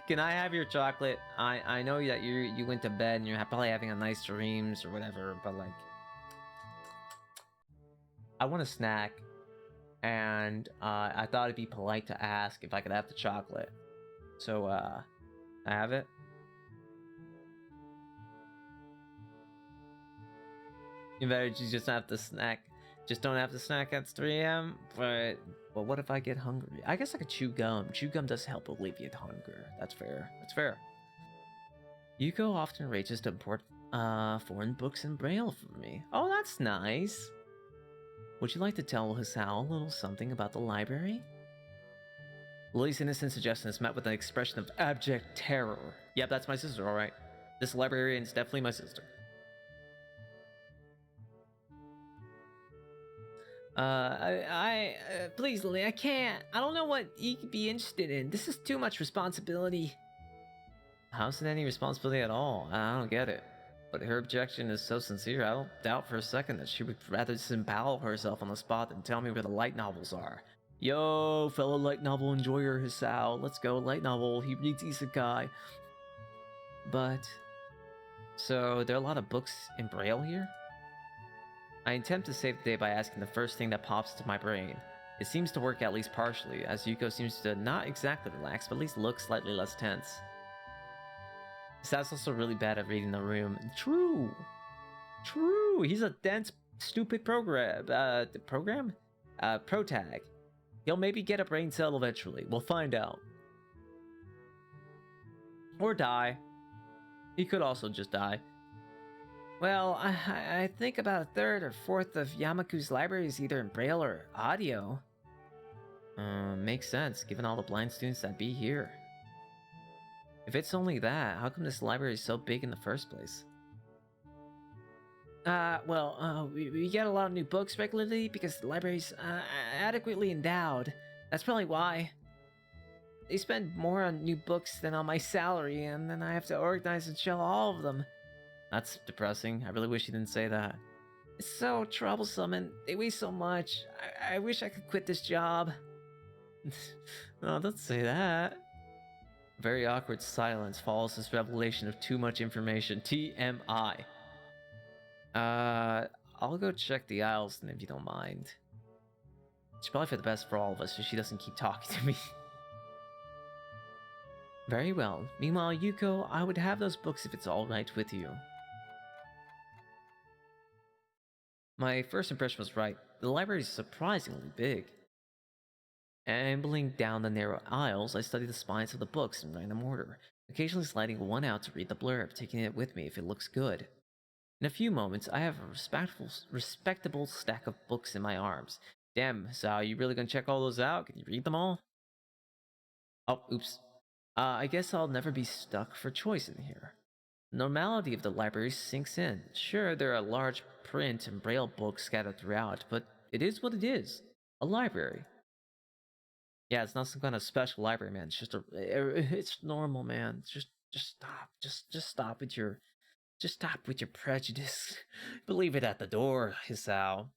Can I have your chocolate? I know that you went to bed and you're probably having a nice dreams or whatever, but like, I want a snack, and I thought it'd be polite to ask if I could have the chocolate. So, I have it. You better just have the snack. Just don't have the snack at 3 a.m. But what if I get hungry? I guess I could chew gum. Chew gum does help alleviate hunger. That's fair. That's fair. Yuko often arranges to import foreign books in Braille for me. Oh, that's nice. Would you like to tell Hisao a little something about the library? Lily's innocent suggestion is met with an expression of abject terror. Yep, that's my sister, alright. This librarian is definitely my sister. Please, Lily, I can't. I don't know what you could be interested in. This is too much responsibility. How's it any responsibility at all? I don't get it. But her objection is so sincere, I don't doubt for a second that she would rather disembowel herself on the spot than tell me where the light novels are. Yo, fellow light novel enjoyer Hisao, let's go, light novel, he reads isekai. But, so there are a lot of books in Braille here? I attempt to save the day by asking the first thing that pops into my brain. It seems to work at least partially, as Yuko seems to not exactly relax, but at least look slightly less tense. Hisao's also really bad at reading the room. True! He's a dense, stupid protag. He'll maybe get a brain cell eventually. We'll find out. Or die. He could also just die. Well, I think about a third or fourth of Yamaku's library is either in Braille or audio. Makes sense, given all the blind students that be here. If it's only that, how come this library is so big in the first place? We get a lot of new books regularly because the library's adequately endowed. That's probably why. They spend more on new books than on my salary, and then I have to organize and shell all of them. That's depressing. I really wish you didn't say that. It's so troublesome, and they waste so much. I wish I could quit this job. No, don't say that. Very awkward silence follows this revelation of too much information. TMI. I'll go check the aisles then if you don't mind. It's probably for the best for all of us so she doesn't keep talking to me. Very well. Meanwhile, Yuko, I would have those books if it's alright with you. My first impression was right. The library is surprisingly big. Ambling down the narrow aisles, I studied the spines of the books in random order, occasionally sliding one out to read the blurb, taking it with me if it looks good. In a few moments, I have a respectable stack of books in my arms, Damn, so you really gonna check all those out? Can you read them all? Oh, oops. I guess I'll never be stuck for choice in here. The normality of the library sinks in. Sure, there are large print and braille books scattered throughout, but it is what it is. A library. Yeah, it's not some kind of special library, man. It's just it's normal, man. Just stop. Just stop with your prejudice. Believe it at the door, Hisao.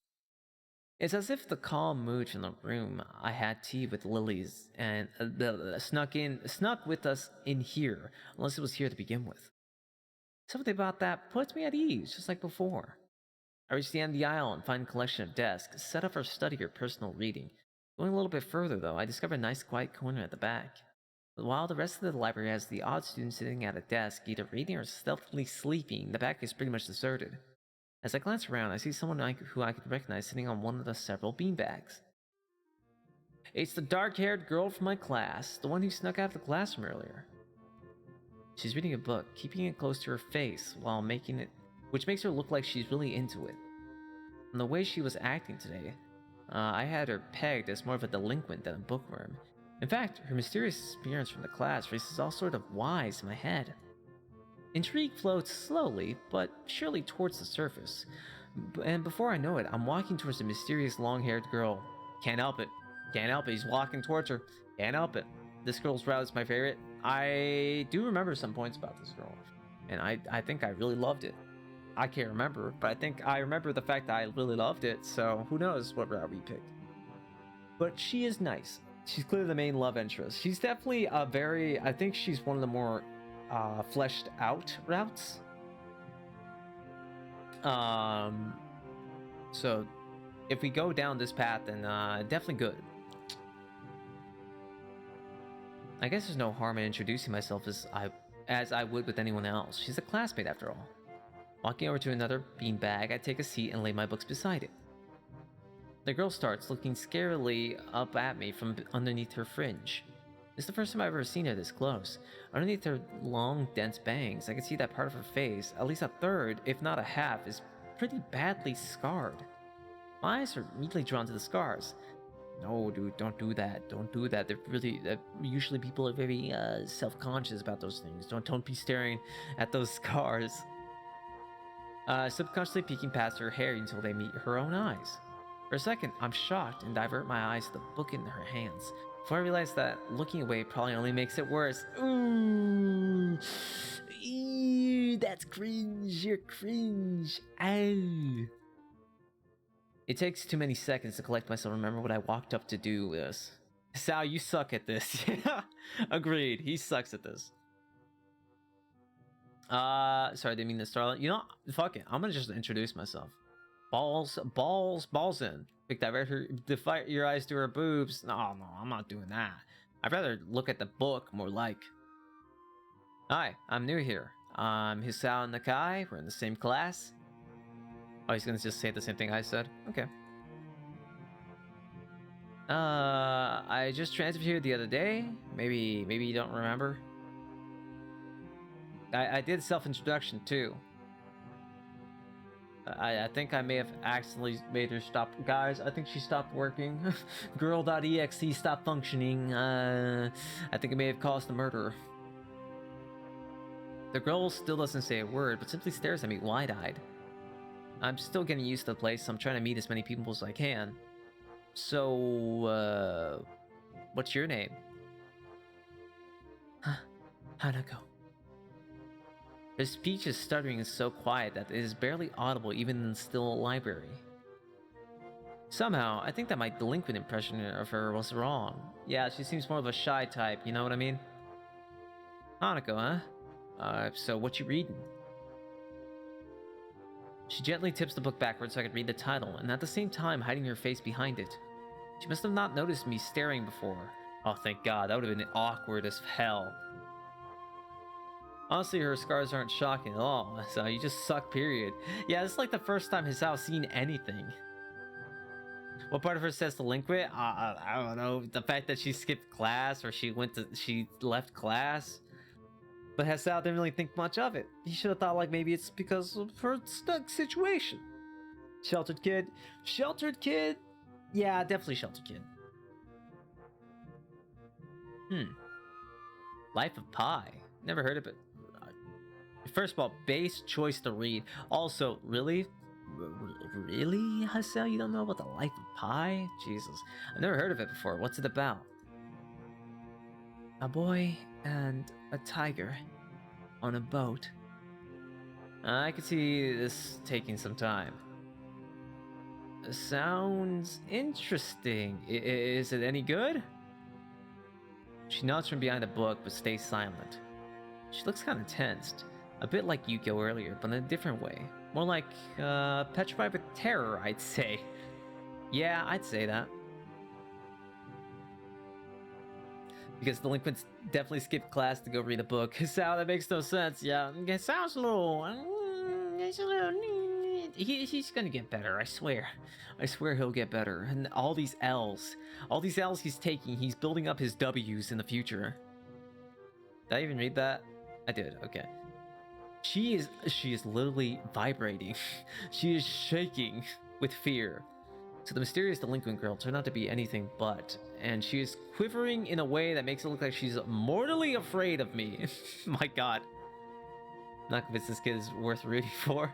It's as if the calm mood from the room I had tea with Lilies and snuck with us in here, unless it was here to begin with. Something about that puts me at ease, just like before. I reach the end of the aisle and find a collection of desks set up for study or personal reading. Going a little bit further, though, I discover a nice quiet corner at the back. But while the rest of the library has the odd student sitting at a desk, either reading or stealthily sleeping, the back is pretty much deserted. As I glance around, I see someone who I could recognize sitting on one of the several beanbags. It's the dark-haired girl from my class, the one who snuck out of the classroom earlier. She's reading a book, keeping it close to her face which makes her look like she's really into it. And the way she was acting today, I had her pegged as more of a delinquent than a bookworm. In fact, her mysterious appearance from the class raises all sort of whys in my head. Intrigue floats slowly, but surely towards the surface. And before I know it, I'm walking towards the mysterious long-haired girl. Can't help it. Can't help it. He's walking towards her. Can't help it. This girl's route is my favorite. I do remember some points about this girl. And I think I really loved it. I can't remember, but I think I remember the fact that I really loved it, so who knows what route we picked. But she is nice. She's clearly the main love interest. She's definitely I think she's one of the more fleshed out routes. So if we go down this path, then definitely good. I guess there's no harm in introducing myself as I would with anyone else. She's a classmate after all. Walking over to another beanbag, I take a seat and lay my books beside it. The girl starts looking scarily up at me from underneath her fringe. It's the first time I've ever seen her this close. Underneath her long, dense bangs, I can see that part of her face, at least a third, if not a half, is pretty badly scarred. My eyes are immediately drawn to the scars. No, dude, don't do that. Don't do that. Usually people are very self-conscious about those things. Don't be staring at those scars. Subconsciously peeking past her hair until they meet her own eyes. For a second, I'm shocked and divert my eyes to the book in her hands, before I realize that looking away probably only makes it worse. Ooh, ew, that's cringe. You're cringe. Ow. It takes too many seconds to collect myself and remember what I walked up to do with this. Sal, you suck at this. Agreed. He sucks at this. Sorry, I didn't mean to start. You know, fuck it. I'm gonna just introduce myself. Balls in. Quick divert your eyes to her boobs. No, I'm not doing that. I'd rather look at the book, more like. Hi, I'm new here. I'm Hisao Nakai. We're in the same class. Oh, he's gonna just say the same thing I said? Okay. I just transferred here the other day. Maybe you don't remember. I did self-introduction too. I think I may have accidentally made her stop. Guys, I think she stopped working. Girl.exe stopped functioning. I think it may have caused the murder. The girl still doesn't say a word, but simply stares at me wide-eyed. I'm still getting used to the place, so I'm trying to meet as many people as I can. So, what's your name? Hanako. Her speech is stuttering and so quiet that it is barely audible even in the still library. Somehow, I think that my delinquent impression of her was wrong. Yeah, she seems more of a shy type, you know what I mean? Hanako, huh? So what you reading? She gently tips the book backwards so I could read the title, and at the same time hiding her face behind it. She must have not noticed me staring before. Oh, thank God, that would have been awkward as hell. Honestly, her scars aren't shocking at all, so you just suck, period. Yeah, this is like the first time Hisao's seen anything. What part of her says delinquent? I don't know. The fact that she skipped class or she left class. But Hisao didn't really think much of it. He should have thought like maybe it's because of her stuck situation. Sheltered kid. Sheltered kid. Yeah, definitely Shelter Kid. Life of Pi. Never heard of it. First of all, base choice to read. Also, really? Really, Hassel? You don't know about the Life of Pi? Jesus. I've never heard of it before. What's it about? A boy and a tiger on a boat. I could see this taking some time. Sounds interesting. Is it any good? She nods from behind a book but stays silent. She looks kind of tensed. A bit like Yuko earlier, but in a different way. More like, petrified with terror, I'd say. Yeah, I'd say that. Because delinquents definitely skip class to go read a book. So that makes no sense, yeah. It sounds a little... He's gonna get better, I swear. I swear he'll get better. And all these L's he's taking, he's building up his W's in the future. Did I even read that? I did, okay. She is literally vibrating. She is shaking with fear. So the mysterious delinquent girl turned out to be anything but, and she is quivering in a way that makes it look like she's mortally afraid of me. My god. I'm not convinced this kid is worth rooting for.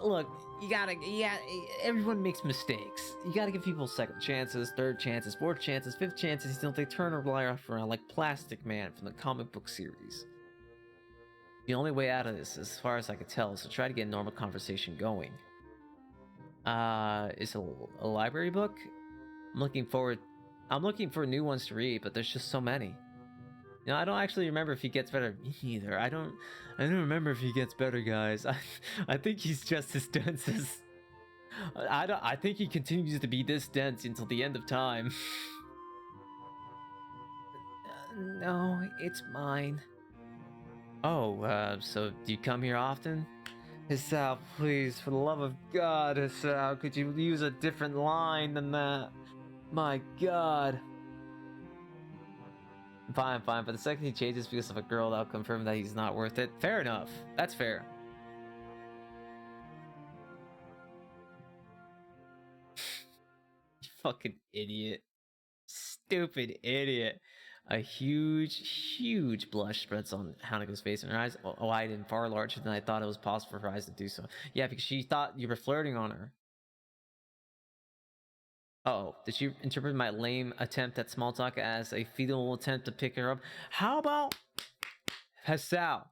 Look, everyone makes mistakes. You gotta give people second chances, third chances, fourth chances, fifth chances until they turn their life around like Plastic Man from the comic book series. The only way out of this, as far as I could tell, is to try to get a normal conversation going. Is it a library book? I'm looking for new ones to read, but there's just so many. You know, I don't actually remember if he gets better. Me neither. I don't remember if he gets better, guys. I think he's just as dense as... I think he continues to be this dense until the end of time. No, it's mine. Oh, so do you come here often? Hisao, please, for the love of God, Hisao, could you use a different line than that? My God. Fine, but the second he changes because of a girl, that'll confirm that he's not worth it. Fair enough. That's fair. You fucking idiot. Stupid idiot. A huge blush spreads on Haneko's face, and her eyes wide and far larger than I thought it was possible for her eyes to do so. Yeah, because she thought you were flirting on her. Oh, did you interpret my lame attempt at small talk as a feeble attempt to pick her up? How about... Hisao,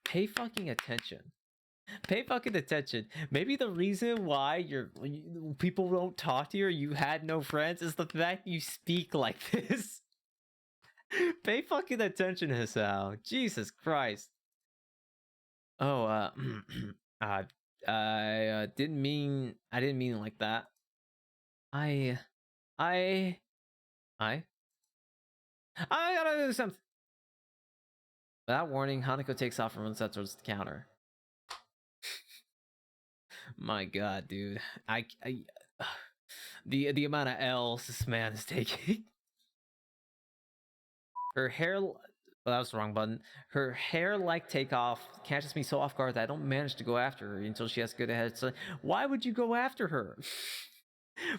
pay fucking attention. Pay fucking attention. Maybe the reason why people don't talk to you or you had no friends is the fact you speak like this. Pay fucking attention, Hisao. Jesus Christ. Oh, I didn't mean it like that. I gotta do something. Without warning, Hanako takes off and runs out towards the counter. My god, dude. The amount of L's this man is taking. Her hair... Well, that was the wrong button. Her hair-like takeoff catches me so off guard that I don't manage to go after her until she has good head. So why would you go after her?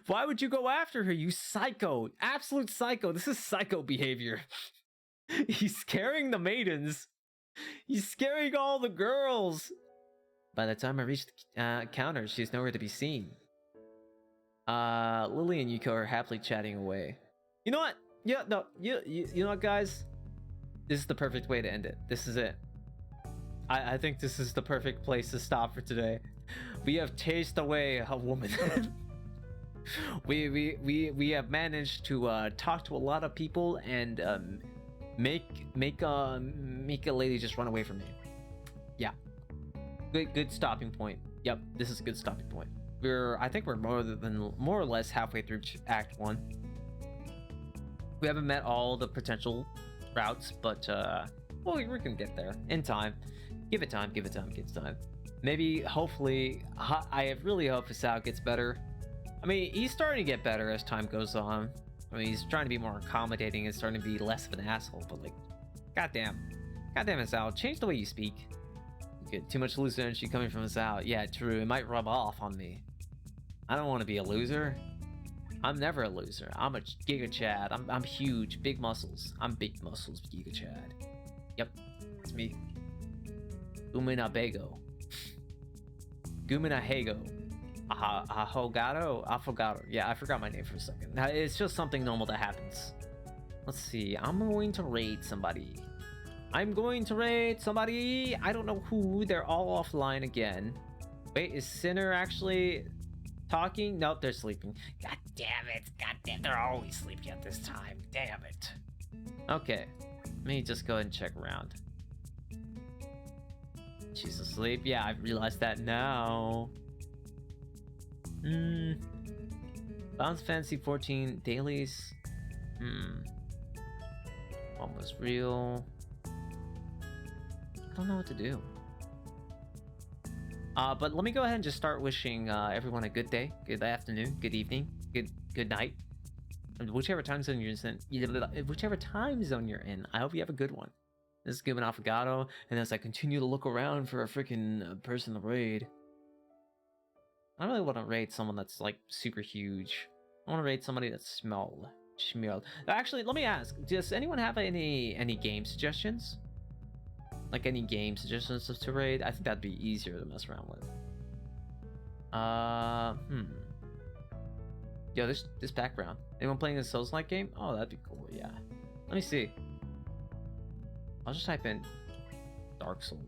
Why would you go after her, you psycho? Absolute psycho. This is psycho behavior. He's scaring the maidens. He's scaring all the girls. By the time I reach the counter, she's nowhere to be seen. Lily and Yuko are happily chatting away. You know what? Yeah, no, you know what, guys? This is the perfect way to end it. This is it. I think this is the perfect place to stop for today. We have chased away a woman. we have managed to talk to a lot of people and make a lady just run away from me. Yeah. Good stopping point. Yep, this is a good stopping point. I think we're more or less halfway through Act 1. We haven't met all the potential routes, but well, we're gonna get there in time. Give it time. Maybe, hopefully, I really hope Hisao gets better. I mean, he's starting to get better as time goes on. I mean, he's trying to be more accommodating and starting to be less of an asshole, but like, goddamn Hisao, change the way you speak. Good. Too much loser energy coming from us out. Yeah, true. It might rub off on me. I don't want to be a loser. I'm never a loser. I'm a Giga Chad. I'm huge. Big muscles. I'm big muscles, Giga Chad. Yep. It's me. Uminabego. Guminahego. Ahogado? Affogato. Yeah, I forgot my name for a second. It's just something normal that happens. Let's see. I'm going to raid somebody. I don't know who. They're all offline again. Wait, is Sinner actually talking? Nope, they're sleeping. God damn it. God damn. They're always sleeping at this time. Damn it. Okay. Let me just go ahead and check around. She's asleep. Yeah, I realized that now. Bounce Fantasy 14 dailies. One was real. I don't know what to do. But let me go ahead and just start wishing everyone a good day, good afternoon, good evening, good night. Whichever time zone you're in, I hope you have a good one. This is Given Affogato, and as I continue to look around for a freaking person to raid, I don't really want to raid someone that's like super huge. I want to raid somebody that's small. Actually, let me ask, does anyone have any game suggestions? Like any game suggestions to raid? I think that'd be easier to mess around with. Yo, this background. Anyone playing a Souls-like game? Oh, that'd be cool, yeah. Let me see. I'll just type in Dark Souls.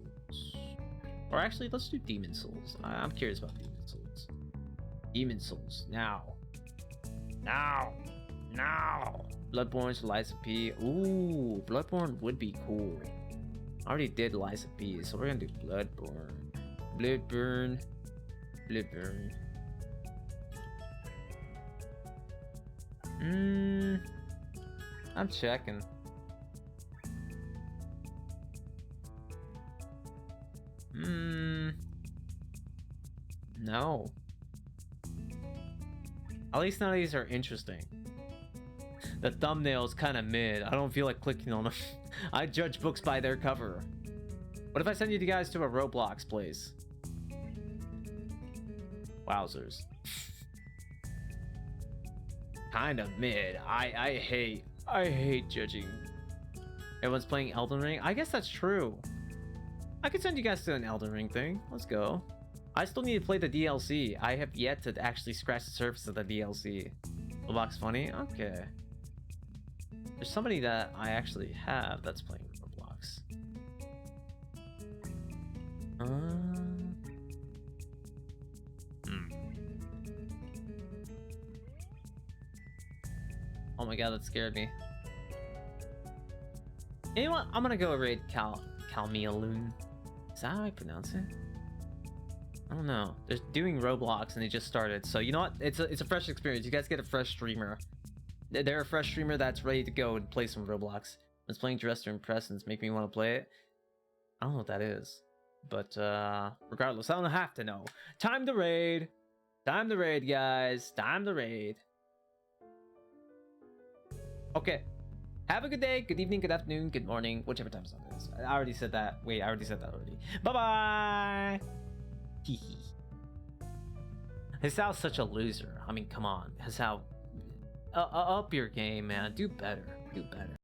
Or actually, let's do Demon Souls. I'm curious about Demon Souls. Demon Souls, now. Bloodborne's Liza P. Ooh, Bloodborne would be cool. I already did Liza P, so we're gonna do Bloodborne. I'm checking. No. At least none of these are interesting. The thumbnail's kind of mid. I don't feel like clicking on them. I judge books by their cover. What if I send you guys to a Roblox place? Wowzers. Kind of mid. I hate judging. Everyone's playing Elden Ring. I guess that's true. I could send you guys to an Elden Ring thing. Let's go. I still need to play the DLC. I have yet to actually scratch the surface of the DLC. Roblox funny? Okay. There's somebody that I actually have that's playing Roblox. Oh my god, that scared me. You know what? I'm gonna go raid Calmealoon. Is that how I pronounce it? I don't know. They're doing Roblox and they just started. So you know what? It's a fresh experience. You guys get a fresh streamer. They're a fresh streamer that's ready to go and play some Roblox. It's playing Dress to Impress and make me want to play it. I don't know what that is. But regardless, I don't have to know. Time to raid. Time to raid, guys. Time to raid. Okay. Have a good day, good evening, good afternoon, good morning, whichever time zone it is. I already said that. Wait, I already said that already. Bye-bye! Hehe. Hisao's such a loser. I mean, come on. Hisao, up your game, man. Do better. Do better.